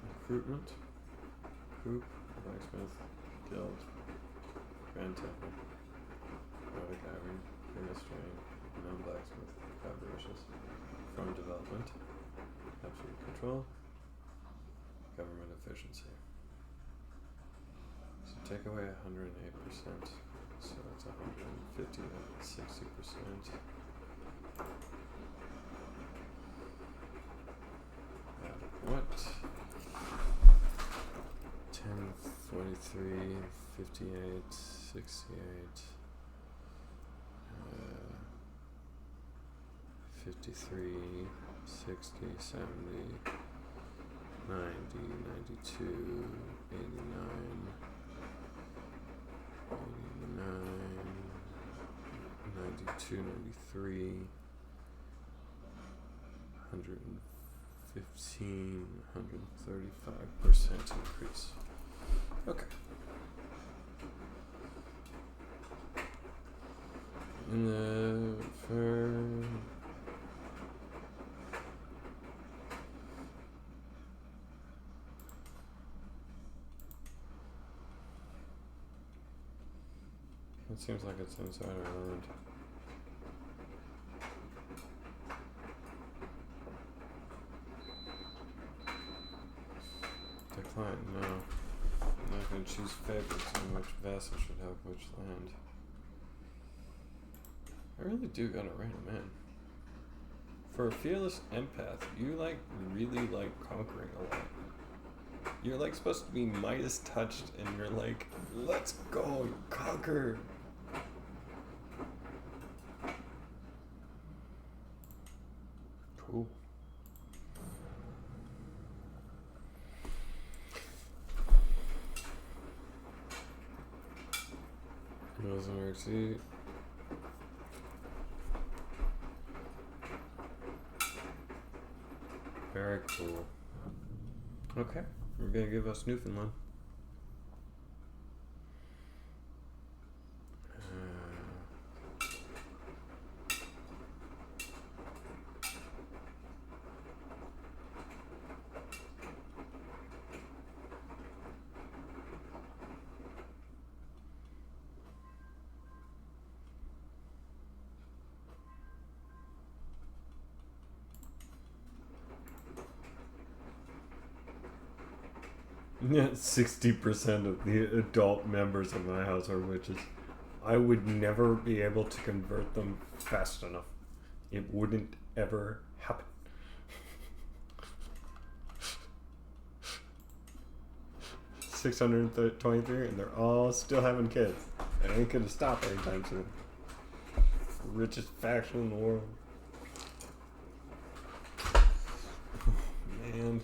Recruitment. Coop. Blacksmith. Guild. Grand Temple. Product Iron. Administrating. Non-blacksmith. Fabricious. Farm Development. Absolute Control. Government Efficiency. So take away 108%. So it's 150 to 60%. What? 10, 43, 58, 68, 53, 60, 70, 90, 92, 89, 92, 93, 115, 135% increase. Okay. And for it seems like it's inside Ireland. Decline, no. I'm not going to choose favorites on which vassal should have which land. I really do gotta write him in. For a fearless empath, you really like conquering a lot. You're supposed to be Midas touched and you're like, let's go, conquer! Cool. Rosenberg, very cool. Okay, we're gonna give us Newfoundland. Yeah, 60% of the adult members of my house are witches. I would never be able to convert them fast enough. It wouldn't ever happen. $623, and they're all still having kids. It ain't gonna stop anytime soon. Richest faction in the world. Man.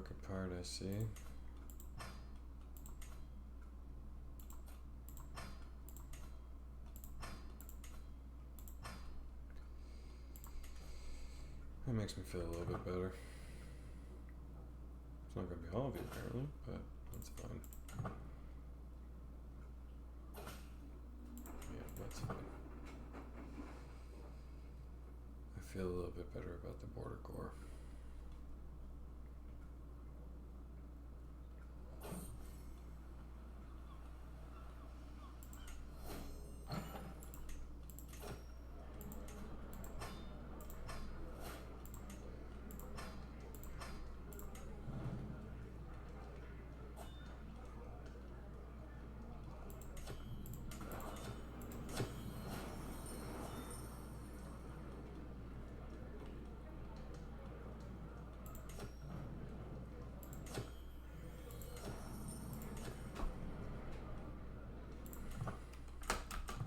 crooked part, I see. That makes me feel a little bit better. It's not going to be all of you, apparently, but that's fine. Yeah, that's fine. I feel a little bit better about the border core.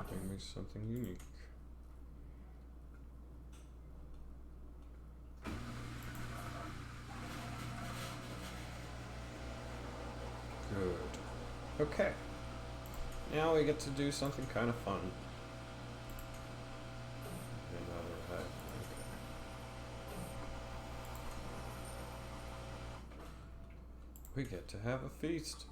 Bring me something unique. Good. Okay. Now we get to do something kind of fun. Okay. We get to have a feast.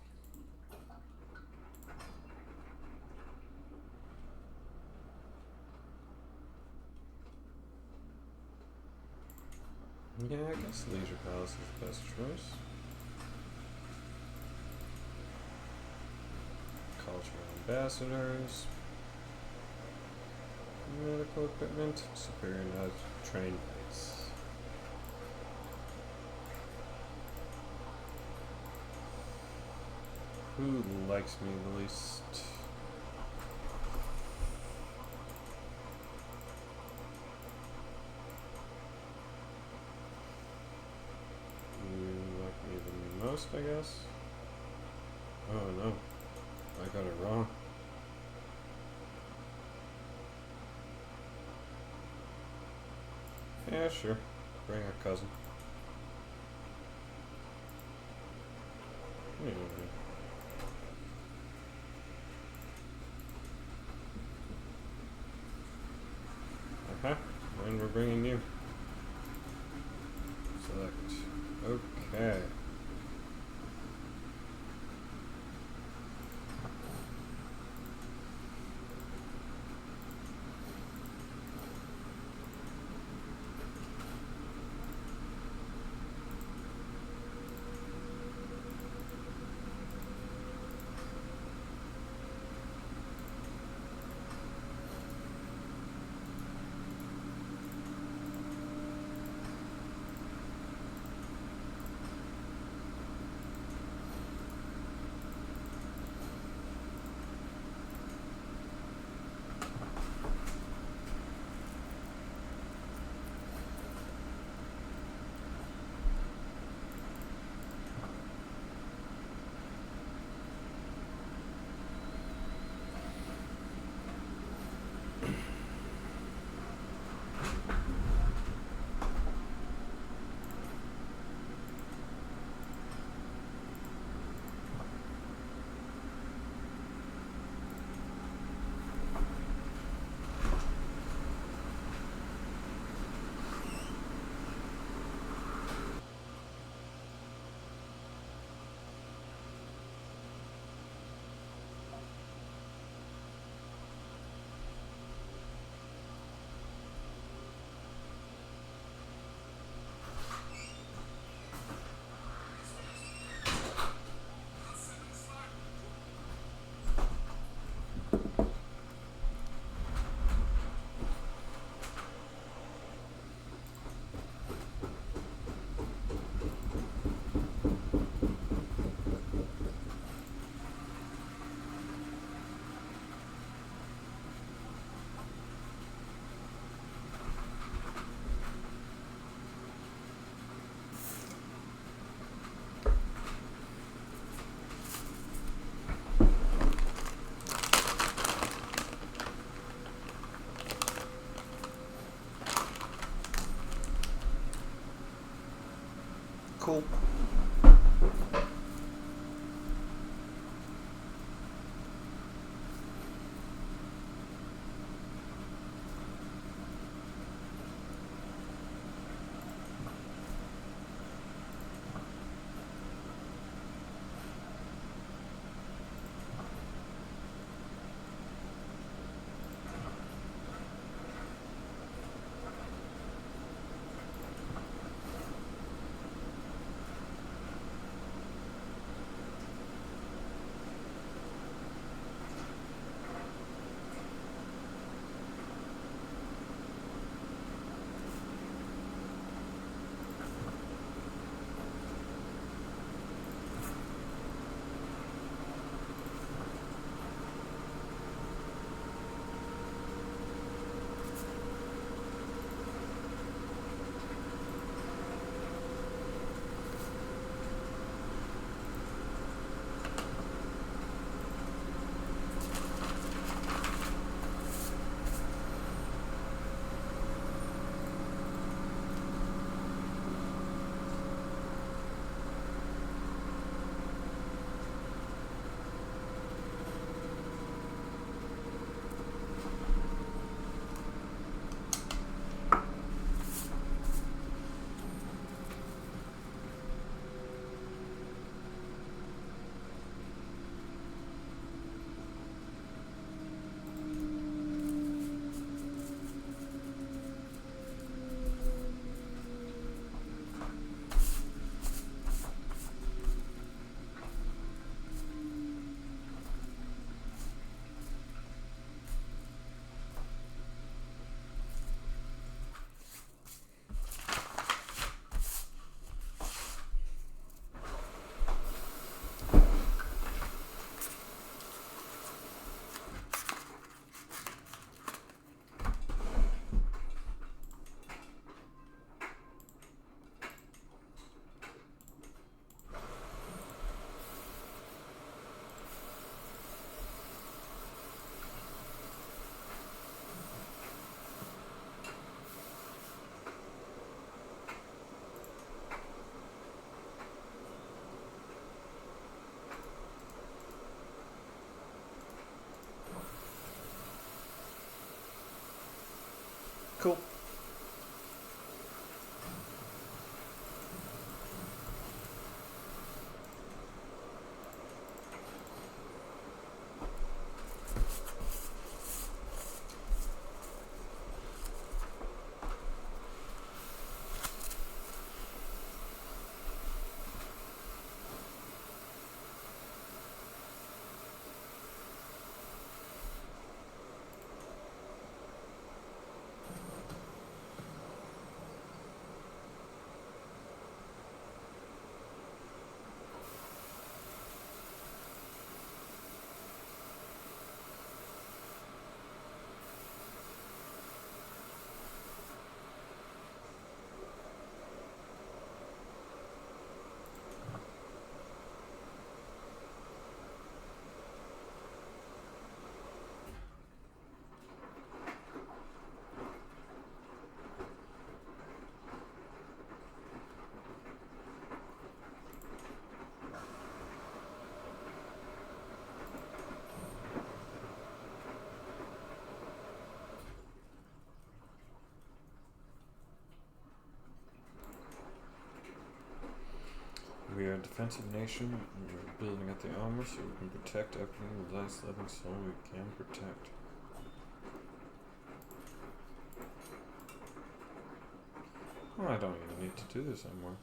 Yeah, I guess Leisure Palace is the best choice. Cultural ambassadors. Medical equipment. Superior knowledge. Train base. Who likes me the least? Most, I guess. Oh no, I got it wrong. Yeah, sure. Bring a cousin. And we're bringing you. Select. Okay. defensive nation. We're building up the armor so we can protect every last living soul we can protect. Oh, I don't even need to do this anymore.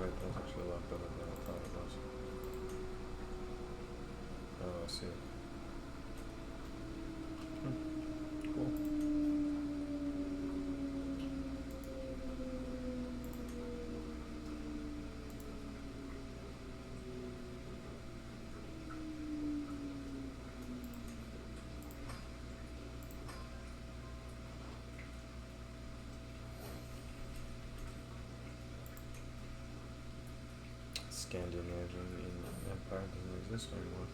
wait, that's actually a lot better than I thought it was. Oh, I see. Cool. Scandinavian Empire doesn't exist anymore.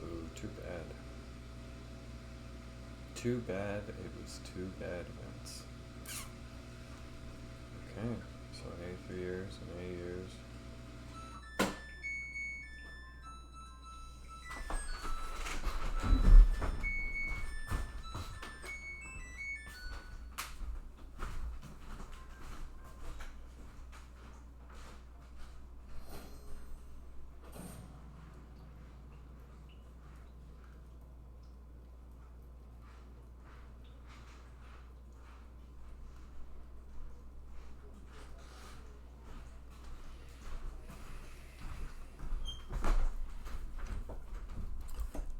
Ooh, too bad. Too bad, it was too bad, Vince. Okay, so 83 years and 8 years.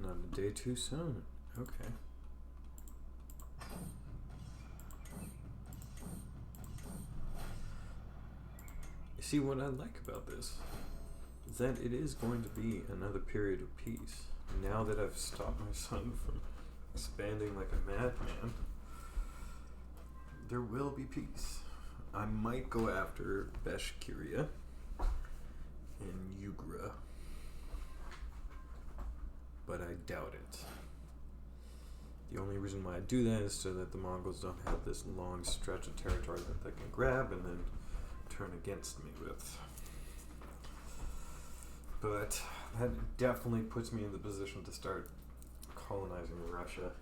Not a day too soon. Okay. You see, what I like about this is that it is going to be another period of peace. Now that I've stopped my son from expanding like a madman, there will be peace. I might go after Beshkiria and Ugra, but I doubt it. The only reason why I do that is so that the Mongols don't have this long stretch of territory that they can grab and then turn against me with. But that definitely puts me in the position to start colonizing Russia.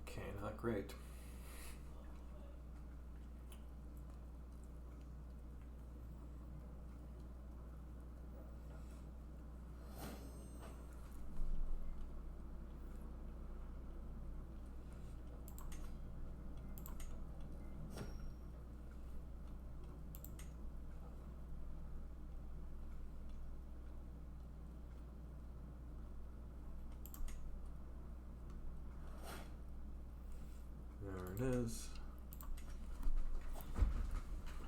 Okay, not great. There it is.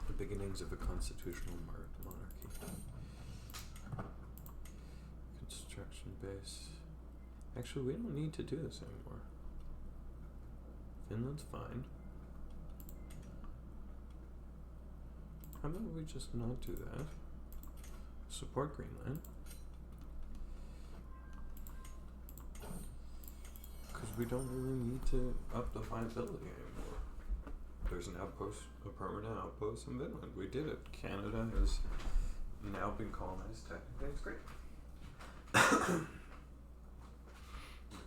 The beginnings of a constitutional monarchy. Construction base. Actually, we don't need to do this anymore. Finland's fine. How about we just not do that? Support Greenland. Because we don't really need to up the viability anymore. There's an outpost, a permanent outpost in Finland. We did it. Canada has now been colonized. Technically, it's great. The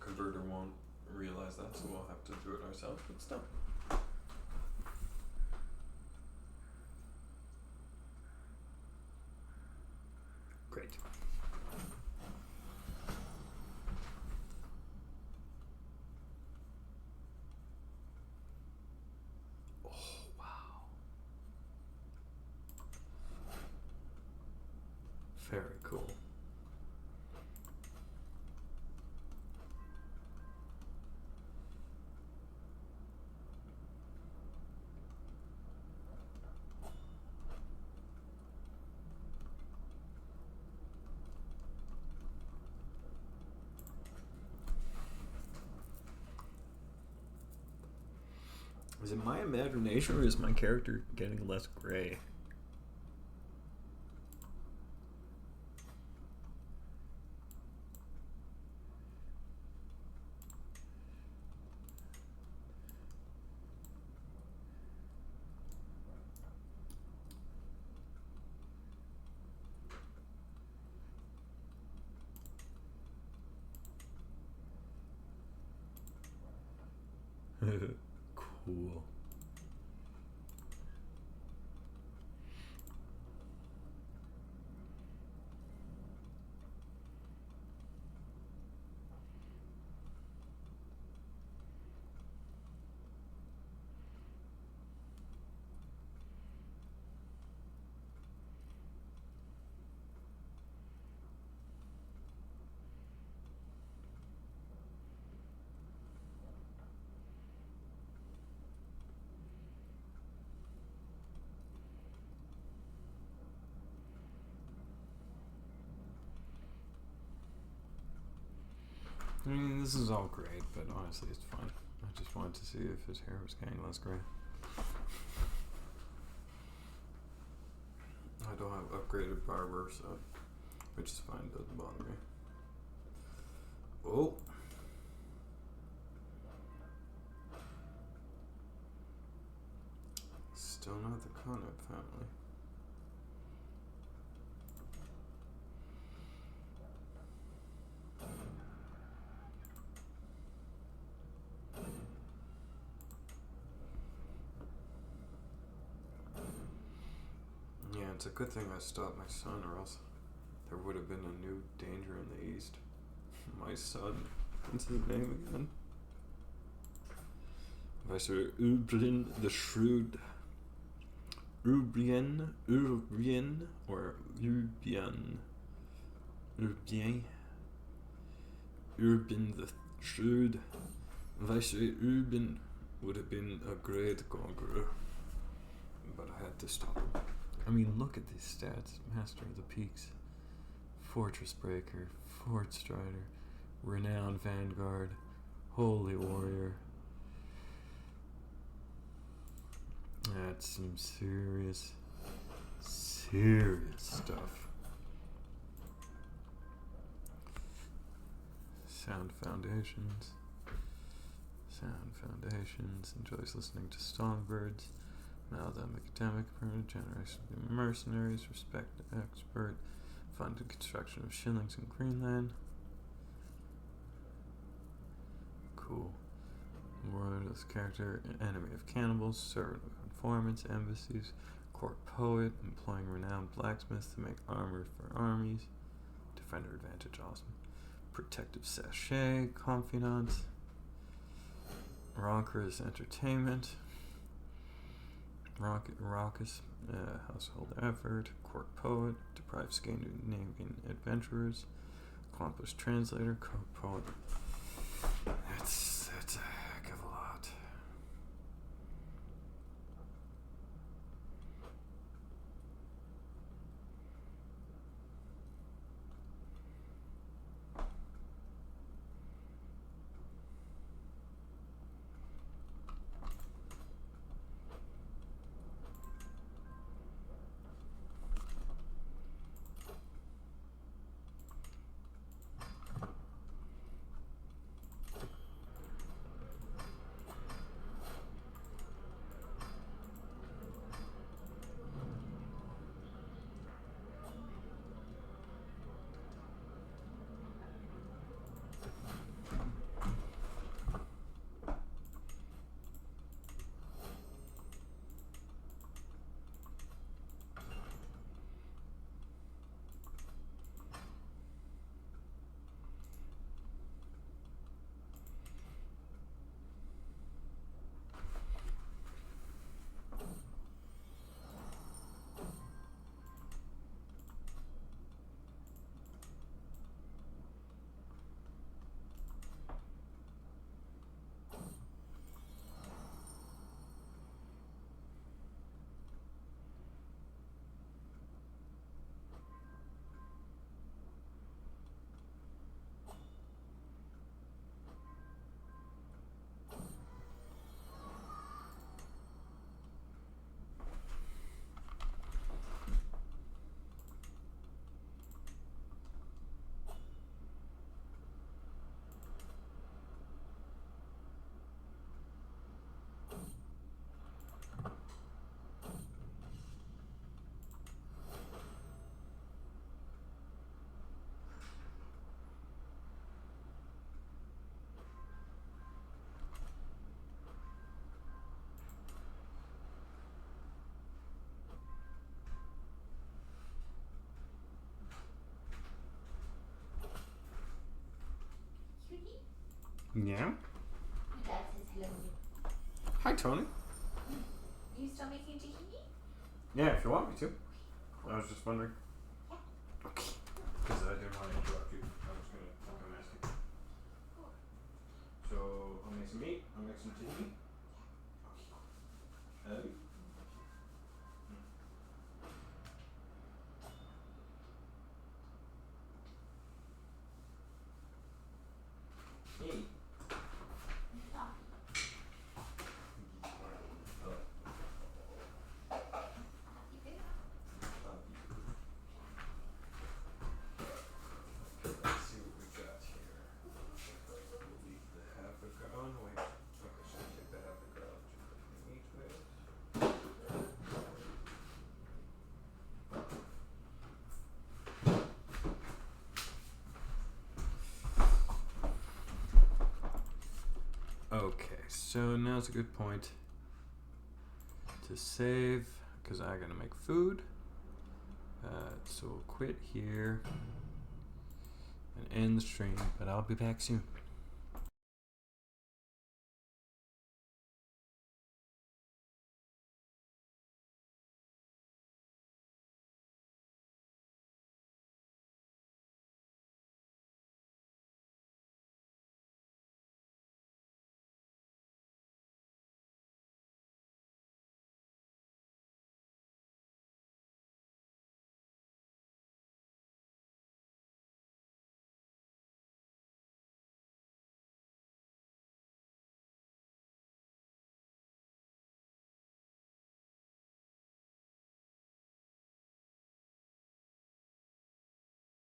converter won't realize that, so we'll have to do it ourselves, but still. Great. Oh, wow. Very cool. Is it my imagination or is my character getting less gray? Cool. I mean, this is all great, but honestly, it's fine. I just wanted to see if his hair was getting less gray. I don't have upgraded barber, so which is fine, doesn't bother me. Oh. Still not the Conrad family. Yeah, it's a good thing I stopped my son, or else there would have been a new danger in the east. My son. What's his name again? Viceroy Ubrin the Shrewd. Urbien, or Urbian. Urbin the Shrewd. Viceroy Urbin would have been a great conqueror, but I had to stop him. I mean, look at these stats. Master of the Peaks, Fortress Breaker, Fort Strider, Renowned Vanguard, Holy Warrior. That's some serious stuff. Sound Foundations. Enjoys listening to songbirds. Maladam Academic, Permanent Generation of Mercenaries, Respect Expert, Funded Construction of Shillings in Greenland. Cool. Warless character, Enemy of Cannibals, Servant of Informants, Embassies, Court Poet, employing renowned blacksmiths to make armor for armies. Defender Advantage, awesome. Protective Sachet, Confidant. Raucous Entertainment. Raucous Household Effort, Court Poet, Deprived Scandinavian Adventurers, Accomplished Translator, Court Poet. That's a heck of a lot. Yeah? My dad says hello. Hi, Tony. You still making tahini? Yeah, if you want me to. I was just wondering. Yeah. Okay. Because I didn't want to interrupt you. I was going to come ask you. Cool. So, I'll make some meat. I'll make some tahini. Okay. So now's a good point to save because I gotta make food. So we'll quit here and end the stream, but I'll be back soon.